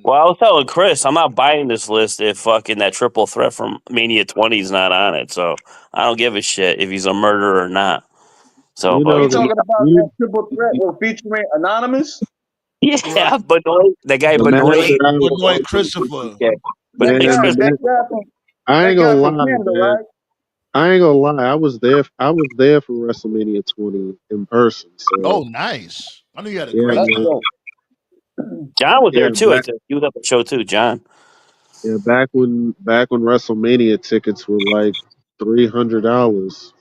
Well, I was telling Chris, I'm not buying this list if fucking that triple threat from Mania 20 is not on it. So I don't give a shit if he's a murderer or not. So, You Are but know you the talking about that you, triple threat with featuring Anonymous? yeah, Right. Benoit, that guy the match Benoit. that I Benoit was Christopher. Yeah, That Benoit guy, man, Chris. that guy from I that ain't guy gonna from lie, Canada, man. right? I ain't gonna lie. I was there. I was there for WrestleMania 20 in person. Oh, So nice. I knew you had a yeah, Oh, great that's man. time. dope. John was there Yeah, too. I think he was at the show too. John. back when WrestleMania tickets were like $300.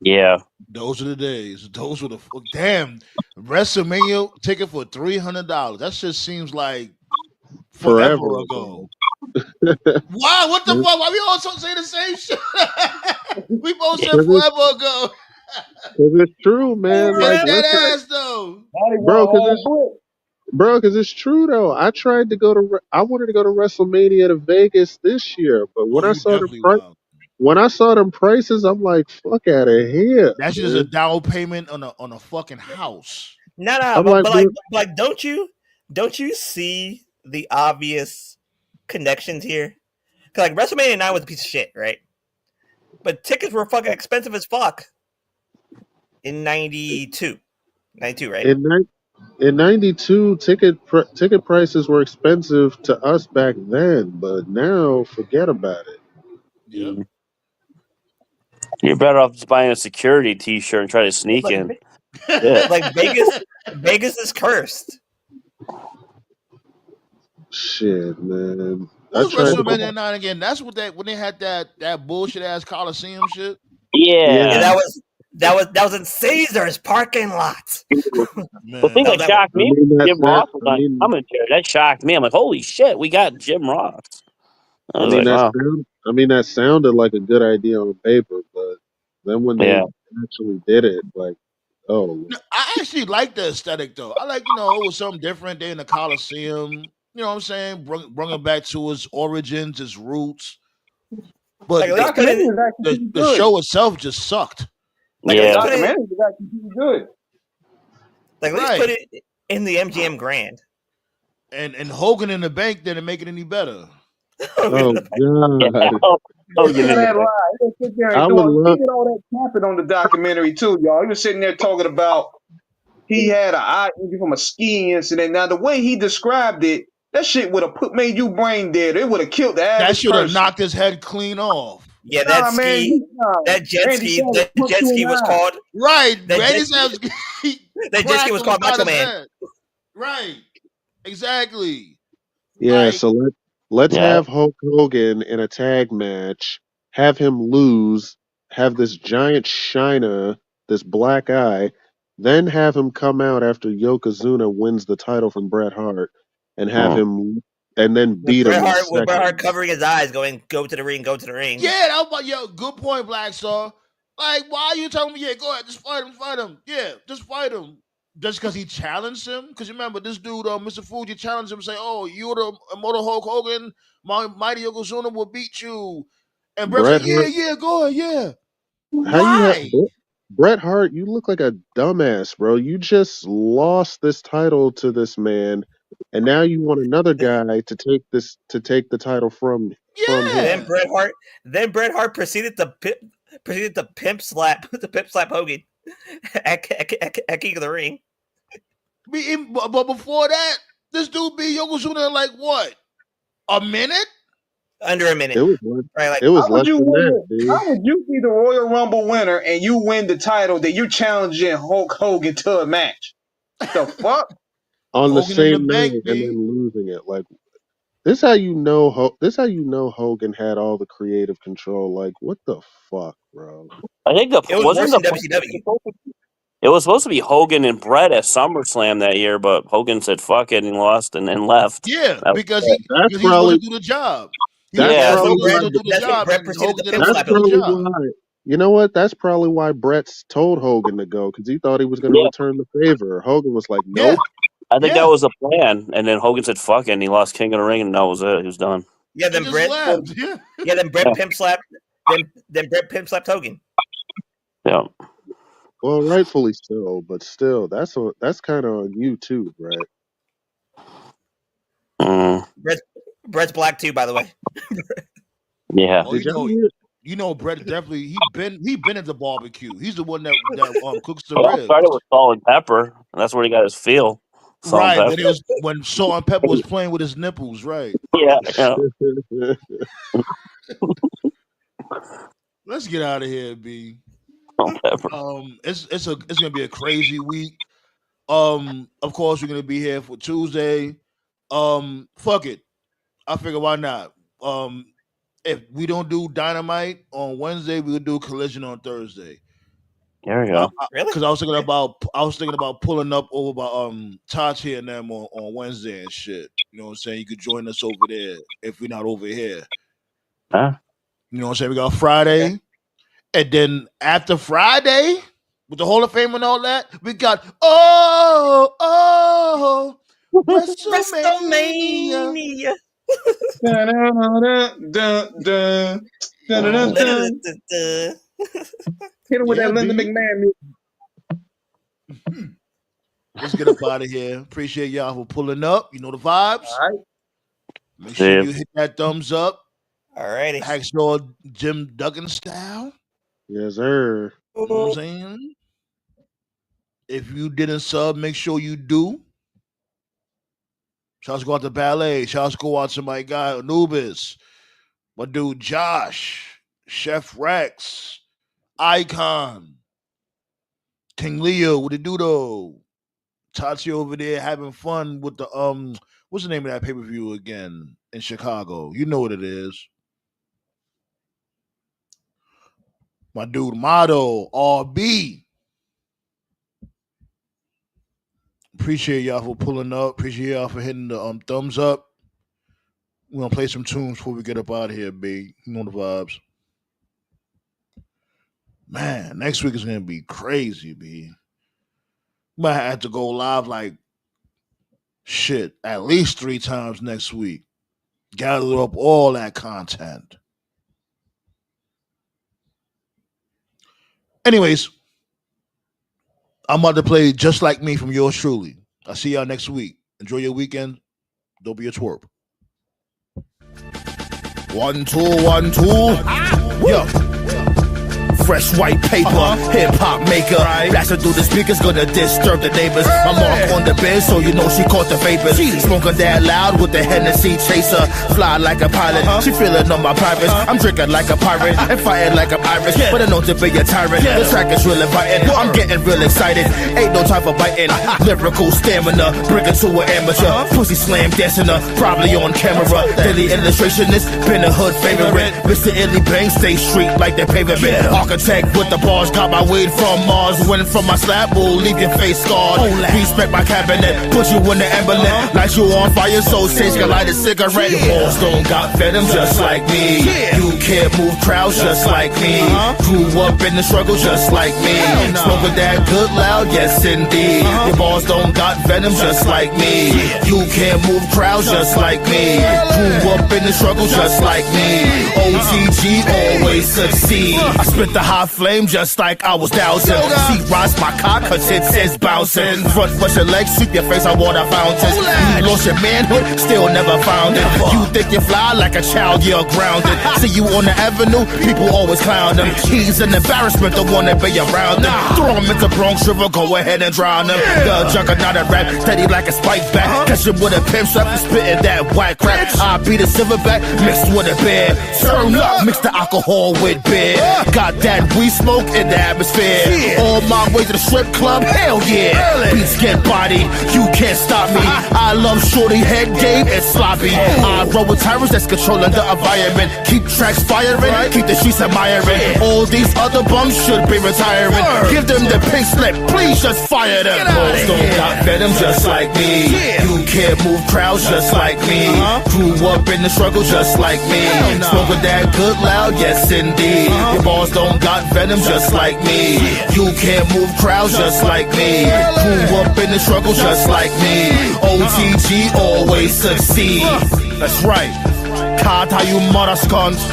Yeah, Those are the days. Those were the damn WrestleMania ticket for $300. That just seems like Forever forever ago. ago. Wow, what the fuck? Why we all say the same shit? We both said Cause it's, forever ago. 'cause it's true, For man. real Like dead Wrestle, ass though. Now they bro. want a Cause whole it's book. bro. Cause it's true though. I tried to go to. I wanted to go to WrestleMania to Vegas this year, but Oh, you definitely wild. when I saw them prices, I'm like, fuck out of here, That shit is a man. down payment on a fucking house. No, I'm like, but bro, like, don't you see the obvious connections here? Because like WrestleMania 9 was a piece of shit, right? But tickets were fucking expensive as fuck in 92. 92, right? in In '92, ticket prices were expensive to us back then, but now forget about it. Yep. you're better off just buying a security T-shirt and try to sneak Like, in. Yeah, like Vegas is cursed. Shit, man. I Who's tried to go. WrestleMania 9 again? That's what when they had that bullshit ass Coliseum shit. Yeah, yeah. Yeah, that was in Caesar's parking lot. The thing Man. That that was that shocked I me, mean Jim Ross was on commentary. That shocked me. I'm like, holy shit, we got Jim Ross. I was like, wow, that sounded like a good idea on paper, but then when they yeah. actually did it, like, oh, No, I actually like the aesthetic though. I like, it was something different. They in the Coliseum. You know what I'm saying? Bring it back to its origins, its roots. like But at The least put documentary it is actually pretty the good. show itself just sucked. like at The least Yeah. put it documentary is actually pretty good. like at least put Right. it in the MGM Grand. And Hogan in the bank didn't make it any better. oh Yeah. God, Hogan Tell in the that back. lie. He was sitting there I and would doing. He love. did all that capping on the documentary too, y'all. He was sitting there talking about he had an eye injury from a skiing incident. Now the way he described it, that shit would have made you brain dead. It would have killed the That average should have person. knocked his head clean off. Yeah, Nah, man, Randy Savage that punched jet you in ski the was eye. called Right. that jet Randy ski, Savage that jet ski cracked was him called upside Macho his Man. head. Right. Exactly. Yeah, Like, so let's Yeah. have Hulk Hogan in a tag match, have him lose, have this giant shiner, this black eye, then have him come out after Yokozuna wins the title from Bret Hart, and have Mm. him and then beat him in With Bret Hart seconds. covering his eyes, going, "Go to the ring, go to the ring." yeah, that was good point, Black Star. Like, why are you telling me, yeah, go ahead, just fight him. Yeah, just fight him. Just because he challenged him? Because remember, this dude, Mr. Fuji, challenged him, say, oh, you're the immortal Hulk Hogan, my mighty Yokozuna will beat you. And Bret's Bret like, yeah, Hart, yeah, go ahead, yeah. how you have Why? Bret Hart? You look like a dumbass, bro. You just lost this title to this man, and now you want another guy to take the title from Then him. Yeah. Bret Hart proceeded to pimp slap Hogan at King of the Ring. But before that, this dude beat Yokozuna in like what? A minute? Under a minute, It was less, right? Like it How was would less you than win? that, dude. How would you be the Royal Rumble winner and you win the title that you challenging Hulk Hogan to a match? The fuck? On the Hogan in the same bank, night and B. then losing it. Like this how you know this how you know Hogan had all the creative control. Like what the fuck, bro? I think it was worse wasn't than the WCW. it was supposed to be Hogan and Brett at SummerSlam that year, but Hogan said fuck it and lost and then left. Yeah, That was because it. That's he's supposed probably to do the job. He was that's Yeah, told probably Hogan why to do the that's when job, Bret and proceeded to Hogan pimp didn't want that's to slap do him. the probably job. why you know what? That's probably why Brett's told Hogan to go because he thought he was going to Yeah, return the favor. Hogan was like, Yeah, "Nope." I think that yeah. was the plan. And then Hogan said fuck it and he lost King of the Ring and that was it. He was done. Yeah, And then just Bret, left. Yeah. then Yeah. Bret pimp slapped, then Bret pimp slapped Hogan. Yeah. Well, rightfully so, but still, that's kind of on you too, Brett. Brett's black too, by the way. Yeah. Oh, you know, Brett definitely he been at the barbecue. He's the one that cooks the Well, I ribs. started with salt and pepper, and that's where he got his feel. Salt Right, and pepper. when Salt and Pepper was playing with his nipples, right? Yeah. Let's get out of here, B. Salt and pepper. It's gonna be a crazy week. Of course, we're gonna be here for Tuesday. Fuck it. I figure why not? If we don't do Dynamite on Wednesday, we'll do Collision on Thursday. There we go. Really? Because I was thinking about pulling up over by Tati and them on Wednesday and shit. You know what I'm saying? You could join us over there if we're not over here. Huh? You know what I'm saying? We got Friday, and then after Friday, with the Hall of Fame and all that, we got WrestleMania. Hit him with that Linda McMahon music. Let's get up out of here. Appreciate y'all for pulling up. You know the vibes. All right. Make sure you hit that thumbs up. Alrighty. Hacksaw Jim Duggan style. Yes, sir. You know what I'm saying? If you didn't sub, make sure you do. Shouts go out to Ballet. Shouts go out to my guy Anubis. My dude Josh. Chef Rex. Icon. King Leo with the Dudo. Tati over there having fun with the what's the name of that pay-per-view again in Chicago? You know what it is. My dude Motto, RB. Appreciate y'all for pulling up. Appreciate y'all for hitting the thumbs up. We're gonna play some tunes before we get up out of here, B. You know the vibes. Man, next week is gonna be crazy, B. Might have to go live like shit at least 3 times next week. Gather up all that content. Anyways, I'm about to play Just Like Me from yours truly. I'll see y'all next week. Enjoy your weekend. Don't be a twerp. 1 2 1 2. Yo. Fresh white paper, hip-hop maker. Blasting through the speakers, gonna disturb the neighbors. My mark on the bed, so you know she caught the vapors. Smoking that loud with the Hennessy chaser. Fly like a pilot, she feeling on my privates. I'm drinking like a pirate and fighting like I'm Irish. But I know to be a tyrant. The track is really biting. I'm getting real excited. Ain't no time for biting. Lyrical stamina, bring it to an amateur. Pussy slam dancing up, probably on camera. Daily illustrationist, been a hood favorite. Mr. Illy Bang, stay street like the pavement. Architect with the bars, got my weed from Mars. Winning from my slab, will leave your face scarred. Respect my cabinet, put you in the emblem. Light you on fire, so Sage can light a cigarette. Your balls don't got venom, just like me. You can't move crowds, just like me. Grew up in the struggle, just like me. Smoking that good loud, yes indeed. Your balls don't got venom, just like me. You can't move crowds, just like me. Grew up in the struggle, just like me. OTG always succeed. I spit the hot flame just like I was dousing. See, rise my cock, cause it says bouncing. Front push your legs, sweep your face on water fountains. You lost your manhood, still never found it. You think you fly like a child, you're grounded. See you on the avenue, people always clown them. He's an embarrassment, don't wanna be around them. Throw him into Bronx River, go ahead and drown him. The juggernaut of rap, steady like a spike back. Catch him with a pimp strap, spitting that white crap. I beat a silverback, mixed with a bear. Turn up, mix the alcohol with beer. Got that weed smoke in the atmosphere. On my way to the strip club, hell yeah. Beats get body, you can't stop me. I love shorty head game and sloppy. I roll with tyrants that's controlling the environment. Keep tracks firing, keep the streets admiring. All these other bums should be retiring. Give them the pink slip, please just fire them. Balls don't got venom, just like me. You can't move crowds, just like me. Grew up in the struggle, just like me. Smoking that good loud, yes indeed. Your balls don't got venom, just like me. You can't move crowds, just like me. Grew up in the struggle, just like me. OTG always succeed. That's right. Card how you mother skunks.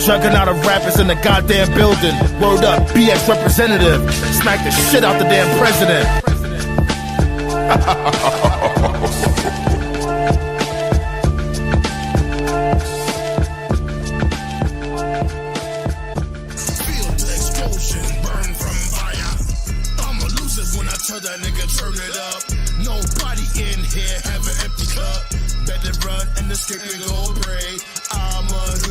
Juggernaut of rappers in the goddamn building. Word up, BX representative. Smack the shit out the damn president. skip and go pray. I'm a